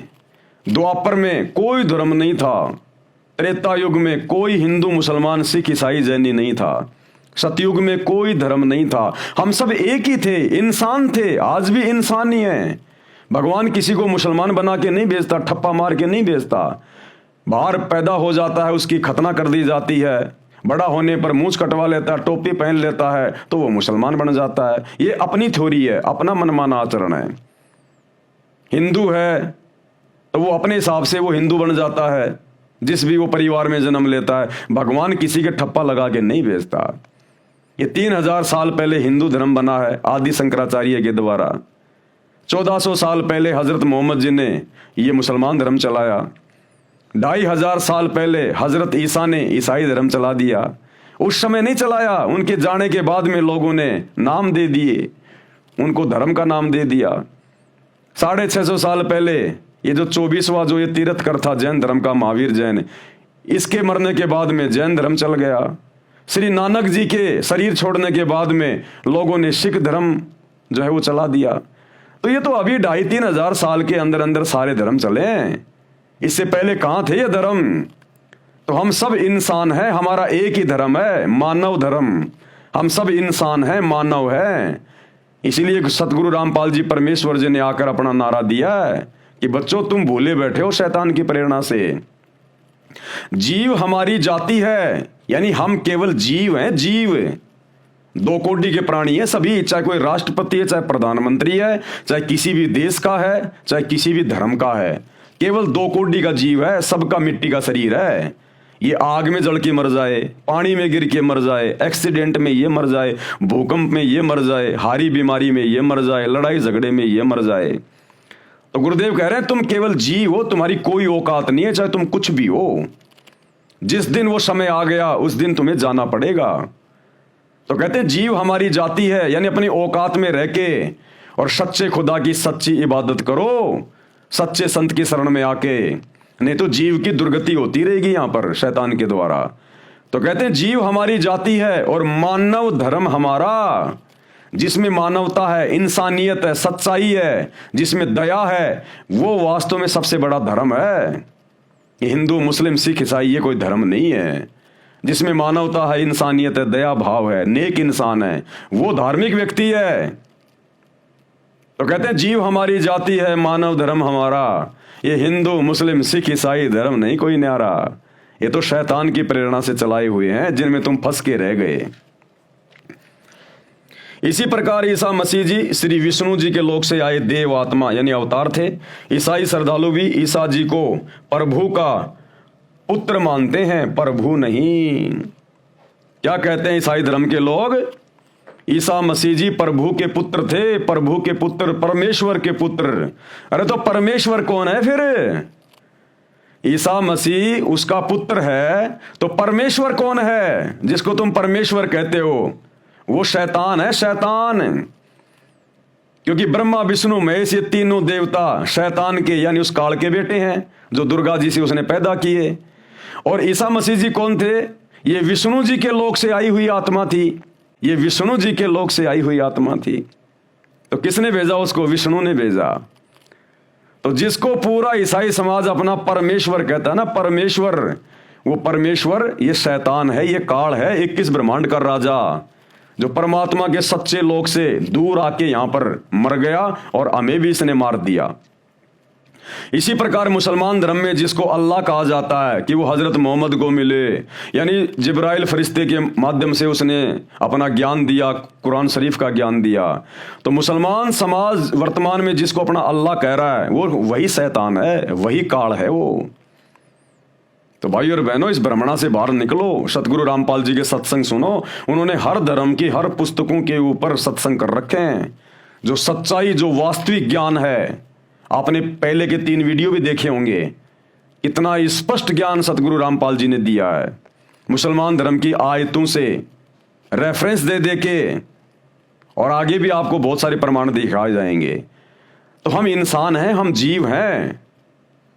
द्वापर में कोई धर्म नहीं था, त्रेता युग में कोई हिंदू, मुसलमान, सिख, ईसाई, जैनी नहीं था, सतयुग में कोई धर्म नहीं था। हम सब एक ही थे, इंसान थे, आज भी इंसान ही हैं। भगवान किसी को मुसलमान बना के नहीं भेजता, ठप्पा मार के नहीं भेजता। बाहर पैदा हो जाता है, उसकी खतना कर दी जाती है, बड़ा होने पर मूंछ कटवा लेता है, टोपी पहन लेता है, तो वो मुसलमान बन जाता है। ये अपनी थ्योरी है, अपना मनमाना आचरण है। हिंदू है तो वो अपने हिसाब से वो हिंदू बन जाता है, जिस भी वो परिवार में जन्म लेता है। भगवान किसी के ठप्पा लगा के नहीं भेजता। ये 3000 साल पहले हिंदू धर्म बना है आदि शंकराचार्य के द्वारा। 1400 साल पहले हजरत मोहम्मद जी ने ये मुसलमान धर्म चलाया। 2500 साल पहले हजरत ईसा ने ईसाई धर्म चला दिया। उस समय नहीं चलाया, उनके जाने के बाद में लोगों ने नाम दे दिए, उनको धर्म का नाम दे दिया। 650 साल पहले ये जो 24वां जो ये तीर्थकर था जैन धर्म का, महावीर जैन, इसके मरने के बाद में जैन धर्म चल गया। श्री नानक जी के शरीर छोड़ने के बाद में लोगों ने सिख धर्म जो है वो चला दिया। तो ये तो अभी 2500-3000 साल के अंदर अंदर सारे धर्म चले हैं। इससे पहले कहाँ थे ये धर्म? तो हम सब इंसान हैं, हमारा एक ही धर्म है, मानव धर्म। हम सब इंसान हैं, मानव हैं। इसीलिए सतगुरु रामपाल जी परमेश्वर जी ने आकर अपना नारा दिया है कि बच्चों तुम भूले बैठे हो शैतान की प्रेरणा से। जीव हमारी जाति है, यानी हम केवल जीव हैं, जीव। दो कोटि के प्राणी हैं सभी, चाहे कोई राष्ट्रपति है, चाहे प्रधानमंत्री है, चाहे किसी भी देश का है, चाहे किसी भी धर्म का है, केवल दो कोटि का जीव है, सबका मिट्टी का शरीर है। ये आग में जल के मर जाए, पानी में गिर के मर जाए, एक्सीडेंट में ये मर जाए, भूकंप में ये मर जाए, हारी बीमारी में ये मर जाए, लड़ाई झगड़े में ये मर जाए। तो गुरुदेव कह रहे हैं तुम केवल जीव हो, तुम्हारी कोई औकात नहीं है, चाहे तुम कुछ भी हो। जिस दिन वो समय आ गया उस दिन तुम्हें जाना पड़ेगा। तो कहते हैं जीव हमारी जाति है, यानी अपनी औकात में रह के और सच्चे खुदा की सच्ची इबादत करो, सच्चे संत की शरण में आके, नहीं तो जीव की दुर्गति होती रहेगी यहां पर शैतान के द्वारा। तो कहते हैं जीव हमारी जाति है और मानव धर्म हमारा, जिसमें मानवता है, इंसानियत है, सच्चाई है, जिसमें दया है, वो वास्तव में सबसे बड़ा धर्म है। हिंदू, मुस्लिम, सिख, ईसाई ये कोई धर्म नहीं है। जिसमें मानवता है, इंसानियत है, दया भाव है, नेक इंसान है, वो धार्मिक व्यक्ति है। तो कहते हैं जीव हमारी जाति है, मानव धर्म हमारा। ये हिंदू, मुस्लिम, सिख, ईसाई धर्म नहीं कोई न्यारा, ये तो शैतान की प्रेरणा से चलाए हुए हैं, जिनमें तुम फंस के रह गए। इसी प्रकार ईसा मसीह जी श्री विष्णु जी के लोक से आए देव आत्मा यानी अवतार थे। ईसाई श्रद्धालु भी ईसा जी को प्रभु का पुत्र मानते हैं, प्रभु नहीं। क्या कहते हैं ईसाई धर्म के लोग? ईसा मसीह जी प्रभु के पुत्र थे, प्रभु के पुत्र, परमेश्वर के पुत्र। अरे तो परमेश्वर कौन है फिर? ईसा मसीह उसका पुत्र है, तो परमेश्वर कौन है जिसको तुम परमेश्वर कहते हो? वो शैतान है, शैतान। क्योंकि ब्रह्मा, विष्णु, महेश ये तीनों देवता शैतान के यानी उस काल के बेटे हैं जो दुर्गा जी से उसने पैदा किए। और ईसा मसीह जी कौन थे? ये विष्णु जी के लोक से आई हुई आत्मा थी, ये विष्णु जी के लोक से आई हुई आत्मा थी। तो किसने भेजा उसको? विष्णु ने भेजा। तो जिसको पूरा ईसाई समाज अपना परमेश्वर कहता है ना, परमेश्वर, वो परमेश्वर ये शैतान है, ये काल है, 21 ब्रह्मांड का राजा, जो परमात्मा के सच्चे लोक से दूर आके यहां पर मर गया और हमें भी इसने मार दिया। इसी प्रकार मुसलमान धर्म में जिसको अल्लाह कहा जाता है कि वो हजरत मोहम्मद को मिले, यानी जिब्राइल फरिश्ते के माध्यम से उसने अपना ज्ञान दिया, कुरान शरीफ का ज्ञान दिया। तो मुसलमान समाज वर्तमान में जिसको अपना अल्लाह कह रहा है वो वही शैतान है, वही काल है वो। तो भाई और बहनों, इस भ्रमणा से बाहर निकलो, सतगुरु रामपाल जी के सत्संग सुनो। उन्होंने हर धर्म की हर पुस्तकों के ऊपर सत्संग कर रखे हैं। जो सच्चाई, जो वास्तविक ज्ञान है, आपने पहले के 3 वीडियो भी देखे होंगे, इतना स्पष्ट ज्ञान सतगुरु रामपाल जी ने दिया है। मुसलमान धर्म की आयतों से रेफरेंस दे दे के, और आगे भी आपको बहुत सारे प्रमाण दिखाए जाएंगे। तो हम इंसान हैं, हम जीव हैं,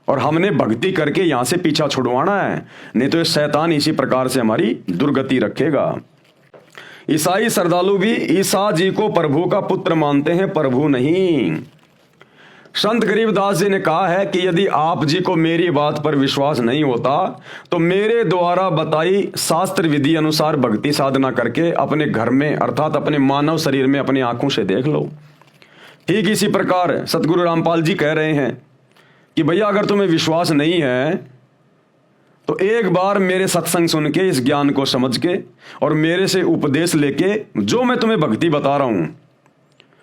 और हमने भक्ति करके यहां से पीछा छुड़वाना है, नहीं तो ये शैतान इसी प्रकार से हमारी दुर्गति रखेगा। ईसाई श्रद्धालु भी ईसा जी को प्रभु का पुत्र मानते हैं, प्रभु नहीं। संत गरीबदास जी ने कहा है कि यदि आप जी को मेरी बात पर विश्वास नहीं होता तो मेरे द्वारा बताई शास्त्र विधि अनुसार भक्ति साधना करके अपने घर में अर्थात अपने मानव शरीर में अपनी आंखों से देख लो। ठीक इसी प्रकार सतगुरु रामपाल जी कह रहे हैं कि भैया अगर तुम्हें विश्वास नहीं है तो एक बार मेरे सत्संग सुन के, इस ज्ञान को समझ के और मेरे से उपदेश लेके जो मैं तुम्हें भक्ति बता रहा हूं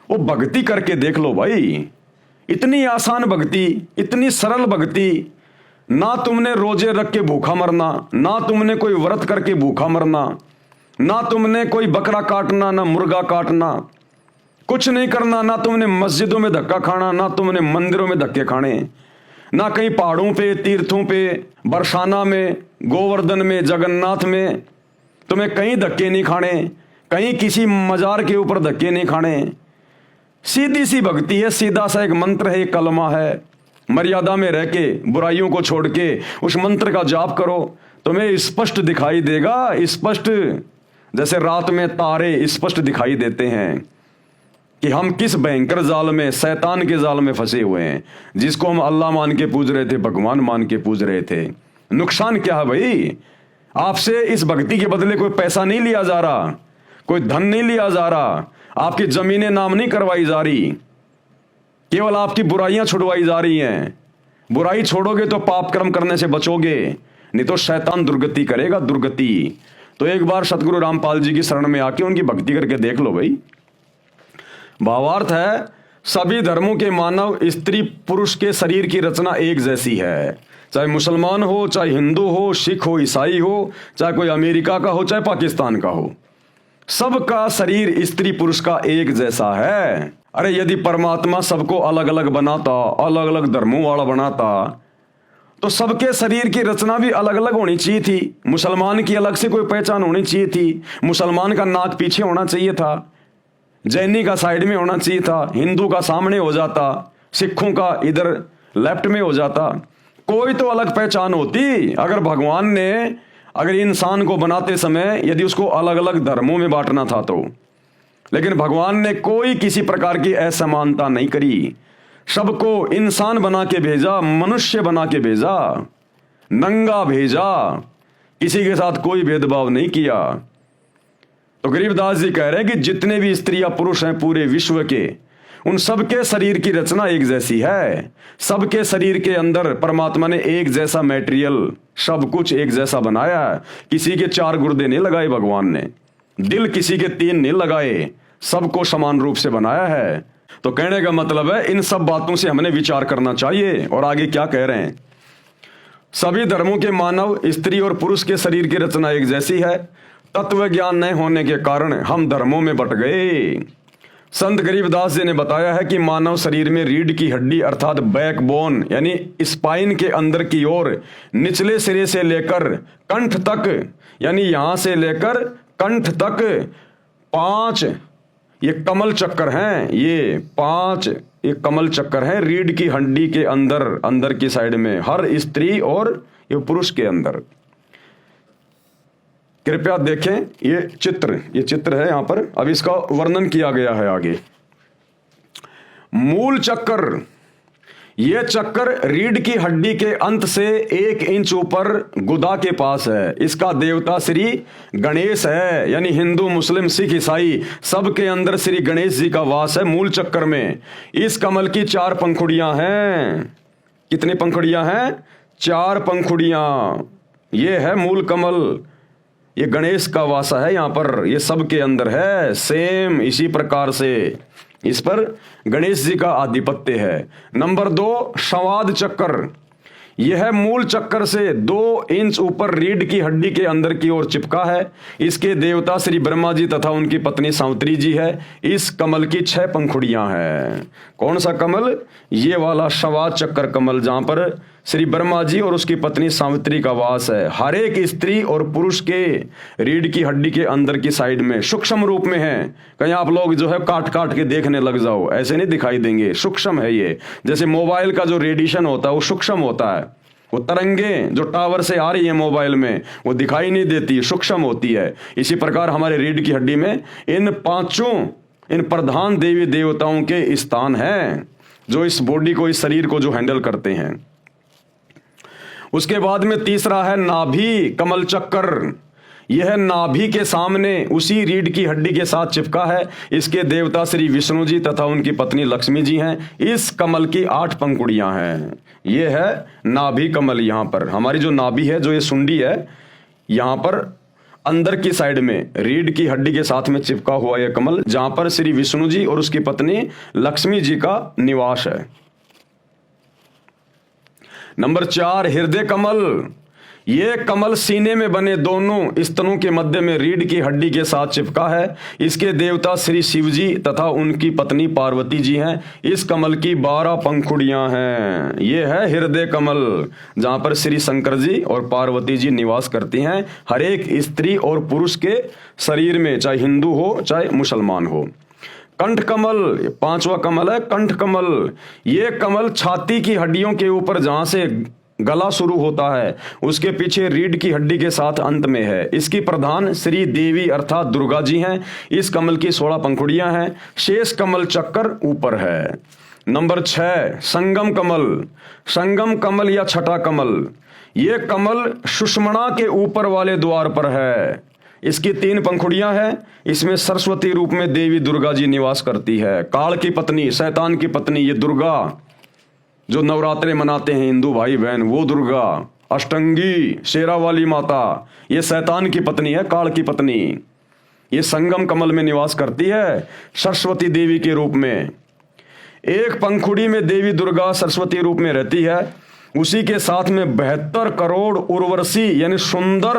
वो भक्ति करके देख लो भाई। इतनी आसान भक्ति, इतनी सरल भक्ति, ना तुमने रोजे रख के भूखा मरना, ना तुमने कोई व्रत करके भूखा मरना, ना तुमने कोई बकरा काटना, ना मुर्गा काटना, कुछ नहीं करना, ना तुमने मस्जिदों में धक्का खाना, ना तुमने मंदिरों में धक्के खाने, ना कहीं पहाड़ों पे, तीर्थों पे, बरसाना में, गोवर्धन में, जगन्नाथ में तुम्हें कहीं धक्के नहीं खाने, कहीं किसी मजार के ऊपर धक्के नहीं खाने। सीधी सी भक्ति है, सीधा सा एक मंत्र है, एक कलमा है। मर्यादा में रह के, बुराइयों को छोड़ के उस मंत्र का जाप करो, तुम्हें स्पष्ट दिखाई देगा, स्पष्ट, जैसे रात में तारे स्पष्ट दिखाई देते हैं कि हम किस भयंकर जाल में, शैतान के जाल में फंसे हुए हैं। जिसको हम अल्लाह मान के पूज रहे थे, भगवान मान के पूज रहे थे। नुकसान क्या है भाई? आपसे इस भक्ति के बदले कोई पैसा नहीं लिया जा रहा, कोई धन नहीं लिया जा रहा, आपकी जमीनें नाम नहीं करवाई जा रही, केवल आपकी बुराइयां छुड़वाई जा रही हैं। बुराई छोड़ोगे तो पाप कर्म करने से बचोगे, नहीं तो शैतान दुर्गति करेगा, दुर्गति। तो एक बार सतगुरु रामपाल जी की शरण में आके उनकी भक्ति करके देख लो भाई। भावार्थ है, सभी धर्मों के मानव स्त्री पुरुष के शरीर की रचना एक जैसी है, चाहे मुसलमान हो, चाहे हिंदू हो, सिख हो, ईसाई हो, चाहे कोई अमेरिका का हो, चाहे पाकिस्तान का हो, सबका शरीर स्त्री पुरुष का एक जैसा है। अरे यदि परमात्मा सबको अलग अलग बनाता, अलग अलग धर्मों वाला बनाता, तो सबके शरीर की रचना भी अलग अलग होनी चाहिए थी। मुसलमान की अलग से कोई पहचान होनी चाहिए थी। मुसलमान का नाक पीछे होना चाहिए था, जैनी का साइड में होना चाहिए था, हिंदू का सामने हो जाता, सिखों का इधर लेफ्ट में हो जाता। कोई तो अलग पहचान होती। अगर भगवान ने अगर इंसान को बनाते समय यदि उसको अलग अलग धर्मों में बांटना था तो, लेकिन भगवान ने कोई किसी प्रकार की असमानता नहीं करी। सबको इंसान बना के भेजा, मनुष्य बना के भेजा, नंगा भेजा, किसी के साथ कोई भेदभाव नहीं किया। तो गरीबदास जी कह रहे हैं कि जितने भी स्त्री या पुरुष हैं पूरे विश्व के, उन सबके शरीर की रचना एक जैसी है। सबके शरीर के अंदर परमात्मा ने एक जैसा मटेरियल, सब कुछ एक जैसा बनाया है। किसी के 4 गुर्दे नहीं लगाए भगवान ने, दिल किसी के 3 नहीं लगाए, सबको समान रूप से बनाया है। तो कहने का मतलब है इन सब बातों से हमने विचार करना चाहिए। और आगे क्या कह रहे हैं, सभी धर्मों के मानव स्त्री और पुरुष के शरीर की रचना एक जैसी है। तत्व ज्ञान नहीं होने के कारण हम धर्मों में बट गए। संत गरीबदास जी ने बताया है कि मानव शरीर में रीढ़ की हड्डी अर्थात बैकबोन यानी स्पाइन के अंदर की ओर निचले सिरे से लेकर कंठ तक, यानी यहां से लेकर कंठ तक 5 ये कमल चक्कर हैं। ये 5 ये कमल चक्कर हैं रीढ़ की हड्डी के अंदर की साइड में, हर स्त्री और ये पुरुष के अंदर। कृपया देखें ये चित्र है यहां पर। अब इसका वर्णन किया गया है आगे। मूल चक्कर, ये चक्कर रीढ़ की हड्डी के अंत से 1 इंच ऊपर गुदा के पास है। इसका देवता श्री गणेश है, यानी हिंदू मुस्लिम सिख ईसाई सबके अंदर श्री गणेश जी का वास है मूल चक्कर में। इस कमल की 4 पंखुड़ियां हैं। कितनी पंखुड़ियां हैं? 4 पंखुड़ियां। ये है मूल कमल, ये गणेश का वासा है यहां पर, ये सबके अंदर है। सेम इसी प्रकार से इस पर गणेश जी का आधिपत्य है। नंबर 2 संवाद चक्कर, यह मूल चक्कर से 2 इंच ऊपर रीढ़ की हड्डी के अंदर की ओर चिपका है। इसके देवता श्री ब्रह्मा जी तथा उनकी पत्नी सावित्री जी है। इस कमल की 6 पंखुड़ियां हैं। कौन सा कमल? ये वाला संवाद चक्कर कमल, जहां पर श्री ब्रह्मा जी और उसकी पत्नी सावित्री का वास है। हर एक स्त्री और पुरुष के रीढ़ की हड्डी के अंदर की साइड में सूक्ष्म रूप में है। कहीं आप लोग जो है काट काट के देखने लग जाओ, ऐसे नहीं दिखाई देंगे। सूक्ष्म है ये, जैसे मोबाइल का जो रेडिएशन होता है वो सूक्ष्म होता है। वो तरंगे जो टावर से आ रही है मोबाइल में वो दिखाई नहीं देती, सूक्ष्म होती है। इसी प्रकार हमारे रीढ़ की हड्डी में इन 5 इन प्रधान देवी देवताओं के स्थान हैं, जो इस बॉडी को, इस शरीर को जो हैंडल करते हैं। उसके बाद में तीसरा है नाभि कमल चक्कर। यह नाभि के सामने उसी रीढ़ की हड्डी के साथ चिपका है। इसके देवता श्री विष्णु जी तथा उनकी पत्नी लक्ष्मी जी हैं। इस कमल की 8 पंखुड़ियां हैं। यह है नाभि कमल। यहां पर हमारी जो नाभि है, जो ये सुंडी है, यहां पर अंदर की साइड में रीढ़ की हड्डी के साथ में चिपका हुआ यह कमल, जहां पर श्री विष्णु जी और उसकी पत्नी लक्ष्मी जी का निवास है। नंबर 4 हृदय कमल। ये कमल सीने में बने दोनों स्तनों के मध्य में रीढ़ की हड्डी के साथ चिपका है। इसके देवता श्री शिव जी तथा उनकी पत्नी पार्वती जी हैं। इस कमल की 12 पंखुड़ियां हैं। ये है हृदय कमल, जहां पर श्री शंकर जी और पार्वती जी निवास करती हैं हर एक स्त्री और पुरुष के शरीर में, चाहे हिंदू हो चाहे मुसलमान हो। कंठ कमल 5वां कमल है कंठ कमल। ये कमल छाती की हड्डियों के ऊपर, जहां से गला शुरू होता है, उसके पीछे रीढ़ की हड्डी के साथ अंत में है। इसकी प्रधान श्री देवी अर्थात दुर्गा जी हैं। इस कमल की 16 पंखुड़ियां हैं। शेष कमल चक्कर ऊपर है। नंबर 6 संगम कमल। संगम कमल या छठा कमल, यह कमल सुषुम्ना के ऊपर वाले द्वार पर है। इसकी 3 पंखुड़ियां हैं। इसमें सरस्वती रूप में देवी दुर्गा जी निवास करती है। काल की पत्नी, शैतान की पत्नी, ये दुर्गा जो नवरात्रे मनाते हैं हिंदू भाई बहन, वो दुर्गा अष्टंगी शेरा वाली माता, ये शैतान की पत्नी है, काल की पत्नी। ये संगम कमल में निवास करती है सरस्वती देवी के रूप में। एक पंखुड़ी में देवी दुर्गा सरस्वती रूप में रहती है, उसी के साथ में 72 करोड़ उर्वशी यानी सुंदर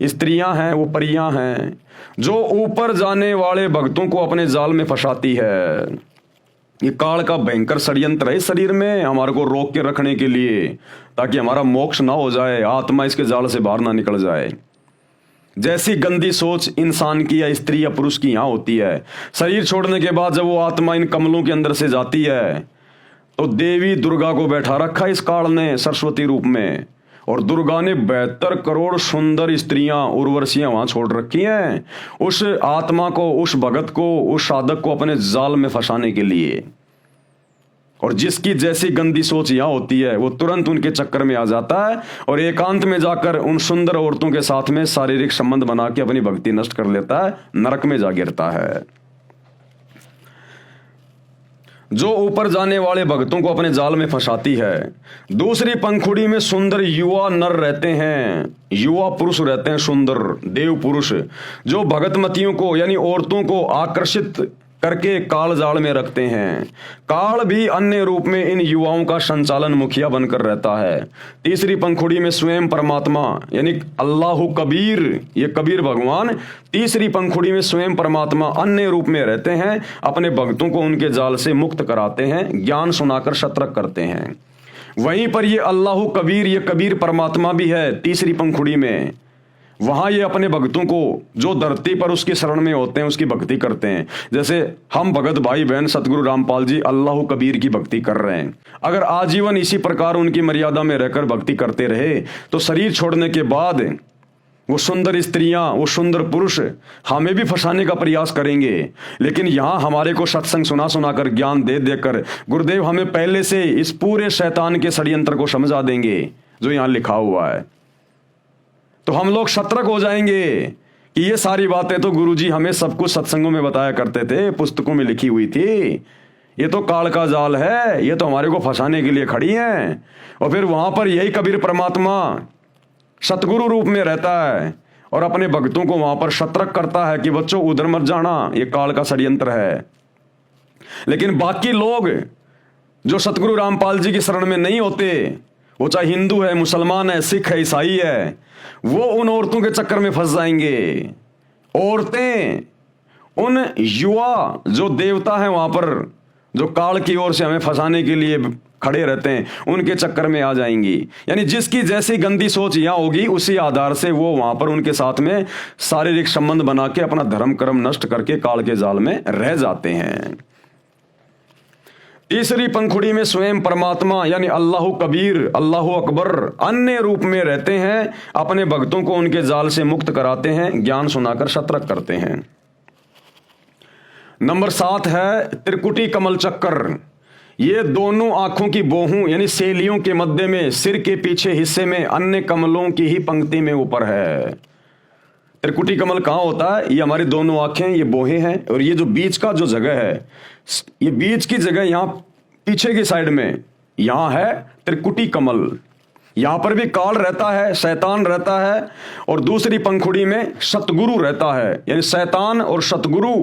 स्त्रियां हैं, वो परियां हैं, जो ऊपर जाने वाले भक्तों को अपने जाल में फंसाती है। ये काल का भयंकर षड्यंत्र है शरीर में, हमारे को रोक के रखने के लिए, ताकि हमारा मोक्ष ना हो जाए, आत्मा इसके जाल से बाहर ना निकल जाए। जैसी गंदी सोच इंसान की या स्त्री या पुरुष की यहां होती है, शरीर छोड़ने के बाद जब वो आत्मा इन कमलों के अंदर से जाती है, तो देवी दुर्गा को बैठा रखा इस काल ने सरस्वती रूप में, और दुर्गा ने 72 करोड़ सुंदर स्त्रियां उर्वशियां वहां छोड़ रखी हैं उस आत्मा को, उस भगत को, उस साधक को अपने जाल में फंसाने के लिए। और जिसकी जैसी गंदी सोच यहां होती है, वो तुरंत उनके चक्कर में आ जाता है और एकांत में जाकर उन सुंदर औरतों के साथ में शारीरिक संबंध बना के अपनी भक्ति नष्ट कर लेता है, नरक में जा गिरता है। जो ऊपर जाने वाले भक्तों को अपने जाल में फंसाती है। दूसरी पंखुड़ी में सुंदर युवा नर रहते हैं, युवा पुरुष रहते हैं, सुंदर देव पुरुष, जो भगतमतियों को यानी औरतों को आकर्षित करके काल जाल में रखते हैं। काल भी अन्य रूप में इन युवाओं का संचालन मुखिया बनकर रहता है। तीसरी पंखुड़ी में स्वयं परमात्मा यानी अल्लाह कबीर, ये कबीर भगवान तीसरी पंखुड़ी में स्वयं परमात्मा अन्य रूप में रहते हैं, अपने भक्तों को उनके जाल से मुक्त कराते हैं, ज्ञान सुनाकर सतर्क करते हैं। वहीं पर ये अल्लाह कबीर, ये कबीर परमात्मा भी है तीसरी पंखुड़ी में। वहां ये अपने भक्तों को जो धरती पर उसकी शरण में होते हैं उसकी भक्ति करते हैं। जैसे हम भगत भाई बहन सतगुरु रामपाल जी अल्लाह कबीर की भक्ति कर रहे हैं। अगर आजीवन इसी प्रकार उनकी मर्यादा में रहकर भक्ति करते रहे तो शरीर छोड़ने के बाद वो सुंदर स्त्रियां, वो सुंदर पुरुष हमें भी फंसाने का प्रयास करेंगे। लेकिन यहां हमारे को सत्संग सुना सुनाकर ज्ञान दे देकर गुरुदेव हमें पहले से इस पूरे शैतान के षड्यंत्र को समझा देंगे जो यहां लिखा हुआ है। तो हम लोग सतर्क हो जाएंगे कि ये सारी बातें तो गुरुजी हमें सब कुछ सत्संगों में बताया करते थे, पुस्तकों में लिखी हुई थी। ये तो काल का जाल है, ये तो हमारे को फंसाने के लिए खड़ी हैं। और फिर वहां पर यही कबीर परमात्मा सतगुरु रूप में रहता है और अपने भक्तों को वहां पर सतर्क करता है कि बच्चों उधर मत जाना, ये काल का षड्यंत्र है। लेकिन बाकी लोग जो सतगुरु रामपाल जी की शरण में नहीं होते, वो चाहे हिंदू है, मुसलमान है, सिख है, ईसाई है, वो उन औरतों के चक्कर में फंस जाएंगे। औरतें उन युवा जो देवता हैं वहां पर, जो काल की ओर से हमें फंसाने के लिए खड़े रहते हैं, उनके चक्कर में आ जाएंगी। यानी जिसकी जैसी गंदी सोच यहां होगी उसी आधार से वो वहां पर उनके साथ में शारीरिक संबंध बना के अपना धर्म कर्म नष्ट करके काल के जाल में रह जाते हैं। तीसरी पंखुड़ी में स्वयं परमात्मा यानी अल्लाह कबीर, अल्लाह अकबर अन्य रूप में रहते हैं, अपने भक्तों को उनके जाल से मुक्त कराते हैं, ज्ञान सुनाकर सतर्क करते हैं। नंबर 7 है त्रिकुटी कमल चक्कर। ये दोनों आंखों की बोहों यानी सेलियों के मध्य में सिर के पीछे हिस्से में अन्य कमलों की ही पंक्ति में ऊपर है। त्रिकुटी कमल कहाँ होता है? ये हमारी दोनों आंखें, ये बोहें हैं, और ये जो बीच का जो जगह है, ये बीच की जगह यहां पीछे की साइड में यहां है त्रिकुटी कमल। यहां पर भी काल रहता है, शैतान रहता है, और दूसरी पंखुड़ी में सतगुरु रहता है। यानी शैतान और सतगुरु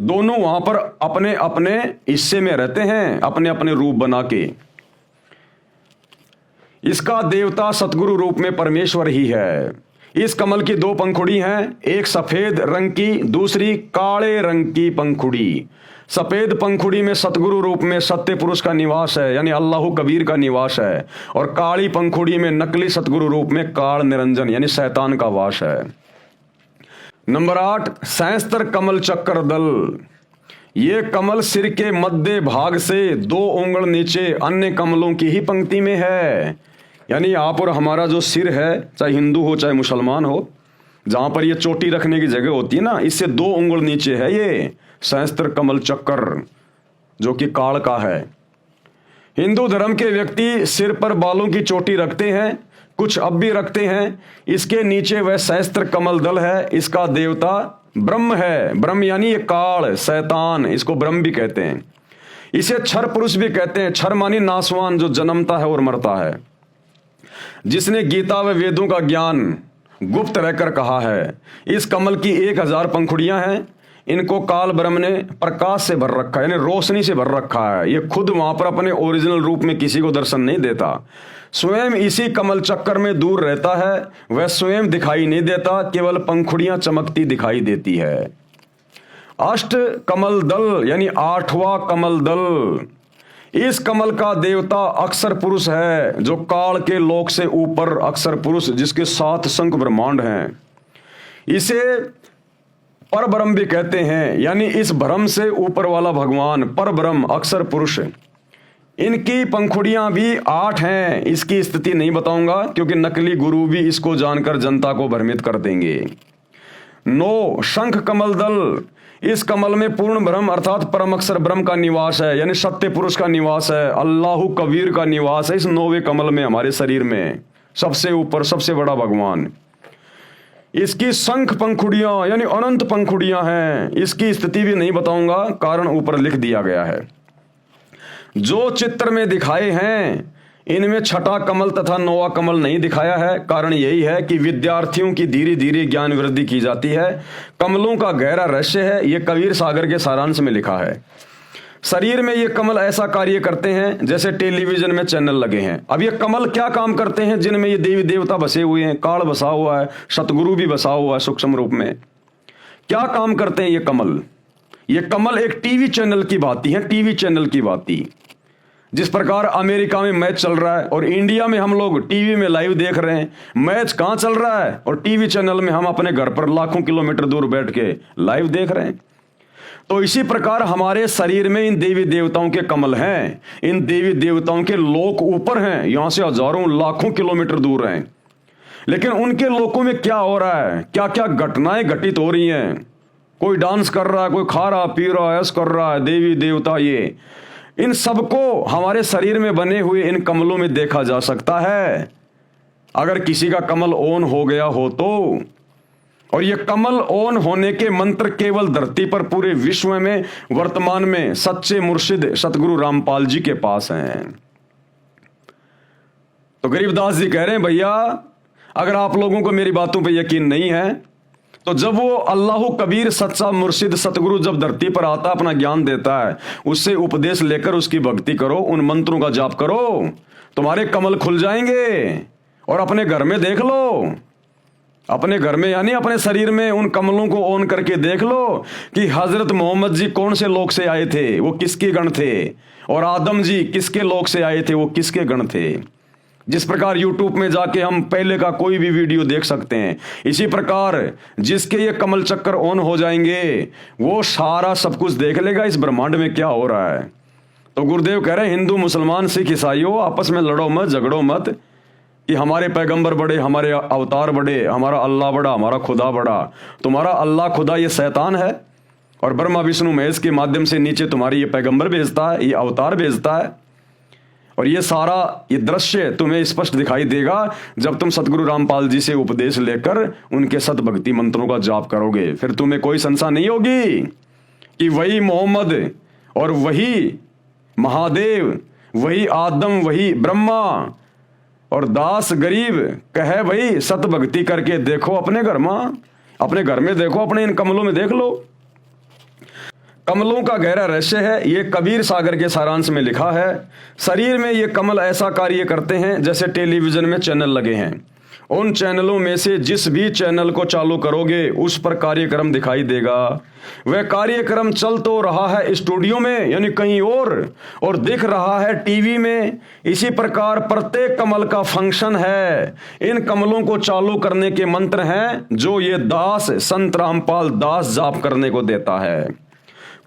दोनों वहां पर अपने अपने हिस्से में रहते हैं, अपने अपने रूप बना के। इसका देवता सतगुरु रूप में परमेश्वर ही है। इस कमल की 2 पंखुड़ी हैं, एक सफेद रंग की, दूसरी काले रंग की पंखुड़ी। सफेद पंखुड़ी में सतगुरु रूप में सत्य पुरुष का निवास है, यानी अल्लाह कबीर का निवास है, और काली पंखुड़ी में नकली सतगुरु रूप में काल निरंजन यानी शैतान का वास है। नंबर 8 सहस्त्र कमल चक्कर दल। ये कमल सिर के मध्य भाग से 2 उंगल नीचे अन्य कमलों की ही पंक्ति में है। यानी आप और हमारा जो सिर है, चाहे हिंदू हो चाहे मुसलमान हो, जहां पर ये चोटी रखने की जगह होती है ना, इससे 2 उंगल नीचे है ये सहस्त्र कमल चक्कर, जो कि काल का है। हिंदू धर्म के व्यक्ति सिर पर बालों की चोटी रखते हैं, कुछ अब भी रखते हैं। इसके नीचे वह सहस्त्र कमल दल है। इसका देवता ब्रह्म है। ब्रह्म यानी ये काल, शैतान, इसको ब्रह्म भी कहते हैं। इसे क्षर पुरुष भी कहते हैं। क्षर मानी नासवान, जो जन्मता है और मरता है। जिसने गीता व वेदों का ज्ञान गुप्त रहकर कहा है। इस कमल की 1000 पंखुड़ियां हैं। इनको काल ब्रह्म ने प्रकाश से भर रखा है, यानी रोशनी से भर रखा है। ये खुद वहां पर अपने ओरिजिनल रूप में किसी को दर्शन नहीं देता, स्वयं इसी कमल चक्कर में दूर रहता है। वह स्वयं दिखाई नहीं देता, केवल पंखुड़ियां चमकती दिखाई देती है। अष्ट कमल दल यानी 8वां कमल दल, इस कमल का देवता अक्षर पुरुष है, जो काल के लोक से ऊपर अक्षर पुरुष, जिसके 7 शंख ब्रह्मांड हैं। इसे पर ब्रह्म भी कहते हैं, यानी इस ब्रह्म से ऊपर वाला भगवान पर ब्रह्म अक्षर पुरुष। इनकी पंखुड़ियां भी 8 हैं। इसकी स्थिति नहीं बताऊंगा, क्योंकि नकली गुरु भी इसको जानकर जनता को भ्रमित कर देंगे। 9 शंख कमल दल, इस कमल में पूर्ण ब्रह्म अर्थात परम अक्षर ब्रह्म का निवास है, यानी सत्य पुरुष का निवास है, अल्लाहु कबीर का निवास है इस 9वें कमल में। हमारे शरीर में सबसे ऊपर सबसे बड़ा भगवान। इसकी शंख पंखुड़ियां यानी अनंत पंखुड़ियां हैं। इसकी स्थिति भी नहीं बताऊंगा, कारण ऊपर लिख दिया गया है। जो चित्र में दिखाए हैं इनमें 6ठा कमल तथा 9वां कमल नहीं दिखाया है। कारण यही है कि विद्यार्थियों की धीरे धीरे ज्ञान वृद्धि की जाती है। कमलों का गहरा रहस्य है, यह कबीर सागर के सारांश में लिखा है। शरीर में ये कमल ऐसा कार्य करते हैं जैसे टेलीविजन में चैनल लगे हैं। अब ये कमल क्या काम करते हैं, जिनमें ये देवी देवता बसे हुए हैं, काल बसा हुआ है, सतगुरु भी बसा हुआ है सूक्ष्म रूप में। क्या काम करते हैं ये कमल? ये कमल एक टीवी चैनल की भांति है, टीवी चैनल की भांति। जिस प्रकार अमेरिका में मैच चल रहा है और इंडिया में हम लोग टीवी में लाइव देख रहे हैं, मैच कहां चल रहा है और टीवी चैनल में हम अपने घर पर लाखों किलोमीटर दूर बैठ के लाइव देख रहे हैं। तो इसी प्रकार हमारे शरीर में इन देवी देवताओं के कमल हैं। इन देवी देवताओं के लोक ऊपर हैं, यहां से हजारों लाखों किलोमीटर दूर हैं। लेकिन उनके लोकों में क्या हो रहा है, क्या क्या घटनाएं घटित हो रही हैं। कोई डांस कर रहा है, कोई खा रहा पी रहा है, ऐश कर रहा है, देवी देवता ये, इन सबको हमारे शरीर में बने हुए इन कमलों में देखा जा सकता है, अगर किसी का कमल ऑन हो गया हो तो। और ये कमल ऑन होने के मंत्र केवल धरती पर पूरे विश्व में वर्तमान में सच्चे मुर्शिद सतगुरु रामपाल जी के पास हैं। तो गरीबदास जी कह रहे हैं, भैया अगर आप लोगों को मेरी बातों पे यकीन नहीं है तो जब वो अल्लाहु कबीर सच्चा मुर्शिद सतगुरु जब धरती पर आता अपना ज्ञान देता है, उससे उपदेश लेकर उसकी भक्ति करो, उन मंत्रों का जाप करो, तुम्हारे कमल खुल जाएंगे। और अपने घर में देख लो, अपने घर में यानी अपने शरीर में उन कमलों को ऑन करके देख लो कि हजरत मोहम्मद जी कौन से लोक से आए थे, वो किसके गण थे, और आदम जी किसके लोक से आए थे, वो किसके गण थे। जिस प्रकार YouTube में जाके हम पहले का कोई भी वीडियो देख सकते हैं, इसी प्रकार जिसके ये कमल चक्कर ऑन हो जाएंगे वो सारा सब कुछ देख लेगा इस ब्रह्मांड में क्या हो रहा है। तो गुरुदेव कह रहे हैं, हिंदू मुसलमान सिख ईसाइयों आपस में लड़ो मत, झगड़ो मत कि हमारे पैगंबर बड़े, हमारे अवतार बड़े, हमारा अल्लाह बड़ा, हमारा खुदा बड़ा। तुम्हारा अल्लाह खुदा ये शैतान है और ब्रह्मा विष्णु महेश के माध्यम से नीचे तुम्हारी ये पैगंबर भेजता है, ये अवतार भेजता है। और ये सारा ये दृश्य तुम्हें स्पष्ट दिखाई देगा जब तुम सतगुरु रामपाल जी से उपदेश लेकर उनके सत भक्ति मंत्रों का जाप करोगे। फिर तुम्हें कोई संशय नहीं होगी कि वही मोहम्मद और वही महादेव, वही आदम, वही ब्रह्मा और दास गरीब कहे भाई सत भक्ति करके देखो अपने घर में, अपने घर में देखो, अपने इन कमलों में देख लो। कमलों का गहरा रहस्य है, ये कबीर सागर के सारांश में लिखा है। शरीर में ये कमल ऐसा कार्य करते हैं जैसे टेलीविजन में चैनल लगे हैं। उन चैनलों में से जिस भी चैनल को चालू करोगे उस पर कार्यक्रम दिखाई देगा। वह कार्यक्रम चल तो रहा है स्टूडियो में यानी कहीं और दिख रहा है टीवी में। इसी प्रकार प्रत्येक कमल का फंक्शन है। इन कमलों को चालू करने के मंत्र हैं जो ये दास संत रामपाल दास जाप करने को देता है।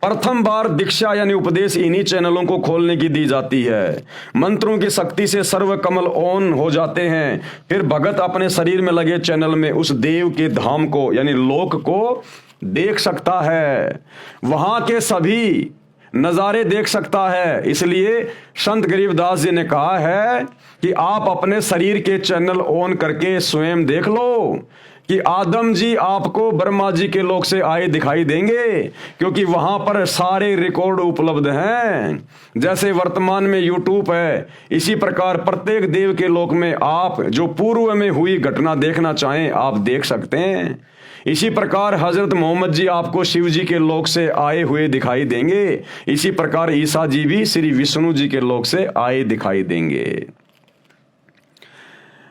प्रथम बार दीक्षा यानी उपदेश इन्हीं चैनलों को खोलने की दी जाती है। मंत्रों की शक्ति से सर्व कमल ऑन हो जाते हैं। फिर भगत अपने शरीर में लगे चैनल में उस देव के धाम को यानी लोक को देख सकता है, वहां के सभी नजारे देख सकता है। इसलिए संत गरीबदास जी ने कहा है कि आप अपने शरीर के चैनल ऑन करके स्वयं देख लो कि आदम जी आपको ब्रह्मा जी के लोक से आए दिखाई देंगे, क्योंकि वहां पर सारे रिकॉर्ड उपलब्ध हैं। जैसे वर्तमान में यूट्यूब है, इसी प्रकार प्रत्येक देव के लोक में आप जो पूर्व में हुई घटना देखना चाहें आप देख सकते हैं। इसी प्रकार हजरत मोहम्मद जी आपको शिव जी के लोक से आए हुए दिखाई देंगे। इसी प्रकार ईसा जी भी श्री विष्णु जी के लोक से आए दिखाई देंगे।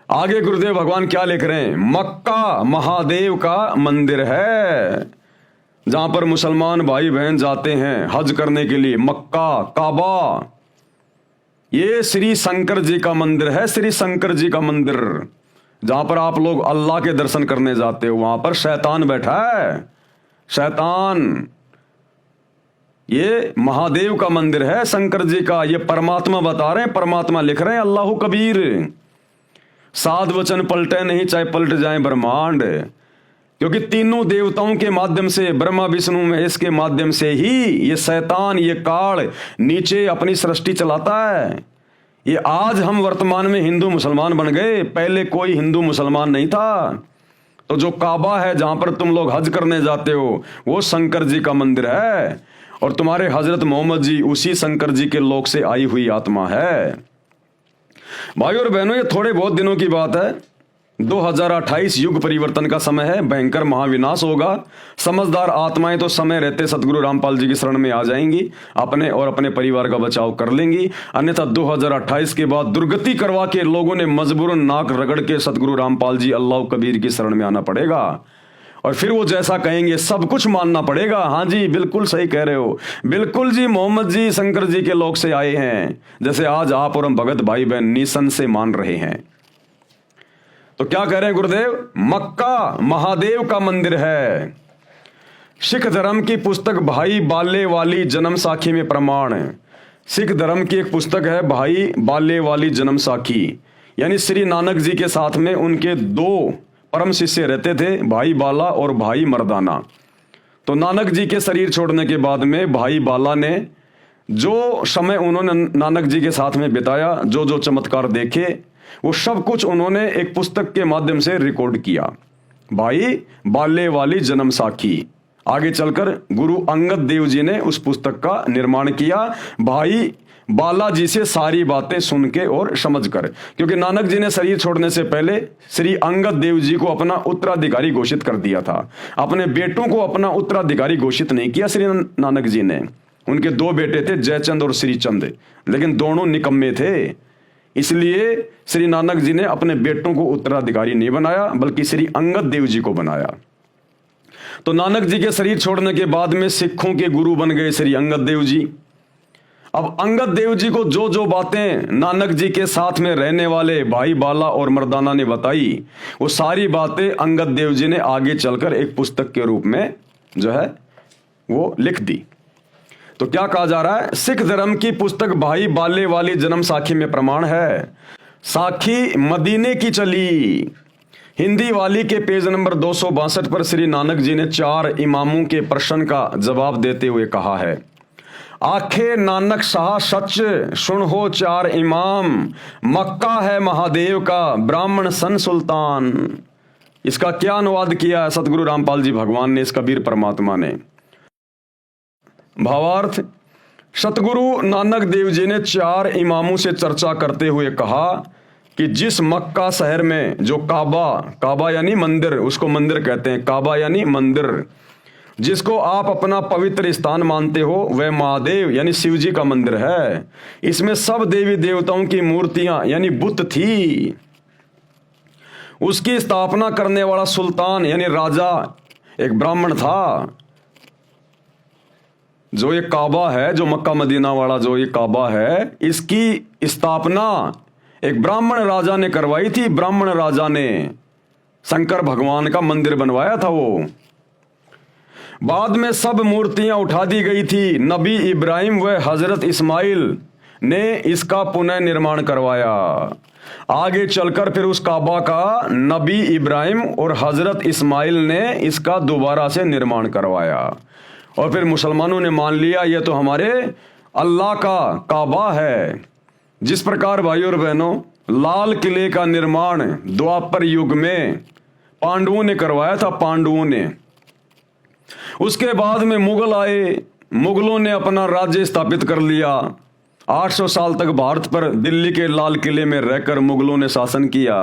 आगे गुरुदेव भगवान क्या लिख रहे हैं? मक्का महादेव का मंदिर है, जहां पर मुसलमान भाई बहन जाते हैं हज करने के लिए। मक्का काबा, ये श्री शंकर जी का मंदिर है। श्री शंकर जी का मंदिर, जहां पर आप लोग अल्लाह के दर्शन करने जाते हो, वहां पर शैतान बैठा है। शैतान, ये महादेव का मंदिर है, शंकर जी का। ये परमात्मा बता रहे हैं, परमात्मा लिख रहे हैं, अल्लाहु कबीर। साध वचन पलटे नहीं, चाहे पलट जाए ब्रह्मांड, क्योंकि तीनों देवताओं के माध्यम से, ब्रह्मा विष्णु महेश के माध्यम से ही ये शैतान, ये काल नीचे अपनी सृष्टि चलाता है। ये आज हम वर्तमान में हिंदू मुसलमान बन गए, पहले कोई हिंदू मुसलमान नहीं था। तो जो काबा है, जहां पर तुम लोग हज करने जाते हो, वो शंकर जी का मंदिर है, और तुम्हारे हजरत मोहम्मद जी उसी शंकर जी के लोक से आई हुई आत्मा है। भाइयों और बहनों, ये थोड़े बहुत दिनों की बात है। 2028 युग परिवर्तन का समय है, भयंकर महाविनाश होगा। समझदार आत्माएं तो समय रहते सतगुरु रामपाल जी की शरण में आ जाएंगी, अपने और अपने परिवार का बचाव कर लेंगी। अन्यथा 2028 के बाद दुर्गति करवा के लोगों ने मजबूरन नाक रगड़ के सतगुरु रामपाल जी अल्लाह कबीर की शरण में आना पड़ेगा, और फिर वो जैसा कहेंगे सब कुछ मानना पड़ेगा। हाँ जी, बिल्कुल सही कह रहे हो, बिल्कुल जी, मोहम्मद जी शंकर जी के लोक से आए हैं, जैसे आज आप और हम भगत भाई बहन निसन से मान रहे हैं। तो क्या कह रहे हैं गुरुदेव? मक्का महादेव का मंदिर है। सिख धर्म की पुस्तक भाई बाले वाली जन्म साखी में प्रमाण है। सिख धर्म की एक पुस्तक है भाई बाले वाली जन्म साखी, यानी श्री नानक जी के साथ में उनके दो परम शिष्य रहते थे, भाई बाला और भाई मर्दाना। तो नानक जी के शरीर छोड़ने के बाद में भाई बाला ने जो समय उन्होंने नानक जी के साथ में बिताया, जो जो चमत्कार देखे, वो सब कुछ उन्होंने एक पुस्तक के माध्यम से रिकॉर्ड किया, भाई बाले वाली जन्म साखी। आगे चलकर गुरु अंगद देव जी ने उस पुस्तक का निर्माण किया, भाई बाला जी से सारी बातें सुन के और समझ कर, क्योंकि नानक जी ने शरीर छोड़ने से पहले श्री अंगद देव जी को अपना उत्तराधिकारी घोषित कर दिया था। अपने बेटों को अपना उत्तराधिकारी घोषित नहीं किया श्री नानक जी ने। उनके दो बेटे थे, जयचंद और श्रीचंद, लेकिन दोनों निकम्मे थे, इसलिए श्री नानक जी ने अपने बेटों को उत्तराधिकारी नहीं बनाया, बल्कि श्री अंगद देव जी को बनाया। तो नानक जी के शरीर छोड़ने के बाद में सिखों के गुरु बन गए श्री अंगद देव जी। अब अंगद देव जी को जो जो बातें नानक जी के साथ में रहने वाले भाई बाला और मर्दाना ने बताई, वो सारी बातें अंगद देव जी ने आगे चलकर एक पुस्तक के रूप में जो है वो लिख दी। तो क्या कहा जा रहा है? सिख धर्म की पुस्तक भाई बाले वाली जन्म साखी में प्रमाण है, साखी मदीने की चली। हिंदी वाली के पेज नंबर 262 पर श्री नानक जी ने 4 इमामों के प्रश्न का जवाब देते हुए कहा है, आखे नानक शाह सच सुन हो 4 इमाम, मक्का है महादेव का ब्राह्मण सन सुल्तान। इसका क्या अनुवाद किया है सतगुरु रामपाल जी भगवान ने, इस कबीर परमात्मा ने। भावार्थ, सतगुरु नानक देव जी ने 4 इमामों से चर्चा करते हुए कहा कि जिस मक्का शहर में जो काबा यानी मंदिर, उसको मंदिर कहते हैं, काबा यानी मंदिर, जिसको आप अपना पवित्र स्थान मानते हो, वह महादेव यानी शिव जी का मंदिर है। इसमें सब देवी देवताओं की मूर्तियां यानी बुत थी। उसकी स्थापना करने वाला सुल्तान यानी राजा एक ब्राह्मण था। जो ये काबा है, जो मक्का मदीना वाला जो ये काबा है, इसकी स्थापना एक ब्राह्मण राजा ने करवाई थी। ब्राह्मण राजा ने शंकर भगवान का मंदिर बनवाया था वो। बाद में सब मूर्तियां उठा दी गई थी। नबी इब्राहिम व हजरत इस्माइल ने इसका पुनः निर्माण करवाया। आगे चलकर फिर उस काबा का नबी इब्राहिम और हजरत इस्माइल ने इसका दोबारा से निर्माण करवाया, और फिर मुसलमानों ने मान लिया यह तो हमारे अल्लाह का काबा है। जिस प्रकार भाइयों और बहनों लाल किले का निर्माण द्वापर युग में पांडवों ने करवाया था, पांडवों ने। उसके बाद में मुगल आए, मुगलों ने अपना राज्य स्थापित कर लिया। 800 साल तक भारत पर दिल्ली के लाल किले में रहकर मुगलों ने शासन किया।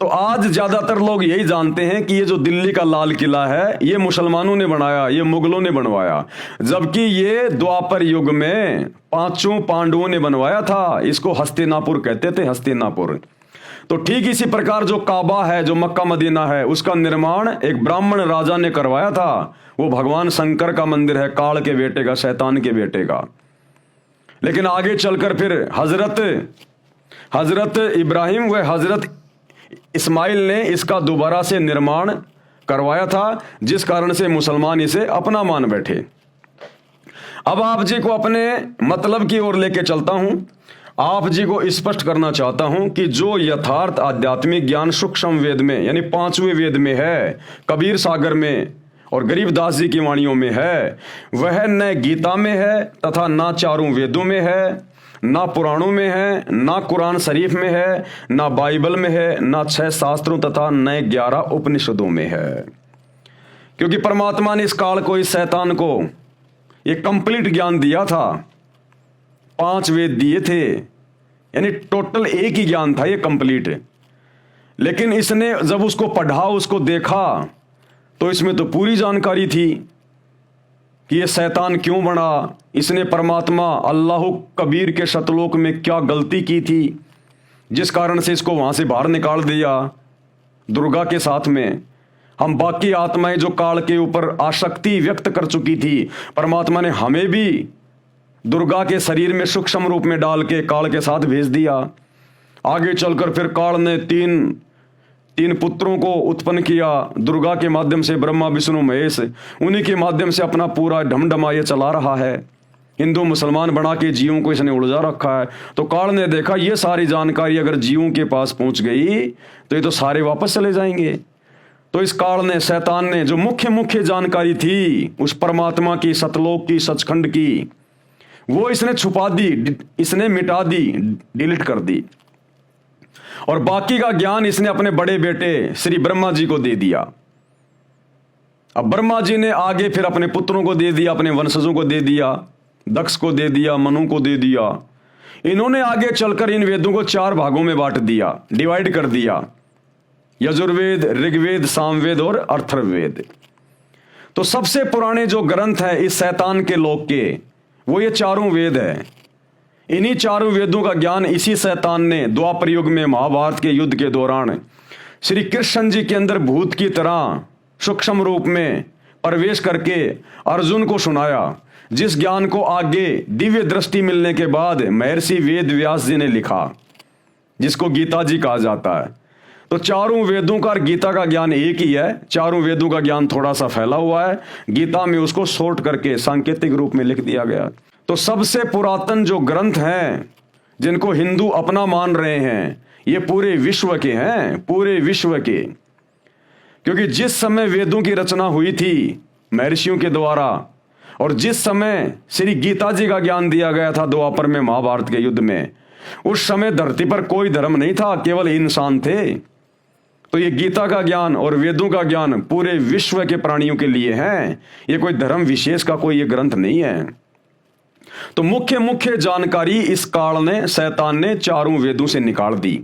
तो आज ज्यादातर लोग यही जानते हैं कि ये जो दिल्ली का लाल किला है ये मुसलमानों ने बनाया, ये मुगलों ने बनवाया, जबकि ये द्वापर युग में 5 पांडवों ने बनवाया था। इसको हस्तिनापुर कहते थे, हस्तिनापुर। तो ठीक इसी प्रकार जो काबा है, जो मक्का मदीना है, उसका निर्माण एक ब्राह्मण राजा ने करवाया था। वो भगवान शंकर का मंदिर है, काल के बेटे का, शैतान के बेटे का। लेकिन आगे चलकर फिर हजरत इब्राहिम व हजरत इस्माइल ने इसका दोबारा से निर्माण करवाया था, जिस कारण से मुसलमान इसे अपना मान बैठे। अब आप जी को अपने मतलब की ओर लेके चलता हूं। आप जी को स्पष्ट करना चाहता हूं कि जो यथार्थ आध्यात्मिक ज्ञान सूक्ष्म वेद में यानी 5वें वेद में है, कबीर सागर में और गरीबदास जी की वाणियों में है, वह न गीता में है तथा ना 4 वेदों में है, ना पुराणों में है, ना कुरान शरीफ में है, ना बाइबल में है, ना 6 शास्त्रों तथा न 11 उपनिषदों में है। क्योंकि परमात्मा ने इस काल को, इस शैतान को ये कंप्लीट ज्ञान दिया था। 5 वेद दिए थे, यानी टोटल एक ही ज्ञान था ये कंप्लीट। लेकिन इसने जब उसको पढ़ा, उसको देखा, तो इसमें तो पूरी जानकारी थी कि ये शैतान क्यों बना, इसने परमात्मा अल्लाह कबीर के शतलोक में क्या गलती की थी, जिस कारण से इसको वहां से बाहर निकाल दिया दुर्गा के साथ में। हम बाकी आत्माएं जो काल के ऊपर आसक्ति व्यक्त कर चुकी थी, परमात्मा ने हमें भी दुर्गा के शरीर में सूक्ष्म रूप में डाल के काल के साथ भेज दिया। आगे चलकर फिर काल ने तीन पुत्रों को उत्पन्न किया दुर्गा के माध्यम से, ब्रह्मा विष्णु महेश। उन्हीं के माध्यम से अपना पूरा ढमढमा ये चला रहा है। हिंदू मुसलमान बना के जीवों को इसने उलझा रखा है। तो काल ने देखा ये सारी जानकारी अगर जीवों के पास पहुंच गई तो ये तो सारे वापस चले जाएंगे। तो इस काल ने, शैतान ने, जो मुख्य जानकारी थी उस परमात्मा की, सतलोक की, सचखंड की, वो इसने छुपा दी, इसने मिटा दी, डिलीट कर दी। और बाकी का ज्ञान इसने अपने बड़े बेटे श्री ब्रह्मा जी को दे दिया। अब ब्रह्मा जी ने आगे फिर अपने पुत्रों को दे दिया, अपने वंशजों को दे दिया, दक्ष को दे दिया, मनु को दे दिया। इन्होंने आगे चलकर इन वेदों को 4 भागों में बांट दिया, डिवाइड कर दिया, यजुर्वेद, ऋग्वेद, सामवेद और अथर्ववेद। तो सबसे पुराने जो ग्रंथ हैं इस शैतान के लोक के, वो ये 4 वेद है। इन्हीं 4 वेदों का ज्ञान इसी शैतान ने द्वापर युग में महाभारत के युद्ध के दौरान श्री कृष्ण जी के अंदर भूत की तरह सूक्ष्म रूप में प्रवेश करके अर्जुन को सुनाया, जिस ज्ञान को आगे दिव्य दृष्टि मिलने के बाद महर्षि वेद व्यास जी ने लिखा, जिसको गीता जी कहा जाता है। तो 4 वेदों का और गीता का ज्ञान एक ही है। 4 वेदों का ज्ञान थोड़ा सा फैला हुआ है, गीता में उसको शॉर्ट करके सांकेतिक रूप में लिख दिया गया। तो सबसे पुरातन जो ग्रंथ हैं जिनको हिंदू अपना मान रहे हैं, ये पूरे विश्व के हैं, पूरे विश्व के। क्योंकि जिस समय वेदों की रचना हुई थी महर्षियों के द्वारा, और जिस समय श्री गीता जी का ज्ञान दिया गया था द्वापर में महाभारत के युद्ध में, उस समय धरती पर कोई धर्म नहीं था, केवल इंसान थे। तो ये गीता का ज्ञान और वेदों का ज्ञान पूरे विश्व के प्राणियों के लिए हैं, ये कोई धर्म विशेष का कोई ये ग्रंथ नहीं है। तो मुख्य जानकारी इस काल ने, शैतान ने 4 वेदों से निकाल दी।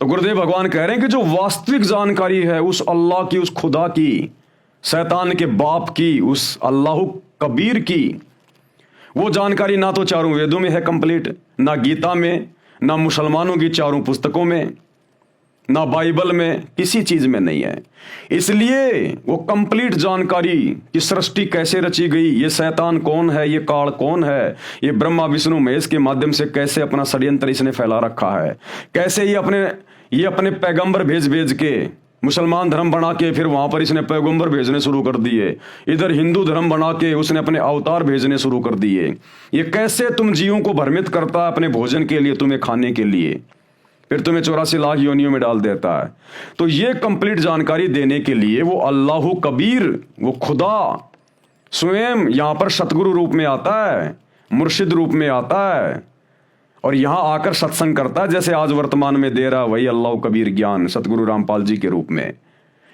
तो गुरुदेव भगवान कह रहे हैं कि जो वास्तविक जानकारी है उस अल्लाह की, उस खुदा की, शैतान के बाप की, उस अल्लाह कबीर की, वो जानकारी ना तो 4 वेदों में है कंप्लीट, ना गीता में, ना मुसलमानों की 4 पुस्तकों में, ना बाइबल में, किसी चीज में नहीं है। इसलिए वो कंप्लीट जानकारी कि सृष्टि कैसे रची गई, ये शैतान कौन है, ये काल कौन है, ये ब्रह्मा विष्णु महेश के माध्यम से कैसे अपना षड्यंत्र इसने फैला रखा है, कैसे ये अपने पैगंबर भेज के मुसलमान धर्म बना के फिर वहां पर इसने पैगंबर भेजने शुरू कर दिए, इधर हिंदू धर्म बना के उसने अपने अवतार भेजने शुरू कर दिए। ये कैसे तुम जीवों को भ्रमित करता है अपने भोजन के लिए, तुम्हें खाने के लिए, फिर तुम्हें 84 लाख योनियों में डाल देता है। तो ये कंप्लीट जानकारी देने के लिए वो अल्लाह कबीर, वो खुदा स्वयं यहां पर सतगुरु रूप में आता है, मुर्शिद रूप में आता है, और यहाँ आकर सत्संग करता है, जैसे आज वर्तमान में दे रहा वही अल्लाह कबीर ज्ञान सतगुरु रामपाल जी के रूप में।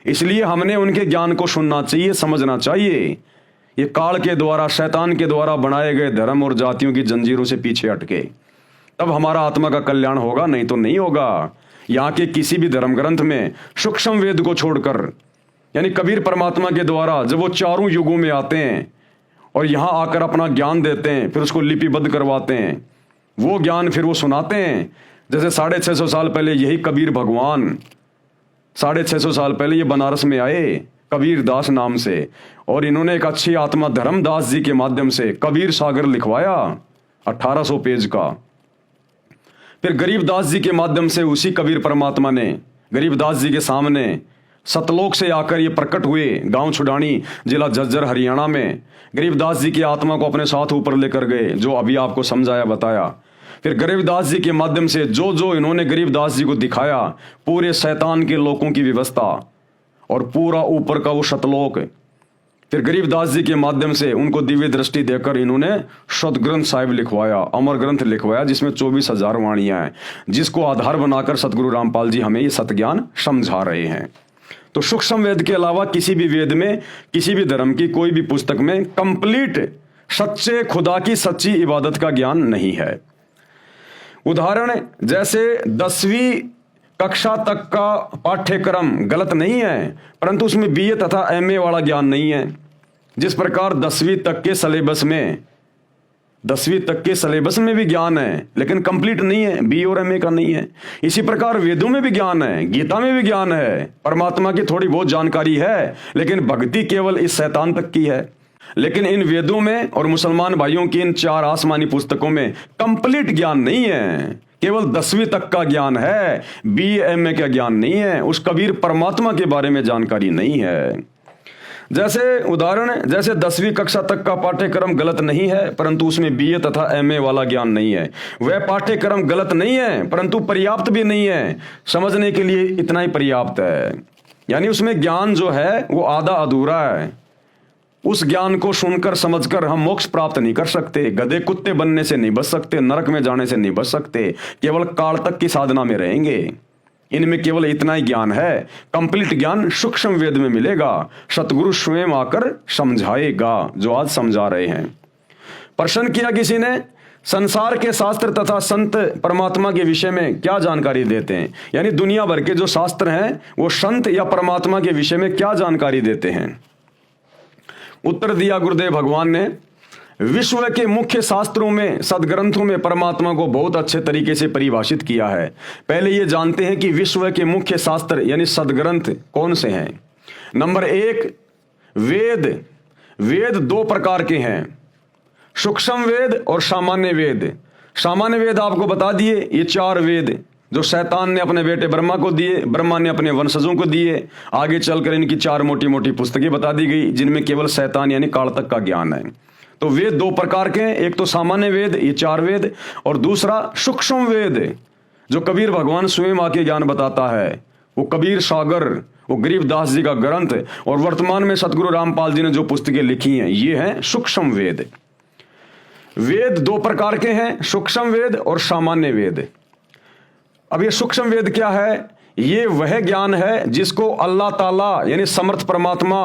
इसलिए हमने उनके ज्ञान को सुनना चाहिए, समझना चाहिए। ये काल के द्वारा, शैतान के द्वारा बनाए गए धर्म और जातियों की जंजीरों से पीछे हटके, तब हमारा आत्मा का कल्याण होगा, नहीं तो नहीं होगा। यहाँ के किसी भी धर्म ग्रंथ में सूक्ष्म वेद को छोड़कर, यानी कबीर परमात्मा के द्वारा जब वो चारों युगों में आते हैं और यहाँ आकर अपना ज्ञान देते हैं, फिर उसको लिपिबद्ध करवाते हैं, वो ज्ञान फिर वो सुनाते हैं। जैसे 650 साल पहले यही कबीर भगवान 650 साल पहले ये बनारस में आए कबीर दास नाम से, और इन्होंने एक अच्छी आत्मा धर्मदास जी के माध्यम से कबीर सागर लिखवाया 1800 पेज का। फिर गरीबदास जी के माध्यम से उसी कबीर परमात्मा ने गरीबदास जी के सामने सतलोक से आकर ये प्रकट हुए, गांव छुडानी जिला झज्जर हरियाणा में। गरीबदास जी की आत्मा को अपने साथ ऊपर लेकर गए, जो अभी आपको समझाया बताया। फिर गरीबदास जी के माध्यम से जो जो इन्होंने गरीबदास जी को दिखाया, पूरे शैतान के लोगों की व्यवस्था और पूरा ऊपर का वो सतलोक, फिर गरीबदास जी के माध्यम से उनको दिव्य दृष्टि देकर इन्होंने सदग्रंथ साहिब लिखवाया, अमर ग्रंथ लिखवाया, जिसमें 24,000 वाणियां हैं, जिसको आधार बनाकर सतगुरु रामपाल जी हमें ये सतज्ञान समझा रहे हैं। तो सूक्ष्म वेद के अलावा किसी भी वेद में, किसी भी धर्म की कोई भी पुस्तक में कंप्लीट सच्चे खुदा की सच्ची इबादत का ज्ञान नहीं है। उदाहरण जैसे 10वीं कक्षा तक का पाठ्यक्रम गलत नहीं है, परंतु उसमें बीए तथा एमए वाला ज्ञान नहीं है। जिस प्रकार 10वीं तक के सिलेबस में भी ज्ञान है, लेकिन कंप्लीट नहीं है, बी और एमए का नहीं है। इसी प्रकार वेदों में भी ज्ञान है, गीता में भी ज्ञान है, परमात्मा की थोड़ी बहुत जानकारी है, लेकिन भक्ति केवल इस शैतान तक की है। लेकिन इन वेदों में और मुसलमान भाइयों की इन 4 आसमानी पुस्तकों में कंप्लीट ज्ञान नहीं है, केवल 10वीं तक का ज्ञान है, BA का ज्ञान नहीं है, उस कबीर परमात्मा के बारे में जानकारी नहीं है। जैसे उदाहरण, जैसे 10वीं कक्षा तक का पाठ्यक्रम गलत नहीं है, परंतु उसमें BA तथा MA वाला ज्ञान नहीं है। वह पाठ्यक्रम गलत नहीं है, परंतु पर्याप्त भी नहीं है, समझने के लिए इतना ही पर्याप्त है। यानी उसमें ज्ञान जो है वो आधा अधूरा है। उस ज्ञान को सुनकर समझकर हम मोक्ष प्राप्त नहीं कर सकते, गधे कुत्ते बनने से नहीं बच सकते, नरक में जाने से नहीं बच सकते, केवल काल तक की साधना में रहेंगे। इनमें केवल इतना ही ज्ञान है। कंप्लीट ज्ञान सूक्ष्म वेद में मिलेगा, सतगुरु स्वयं आकर समझाएगा, जो आज समझा रहे हैं। प्रश्न किया किसी ने, संसार के शास्त्र तथा संत परमात्मा के विषय में क्या जानकारी देते हैं, यानी दुनिया भर के जो शास्त्र हैं वो संत या परमात्मा के विषय में क्या जानकारी देते हैं। उत्तर दिया गुरुदेव भगवान ने, विश्व के मुख्य शास्त्रों में, सदग्रंथों में परमात्मा को बहुत अच्छे तरीके से परिभाषित किया है। पहले ये जानते हैं कि विश्व के मुख्य शास्त्र यानी सदग्रंथ कौन से हैं। नंबर 1, वेद। वेद 2 प्रकार के हैं, सूक्ष्म वेद और सामान्य वेद। सामान्य वेद आपको बता दिए, ये 4 वेद जो शैतान ने अपने बेटे ब्रह्मा को दिए, ब्रह्मा ने अपने वंशजों को दिए। आगे चलकर इनकी 4 मोटी मोटी पुस्तकें बता दी गई, जिनमें केवल शैतान यानी काल तक का ज्ञान है। तो वेद 2 प्रकार के हैं, एक तो सामान्य वेद, ये 4 वेद, और दूसरा सूक्ष्म वेद जो कबीर भगवान स्वयं आके ज्ञान बताता है। वो कबीर सागर, वो गरीबदास जी का ग्रंथ, और वर्तमान में सतगुरु रामपाल जी ने जो पुस्तकें लिखी हैं, ये हैं सूक्ष्म वेद। वेद 2 प्रकार के हैं, सूक्ष्म वेद और सामान्य वेद। अब ये सूक्ष्म वेद क्या है? ये वह ज्ञान है जिसको अल्लाह ताला यानी समर्थ परमात्मा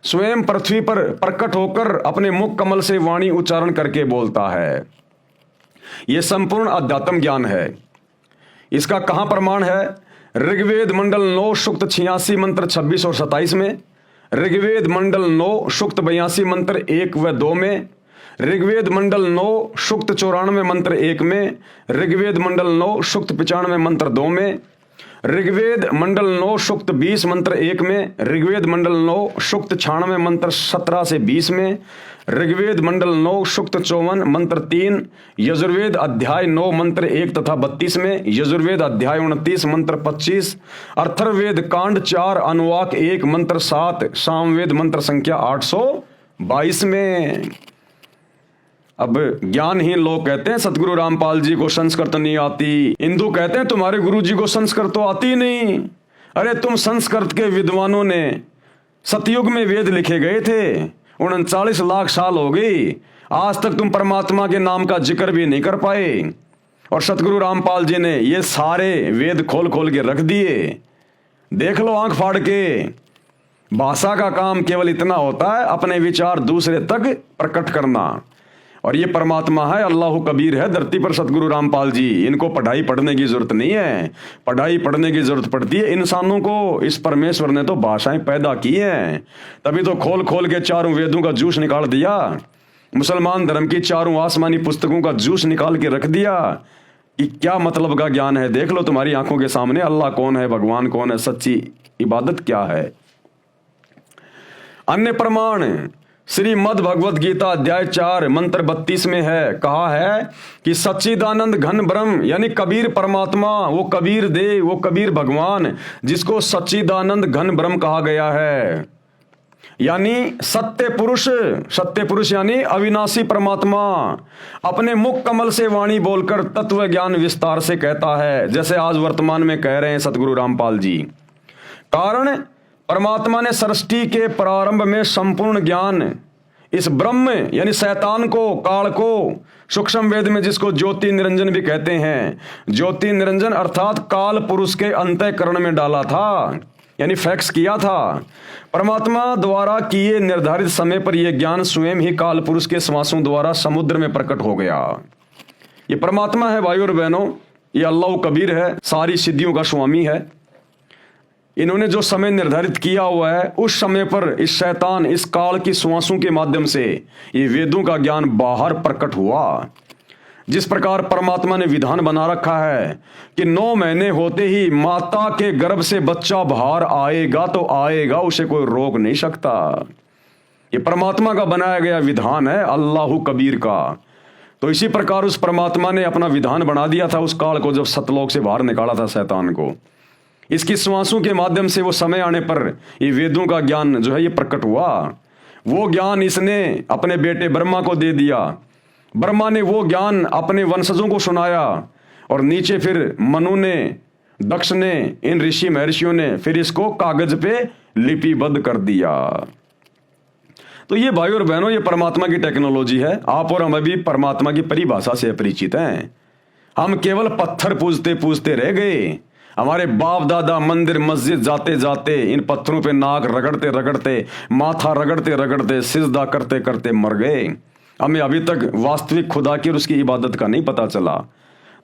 स्वयं पृथ्वी पर प्रकट होकर अपने मुख कमल से वाणी उच्चारण करके बोलता है। यह संपूर्ण अध्यात्म ज्ञान है। इसका कहां प्रमाण है? ऋग्वेद मंडल 9 सूक्त 86 मंत्र 26 और 27 में, ऋग्वेद मंडल 9 सूक्त 82 मंत्र 1 व 2 में, ऋग्वेद मंडल 9 सूक्त 94 मंत्र 1 में, ऋग्वेद मंडल 9 सूक्त 95 मंत्र 2 में, ऋग्वेद मंडल 9 सूक्त 20 मंत्र 1 में, ऋग्वेद मंडल 9 सूक्त 96 मंत्र 17 से 20 में, ऋग्वेद मंडल 9 सूक्त 54 मंत्र 3, यजुर्वेद अध्याय 9 मंत्र 1 तथा 32 में, यजुर्वेद अध्याय 29 मंत्र 25, अथर्ववेद कांड 4 अनुवाक 1 मंत्र 7, सामवेद मंत्र संख्या 822 में। अब ज्ञानहीन लोग कहते हैं सतगुरु रामपाल जी को संस्कृत नहीं आती, हिंदू कहते हैं तुम्हारे गुरु जी को संस्कृत तो आती नहीं। अरे तुम संस्कृत के विद्वानों ने, सतयुग में वेद लिखे गए थे, 39 लाख साल हो गई, आज तक तुम परमात्मा के नाम का जिक्र भी नहीं कर पाए। और सतगुरु रामपाल जी ने ये सारे वेद खोल खोल के रख दिए। देख लो आंख फाड़ के। भाषा का काम केवल इतना होता है, अपने विचार दूसरे तक प्रकट करना। और ये परमात्मा है, अल्लाह कबीर है धरती पर सतगुरु रामपाल जी। इनको पढ़ाई पढ़ने की जरूरत नहीं है। पढ़ाई पढ़ने की जरूरत पड़ती है इंसानों को। इस परमेश्वर ने तो भाषाएं पैदा की हैं, तभी तो खोल खोल के चारों वेदों का जूस निकाल दिया। मुसलमान धर्म की चारों आसमानी पुस्तकों का जूस निकाल के रख दिया कि क्या मतलब का ज्ञान है। देख लो तुम्हारी आंखों के सामने अल्लाह कौन है, भगवान कौन है, सच्ची इबादत क्या है। अन्य प्रमाण श्रीमद् भगवत गीता अध्याय 4 मंत्र 32 में है, कहा है कि सच्चिदानंद घन ब्रह्म यानी कबीर परमात्मा, वो कबीर देव, वो कबीर भगवान जिसको सच्चिदानंद घन ब्रह्म कहा गया है, यानी सत्य पुरुष यानी अविनाशी परमात्मा अपने मुख कमल से वाणी बोलकर तत्व ज्ञान विस्तार से कहता है, जैसे आज वर्तमान में कह रहे हैं सतगुरु रामपाल जी। कारण परमात्मा ने सृष्टि के प्रारंभ में संपूर्ण ज्ञान इस ब्रह्म यानी शैतान को, काल को, सूक्ष्म वेद में जिसको ज्योति निरंजन भी कहते हैं, ज्योति निरंजन अर्थात काल पुरुष के अंतःकरण में डाला था, यानी फैक्स किया था। परमात्मा द्वारा किए निर्धारित समय पर यह ज्ञान स्वयं ही काल पुरुष के श्वासों द्वारा समुद्र में प्रकट हो गया। ये परमात्मा है भाई और बहनों, ये अल्लाह कबीर है, सारी सिद्धियों का स्वामी है। इन्होंने जो समय निर्धारित किया हुआ है उस समय पर इस शैतान, इस काल की श्वासों के माध्यम से ये वेदों का ज्ञान बाहर प्रकट हुआ। जिस प्रकार परमात्मा ने विधान बना रखा है कि 9 महीने होते ही माता के गर्भ से बच्चा बाहर आएगा तो आएगा, उसे कोई रोक नहीं सकता। ये परमात्मा का बनाया गया विधान है, अल्लाह कबीर का। तो इसी प्रकार उस परमात्मा ने अपना विधान बना दिया था उस काल को, जब सतलोक से बाहर निकाला था शैतान को। इसकी श्वासों के माध्यम से वो समय आने पर ये वेदों का ज्ञान जो है ये प्रकट हुआ। वो ज्ञान इसने अपने बेटे ब्रह्मा को दे दिया। ब्रह्मा ने वो ज्ञान अपने वंशजों को सुनाया और नीचे फिर मनु ने, दक्ष ने, इन ऋषि महर्षियों ने फिर इसको कागज पे लिपिबद्ध कर दिया। तो ये भाई और बहनों, ये परमात्मा की टेक्नोलॉजी है। आप और हम अभी परमात्मा की परिभाषा से अपरिचित हैं। हम केवल पत्थर पूजते पूजते रह गए। हमारे बाप दादा मंदिर मस्जिद जाते जाते इन पत्थरों पे नाक रगड़ते रगड़ते, माथा रगड़ते रगड़ते, सिजदा करते करते मर गए। हमें अभी तक वास्तविक खुदा की और उसकी इबादत का नहीं पता चला।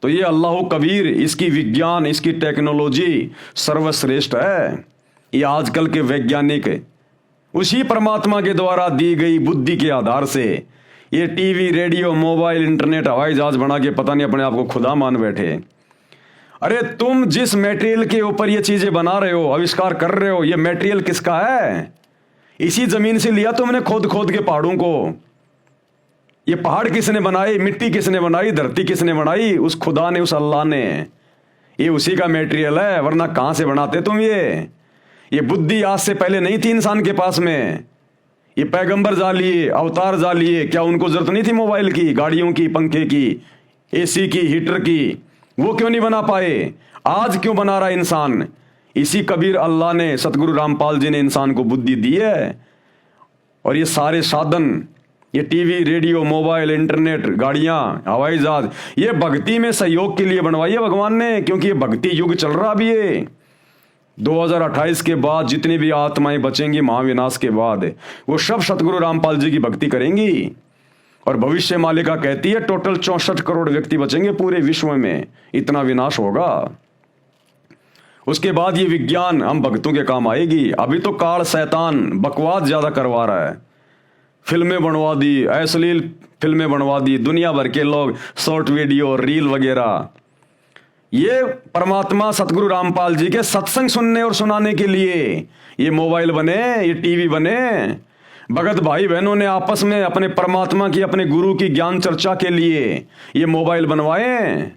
तो ये अल्लाह कबीर, इसकी विज्ञान, इसकी टेक्नोलॉजी सर्वश्रेष्ठ है। ये आजकल के वैज्ञानिक उसी परमात्मा के द्वारा दी गई बुद्धि के आधार से ये टीवी, रेडियो, मोबाइल, इंटरनेट, हवाई जहाज बना के पता नहीं अपने आप को खुदा मान बैठे। अरे तुम जिस मटेरियल के ऊपर ये चीजें बना रहे हो, आविष्कार कर रहे हो, ये मटेरियल किसका है? इसी जमीन से लिया तुमने खोद खोद के पहाड़ों को। ये पहाड़ किसने बनाए? मिट्टी किसने बनाई? धरती किसने बनाई? उस खुदा ने, उस अल्लाह ने। ये उसी का मटेरियल है, वरना कहां से बनाते तुम? ये बुद्धि आज से पहले नहीं थी इंसान के पास में। ये पैगंबर जा लिए, अवतार जा लिए, क्या उनको जरूरत नहीं थी मोबाइल की, गाड़ियों की, पंखे की, एसी की, हीटर की? वो क्यों नहीं बना पाए? आज क्यों बना रहा इंसान? इसी कबीर अल्लाह ने, सतगुरु रामपाल जी ने इंसान को बुद्धि दी है। और ये सारे साधन, ये टीवी, रेडियो, मोबाइल, इंटरनेट, गाड़ियां, हवाई जहाज, ये भक्ति में सहयोग के लिए बनवाई है भगवान ने, क्योंकि ये भक्ति युग चल रहा भी है। 2028 के बाद जितनी भी आत्माएं बचेंगी महाविनाश के बाद, वो सब सतगुरु रामपाल जी की भक्ति करेंगी। और भविष्य मालिका कहती है टोटल 64 करोड़ व्यक्ति बचेंगे पूरे विश्व में, इतना विनाश होगा। उसके बाद ये विज्ञान हम भक्तों के काम आएगी। अभी तो काल शैतान बकवास ज्यादा करवा रहा है। फिल्में बनवा दी, अश्लील फिल्में बनवा दी, दुनिया भर के लोग शॉर्ट वीडियो, रील वगैरह। ये परमात्मा सतगुरु रामपाल जी के सत्संग सुनने और सुनाने के लिए ये मोबाइल बने, ये टीवी बने। भगत भाई बहनों ने आपस में अपने परमात्मा की, अपने गुरु की ज्ञान चर्चा के लिए ये मोबाइल बनवाए।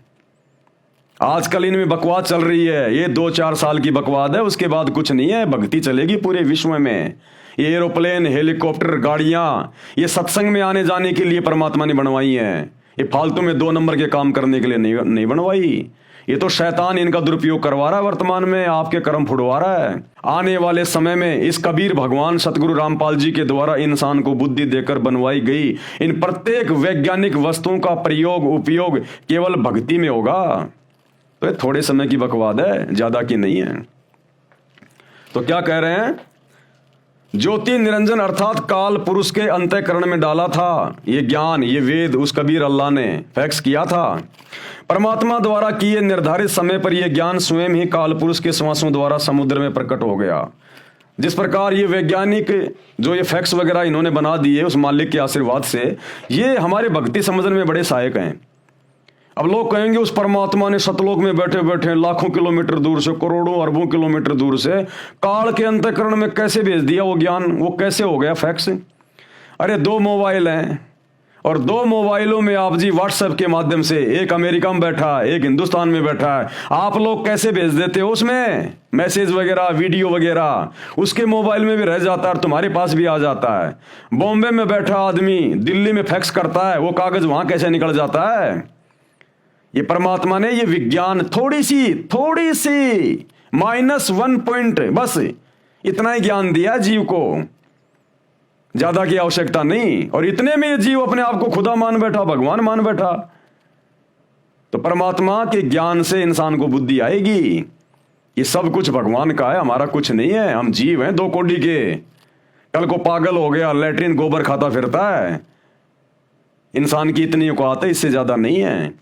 आजकल इनमें बकवास चल रही है, ये 2-4 साल की बकवास है, उसके बाद कुछ नहीं है। भक्ति चलेगी पूरे विश्व में। ये एरोप्लेन, हेलीकॉप्टर, गाड़ियां, ये सत्संग में आने जाने के लिए परमात्मा ने बनवाई हैं। ये फालतू में 2 नंबर के काम करने के लिए नहीं बनवाई। ये तो शैतान इनका दुरुपयोग करवा रहा है, वर्तमान में आपके कर्म फुड़वा रहा है। आने वाले समय में इस कबीर भगवान सतगुरु रामपाल जी के द्वारा इंसान को बुद्धि देकर बनवाई गई इन प्रत्येक वैज्ञानिक वस्तुओं का प्रयोग उपयोग केवल भक्ति में होगा। तो ये थोड़े समय की बकवाद है, ज्यादा की नहीं है। तो क्या कह रहे हैं, ज्योति निरंजन अर्थात काल पुरुष के अंतःकरण में डाला था ये ज्ञान, ये वेद उस कबीर अल्लाह ने फैक्स किया था। परमात्मा द्वारा किए निर्धारित समय पर यह ज्ञान स्वयं ही काल पुरुष के श्वासों द्वारा समुद्र में प्रकट हो गया। जिस प्रकार ये वैज्ञानिक जो ये फैक्स वगैरह इन्होंने बना दिए उस मालिक के आशीर्वाद से, ये हमारे भक्ति समझने में बड़े सहायक हैं। अब लोग कहेंगे उस परमात्मा ने सतलोक में बैठे बैठे लाखों किलोमीटर दूर से, करोड़ों अरबों किलोमीटर दूर से काल के अंतःकरण में कैसे भेज दिया वो ज्ञान, वो कैसे हो गया फैक्स। अरे 2 मोबाइल हैं और 2 मोबाइलों में आप जी व्हाट्सएप के माध्यम से, एक अमेरिका में बैठा है एक हिंदुस्तान में बैठा है, आप लोग कैसे भेज देते हो उसमें मैसेज वगैरह वीडियो वगैरह, उसके मोबाइल में भी रह जाता है और तुम्हारे पास भी आ जाता है। बॉम्बे में बैठा आदमी दिल्ली में फैक्स करता है, वो कागज वहां कैसे निकल जाता है। ये परमात्मा ने ये विज्ञान थोड़ी सी -1 पॉइंट बस इतना ही ज्ञान दिया जीव को, ज्यादा की आवश्यकता नहीं। और इतने में ये जीव अपने आप को खुदा मान बैठा, भगवान मान बैठा। तो परमात्मा के ज्ञान से इंसान को बुद्धि आएगी। ये सब कुछ भगवान का है, हमारा कुछ नहीं है। हम जीव हैं 2 कौड़ी के। कल को पागल हो गया, लैट्रिन गोबर खाता फिरता है। इंसान की इतनी औकात है, इससे ज्यादा नहीं है।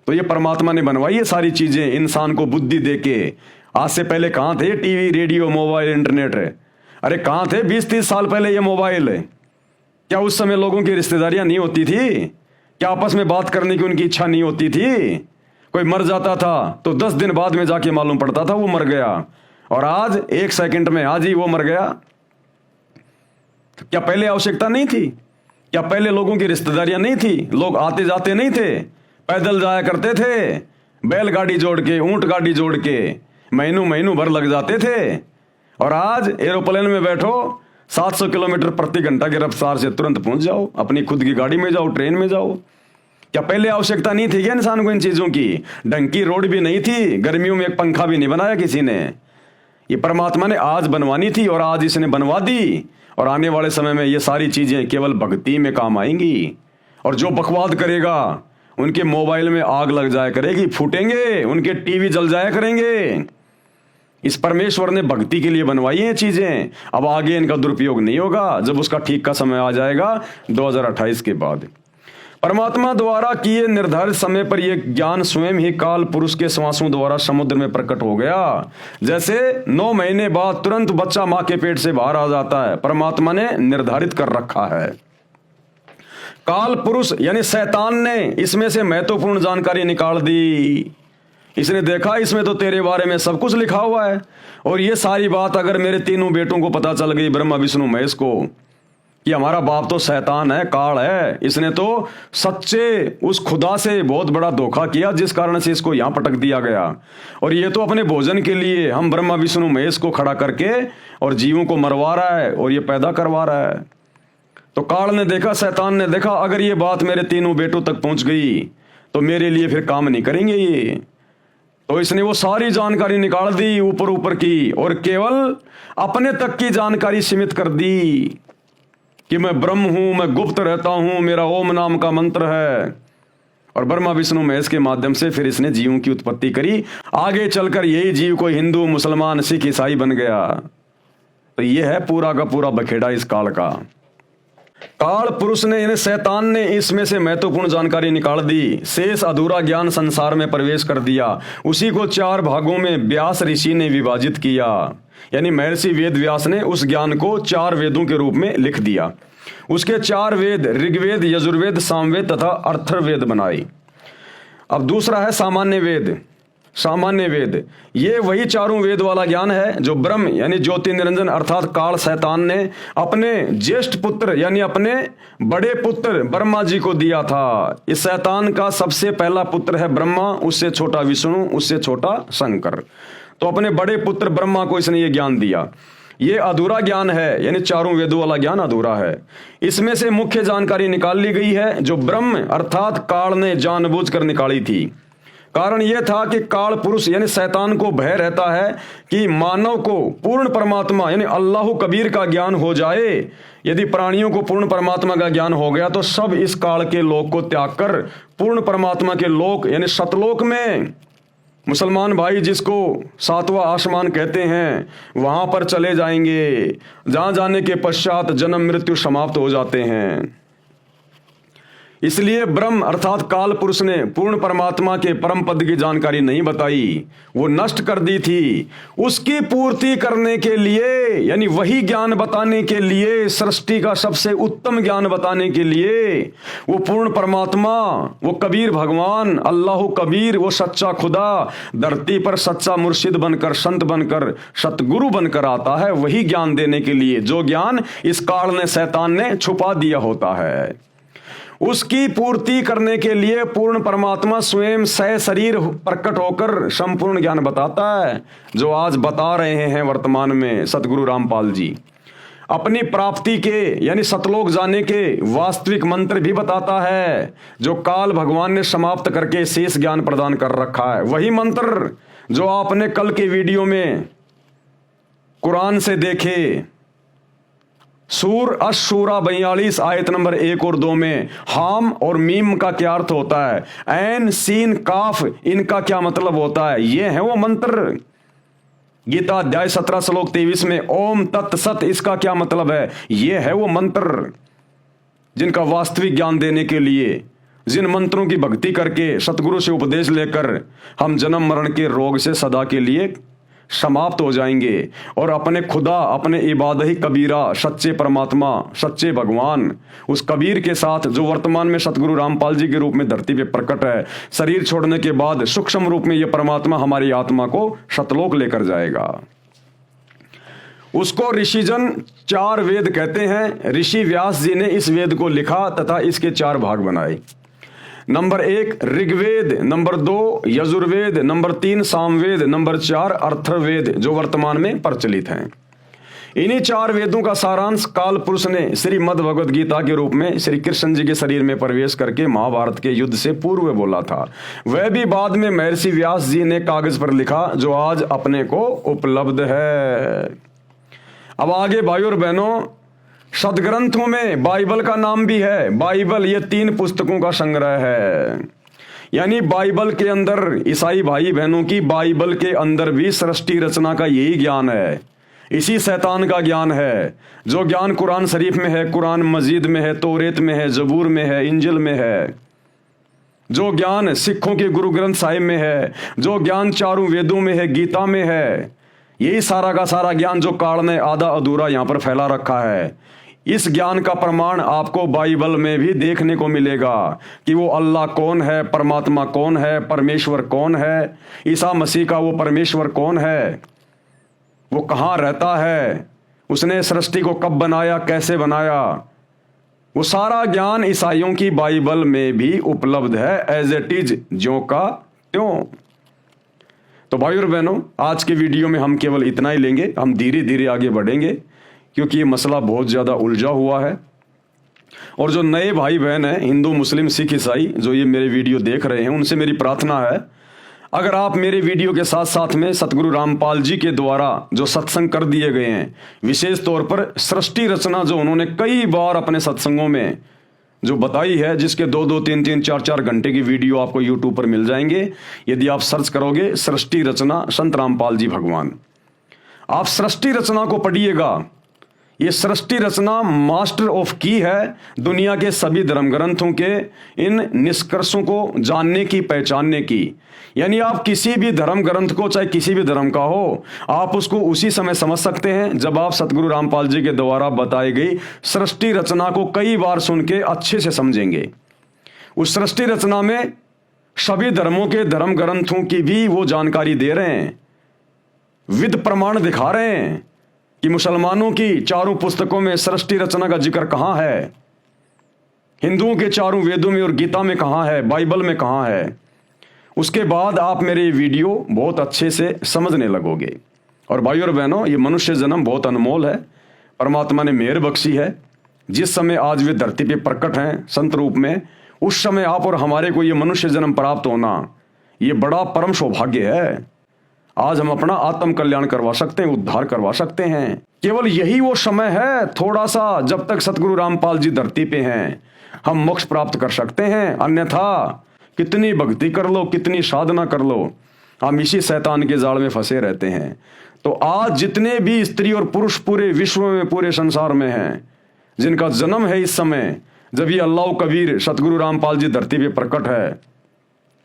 तो ये परमात्मा ने बनवाई ये सारी चीजें इंसान को बुद्धि देके। आज से पहले कहां थे टीवी रेडियो मोबाइल इंटरनेट? अरे कहां थे 20-30 साल पहले ये मोबाइल? क्या उस समय लोगों की रिश्तेदारियां नहीं होती थी? क्या आपस में बात करने की उनकी इच्छा नहीं होती थी? कोई मर जाता था तो 10 दिन बाद में जाके मालूम पड़ता था वो मर गया, और आज 1 सेकंड में आज ही वो मर गया। तो क्या पहले आवश्यकता नहीं थी? क्या पहले लोगों की रिश्तेदारियां नहीं थी? लोग आते जाते नहीं थे? पैदल जाया करते थे, बैलगाड़ी जोड़ के, ऊंट गाड़ी जोड़ के महीनों भर लग जाते थे। और आज एरोप्लेन में बैठो, 700 किलोमीटर प्रति घंटा की रफ्तार से तुरंत पहुंच जाओ, अपनी खुद की गाड़ी में जाओ, ट्रेन में जाओ। क्या पहले आवश्यकता नहीं थी क्या इंसान को इन चीजों की? ढंग की रोड भी नहीं थी, गर्मियों में एक पंखा भी नहीं बनाया किसी ने। ये परमात्मा ने आज बनवानी थी और आज इसने बनवा दी। और आने वाले समय में ये सारी चीजें केवल भक्ति में काम आएंगी। और जो बकवाद करेगा उनके मोबाइल में आग लग जाया करेगी, फूटेंगे, उनके टीवी जल जाया करेंगे। इस परमेश्वर ने भक्ति के लिए बनवाई है चीजें। अब आगे इनका दुरुपयोग नहीं होगा, जब उसका ठीक का समय आ जाएगा 2028 के बाद। परमात्मा द्वारा किए निर्धारित समय पर यह ज्ञान स्वयं ही काल पुरुष के श्वासों द्वारा समुद्र में प्रकट हो गया। जैसे 9 महीने बाद तुरंत बच्चा मां के पेट से बाहर आ जाता है, परमात्मा ने निर्धारित कर रखा है। काल पुरुष यानी शैतान ने इसमें से महत्वपूर्ण जानकारी निकाल दी। इसने देखा इसमें तो तेरे बारे में सब कुछ लिखा हुआ है, और ये सारी बात अगर मेरे तीनों बेटों को पता चल गई, ब्रह्मा विष्णु महेश को, कि हमारा बाप तो शैतान है, काल है, इसने तो सच्चे उस खुदा से बहुत बड़ा धोखा किया जिस कारण से इसको यहां पटक दिया गया, और ये तो अपने भोजन के लिए हम ब्रह्मा विष्णु महेश को खड़ा करके और जीवों को मरवा रहा है और ये पैदा करवा रहा है। तो काल ने देखा, शैतान ने देखा, अगर ये बात मेरे तीनों बेटों तक पहुंच गई तो मेरे लिए फिर काम नहीं करेंगे ये। तो इसने वो सारी जानकारी निकाल दी ऊपर ऊपर की, और केवल अपने तक की जानकारी सीमित कर दी कि मैं ब्रह्म हूं, मैं गुप्त रहता हूं, मेरा ओम नाम का मंत्र है। और ब्रह्मा विष्णु महेश के माध्यम से फिर इसने जीवों की उत्पत्ति करी। आगे चलकर यही जीव कोई हिंदू, मुसलमान, सिख, ईसाई बन गया। तो ये है पूरा का पूरा बखेड़ा इस काल का। काल पुरुष ने यानी शैतान ने इसमें से महत्वपूर्ण जानकारी निकाल दी, शेष अधूरा ज्ञान संसार में प्रवेश कर दिया। उसी को 4 भागों में व्यास ऋषि ने विभाजित किया, यानी महर्षि वेद व्यास ने उस ज्ञान को 4 वेदों के रूप में लिख दिया। उसके 4 वेद ऋग्वेद, यजुर्वेद, सामवेद तथा अथर्ववेद बनाए। अब दूसरा है सामान्य वेद। सामान्य वेद ये वही 4 वेद वाला ज्ञान है जो ब्रह्म यानी ज्योति निरंजन अर्थात काल शैतान ने अपने ज्येष्ठ पुत्र यानी अपने बड़े पुत्र ब्रह्मा जी को दिया था। इस शैतान का सबसे पहला पुत्र है ब्रह्मा, उससे छोटा विष्णु, उससे छोटा शंकर। तो अपने बड़े पुत्र ब्रह्मा को इसने ये ज्ञान दिया। ये अधूरा ज्ञान है, यानी 4 वेदों वाला ज्ञान अधूरा है। इसमें से मुख्य जानकारी निकाल ली गई है जो ब्रह्म अर्थात काल ने जानबूझकर निकाली थी। कारण यह था कि काल पुरुष यानी शैतान को भय रहता है कि मानव को पूर्ण परमात्मा यानी अल्लाह कबीर का ज्ञान हो जाए। यदि प्राणियों को पूर्ण परमात्मा का ज्ञान हो गया तो सब इस काल के लोक को त्याग कर पूर्ण परमात्मा के लोक यानी सतलोक में, मुसलमान भाई जिसको सातवां आसमान कहते हैं, वहां पर चले जाएंगे, जहां जाने के पश्चात जन्म मृत्यु समाप्त हो जाते हैं। इसलिए ब्रह्म अर्थात काल पुरुष ने पूर्ण परमात्मा के परम पद की जानकारी नहीं बताई, वो नष्ट कर दी थी। उसकी पूर्ति करने के लिए यानी वही ज्ञान बताने के लिए, सृष्टि का सबसे उत्तम ज्ञान बताने के लिए वो पूर्ण परमात्मा, वो कबीर भगवान, अल्लाह कबीर, वो सच्चा खुदा धरती पर सच्चा मुर्शिद बनकर, संत बनकर, सतगुरु बनकर आता है, वही ज्ञान देने के लिए जो ज्ञान इस काल ने, शैतान ने छुपा दिया होता है। उसकी पूर्ति करने के लिए पूर्ण परमात्मा स्वयं शरीर प्रकट होकर संपूर्ण ज्ञान बताता है, जो आज बता रहे हैं वर्तमान में सतगुरु रामपाल जी। अपनी प्राप्ति के यानी सतलोक जाने के वास्तविक मंत्र भी बताता है, जो काल भगवान ने समाप्त करके शेष ज्ञान प्रदान कर रखा है। वही मंत्र जो आपने कल के वीडियो में कुरान से देखे, सूर अशूरा 42 आयत नंबर 1 और 2 में हाम और मीम का क्या अर्थ होता है, ऐन सीन काफ इनका क्या मतलब होता है, ये है वो मंत्र। गीता अध्याय 17 श्लोक 23 में ओम तत् सत इसका क्या मतलब है, ये है वो मंत्र जिनका वास्तविक ज्ञान देने के लिए, जिन मंत्रों की भक्ति करके सतगुरु से उपदेश लेकर हम जन्म मरण के रोग से सदा के लिए समाप्त हो जाएंगे और अपने खुदा, अपने इबादही कबीरा, सच्चे परमात्मा, सच्चे भगवान, उस कबीर के साथ जो वर्तमान में सतगुरु रामपाल जी के रूप में धरती पे प्रकट है, शरीर छोड़ने के बाद सूक्ष्म रूप में यह परमात्मा हमारी आत्मा को सतलोक लेकर जाएगा। उसको ऋषिजन 4 वेद कहते हैं। ऋषि व्यास जी ने इस वेद को लिखा तथा इसके 4 भाग बनाए। Number 1 Rigveda, number 2 Yajurveda, number 3 Samaveda, number 4 Atharvaveda, जो वर्तमान में प्रचलित हैं। इन्हीं 4 वेदों का सारांश काल पुरुष ने श्रीमद् भगवद गीता के रूप में श्री कृष्ण जी के शरीर में प्रवेश करके महाभारत के युद्ध से पूर्व बोला था। वह भी बाद में महर्षि व्यास जी ने कागज पर लिखा, जो आज अपने को उपलब्ध है। अब आगे भाइयों और बहनों, सदग्रंथों में बाइबल का नाम भी है। बाइबल ये 3 पुस्तकों का संग्रह है, यानी बाइबल के अंदर ईसाई भाई बहनों की बाइबल के अंदर भी सृष्टि रचना का यही ज्ञान है, इसी शैतान का ज्ञान है। जो ज्ञान कुरान शरीफ में है, कुरान मजीद में है, तौरेत में है, जबूर में है, इंजिल में है, जो ज्ञान सिखों के गुरु ग्रंथ साहिब में है, जो ज्ञान 4 वेदों में है, गीता में है, यही सारा का सारा ज्ञान जो काल ने आधा अधूरा यहां पर फैला रखा है। इस ज्ञान का प्रमाण आपको बाइबल में भी देखने को मिलेगा कि वो अल्लाह कौन है, परमात्मा कौन है, परमेश्वर कौन है, ईसा मसीह का वो परमेश्वर कौन है, वो कहाँ रहता है, उसने सृष्टि को कब बनाया, कैसे बनाया, वो सारा ज्ञान ईसाइयों की बाइबल में भी उपलब्ध है, एज इट इज, ज्यों का त्यों। तो भाई और बहनों, आज के वीडियो में हम केवल इतना ही लेंगे। हम धीरे धीरे आगे बढ़ेंगे क्योंकि ये मसला बहुत ज़्यादा उलझा हुआ है। और जो नए भाई बहन हैं, हिंदू मुस्लिम सिख ईसाई, जो ये मेरे वीडियो देख रहे हैं, उनसे मेरी प्रार्थना है, अगर आप मेरे वीडियो के साथ साथ में सतगुरु रामपाल जी के द्वारा जो सत्संग कर दिए गए हैं, विशेष तौर पर सृष्टि रचना जो उन्होंने कई बार अपने सत्संगों में जो बताई है, जिसके 2-2, 3-3, 4-4 घंटे की वीडियो आपको यूट्यूब पर मिल जाएंगे। यदि आप सर्च करोगे सृष्टि रचना संत रामपाल जी भगवान, आप सृष्टि रचना को पढ़िएगा। ये सृष्टि रचना मास्टर ऑफ की है दुनिया के सभी धर्म ग्रंथों के इन निष्कर्षों को जानने की, पहचानने की। यानी आप किसी भी धर्म ग्रंथ को, चाहे किसी भी धर्म का हो, आप उसको उसी समय समझ सकते हैं जब आप सतगुरु रामपाल जी के द्वारा बताई गई सृष्टि रचना को कई बार सुन के अच्छे से समझेंगे। उस सृष्टि रचना में सभी धर्मों के धर्म ग्रंथों की भी वो जानकारी दे रहे हैं, विद प्रमाण दिखा रहे हैं कि मुसलमानों की 4 पुस्तकों में सृष्टि रचना का जिक्र कहाँ है, हिंदुओं के 4 वेदों में और गीता में कहाँ है, बाइबल में कहाँ है। उसके बाद आप मेरे वीडियो बहुत अच्छे से समझने लगोगे। और भाइयों और बहनों, ये मनुष्य जन्म बहुत अनमोल है, परमात्मा ने मेहर बख्शी है। जिस समय आज वे धरती पे प्रकट हैं संत रूप में, उस समय आप और हमारे को ये मनुष्य जन्म प्राप्त होना, ये बड़ा परम सौभाग्य है। आज हम अपना आत्म कल्याण करवा सकते हैं, उद्धार करवा सकते हैं। केवल यही वो समय है थोड़ा सा, जब तक सतगुरु रामपाल जी धरती पे हैं, हम मोक्ष प्राप्त कर सकते हैं। अन्यथा कितनी भक्ति कर लो, कितनी साधना कर लो, हम इसी शैतान के जाल में फंसे रहते हैं। तो आज जितने भी स्त्री और पुरुष पूरे विश्व में, पूरे संसार में हैं, जिनका जन्म है इस समय जब ये अल्लाह कबीर सतगुरु रामपाल जी धरती पे प्रकट है,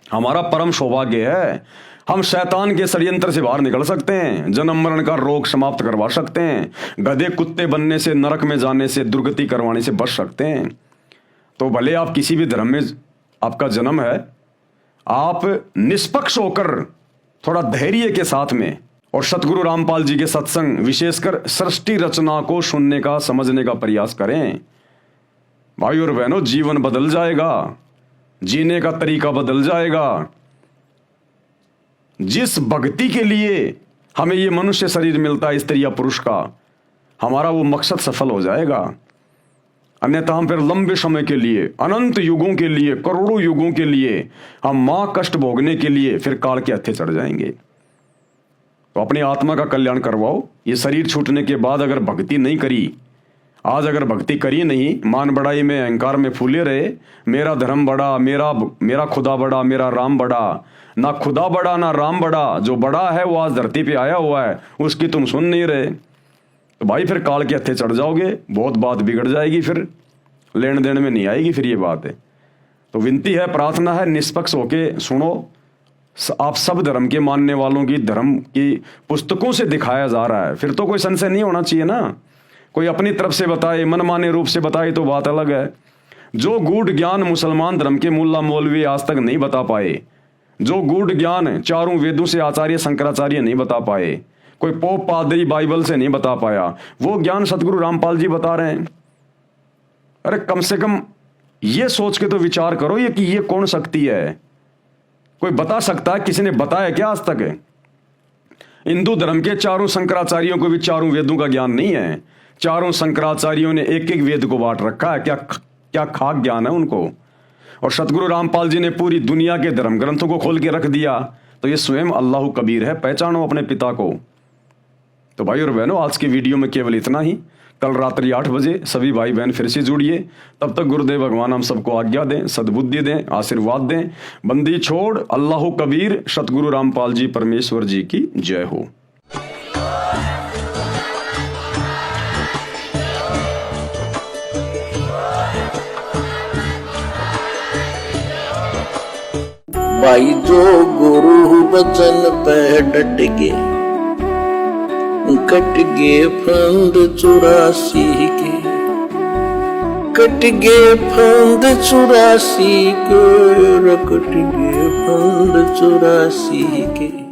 हमारा परम सौभाग्य है। हम शैतान के षड्यंत्र से बाहर निकल सकते हैं, जन्म मरण का रोग समाप्त करवा सकते हैं, गधे कुत्ते बनने से, नरक में जाने से, दुर्गति करवाने से बच सकते हैं। तो भले आप किसी भी धर्म में आपका जन्म है, आप निष्पक्ष होकर थोड़ा धैर्य के साथ में और सतगुरु रामपाल जी के सत्संग, विशेषकर सृष्टि रचना को सुनने का, समझने का प्रयास करें। भाई और बहनों, जीवन बदल जाएगा, जीने का तरीका बदल जाएगा। जिस भक्ति के लिए हमें ये मनुष्य शरीर मिलता है, स्त्री या पुरुष का, हमारा वो मकसद सफल हो जाएगा। अन्यथा हम फिर लंबे समय के लिए, अनंत युगों के लिए, करोड़ों युगों के लिए हम मां कष्ट भोगने के लिए फिर काल के हत्थे चढ़ जाएंगे। तो अपनी आत्मा का कल्याण करवाओ। ये शरीर छूटने के बाद अगर भक्ति नहीं करी, आज अगर भक्ति करी नहीं, मान बढ़ाई में, अहंकार में फूले रहे, मेरा धर्म बड़ा, मेरा खुदा बड़ा, मेरा राम बड़ा, ना खुदा बड़ा ना राम बड़ा, जो बड़ा है वो आज धरती पे आया हुआ है, उसकी तुम सुन नहीं रहे, तो भाई फिर काल के हत्थे चढ़ जाओगे, बहुत बात बिगड़ जाएगी, फिर लेन देन में नहीं आएगी फिर ये बात है। तो विनती है, प्रार्थना है, निष्पक्ष होके सुनो। आप सब धर्म के मानने वालों की धर्म की पुस्तकों से दिखाया जा रहा है, फिर तो कोई संशय नहीं होना चाहिए ना। कोई अपनी तरफ से बताए, मनमाने रूप से बताए तो बात अलग है। जो गूढ़ ज्ञान मुसलमान धर्म के मुल्ला मौलवी आज तक नहीं बता पाए, जो गूढ़ ज्ञान चारों वेदों से आचार्य शंकराचार्य नहीं बता पाए, कोई पोप पादरी बाइबल से नहीं बता पाया, वो ज्ञान सतगुरु रामपाल जी बता रहे हैं। अरे कम से कम ये सोच के तो विचार करो ये कि ये कौन शक्ति है। कोई बता सकता है? किसी ने बताया क्या आज तक? हिंदू धर्म के चारों शंकराचार्यों को भी चारों वेदों का ज्ञान नहीं है। चारों शंकराचार्यों ने एक एक वेद को बांट रखा है। क्या खाक ज्ञान है उनको। और सतगुरु रामपाल जी ने पूरी दुनिया के धर्म ग्रंथों को खोल के रख दिया। तो ये स्वयं अल्लाह कबीर है, पहचानो अपने पिता को। तो भाई और बहनों, आज की वीडियो में केवल इतना ही। कल रात्रि 8 बजे सभी भाई बहन फिर से जुड़िए। तब तक गुरुदेव भगवान हम सबको आज्ञा दें, सद्बुद्धि दें, आशीर्वाद दें। बंदी छोड़ अल्लाह कबीर, सतगुरु रामपाल जी परमेश्वर जी की जय हो। भाई जो गुरु बचन पे डट गे, कट गे फंद 84 के, कट गे फंद 84 के, कट गे फंद 84 के।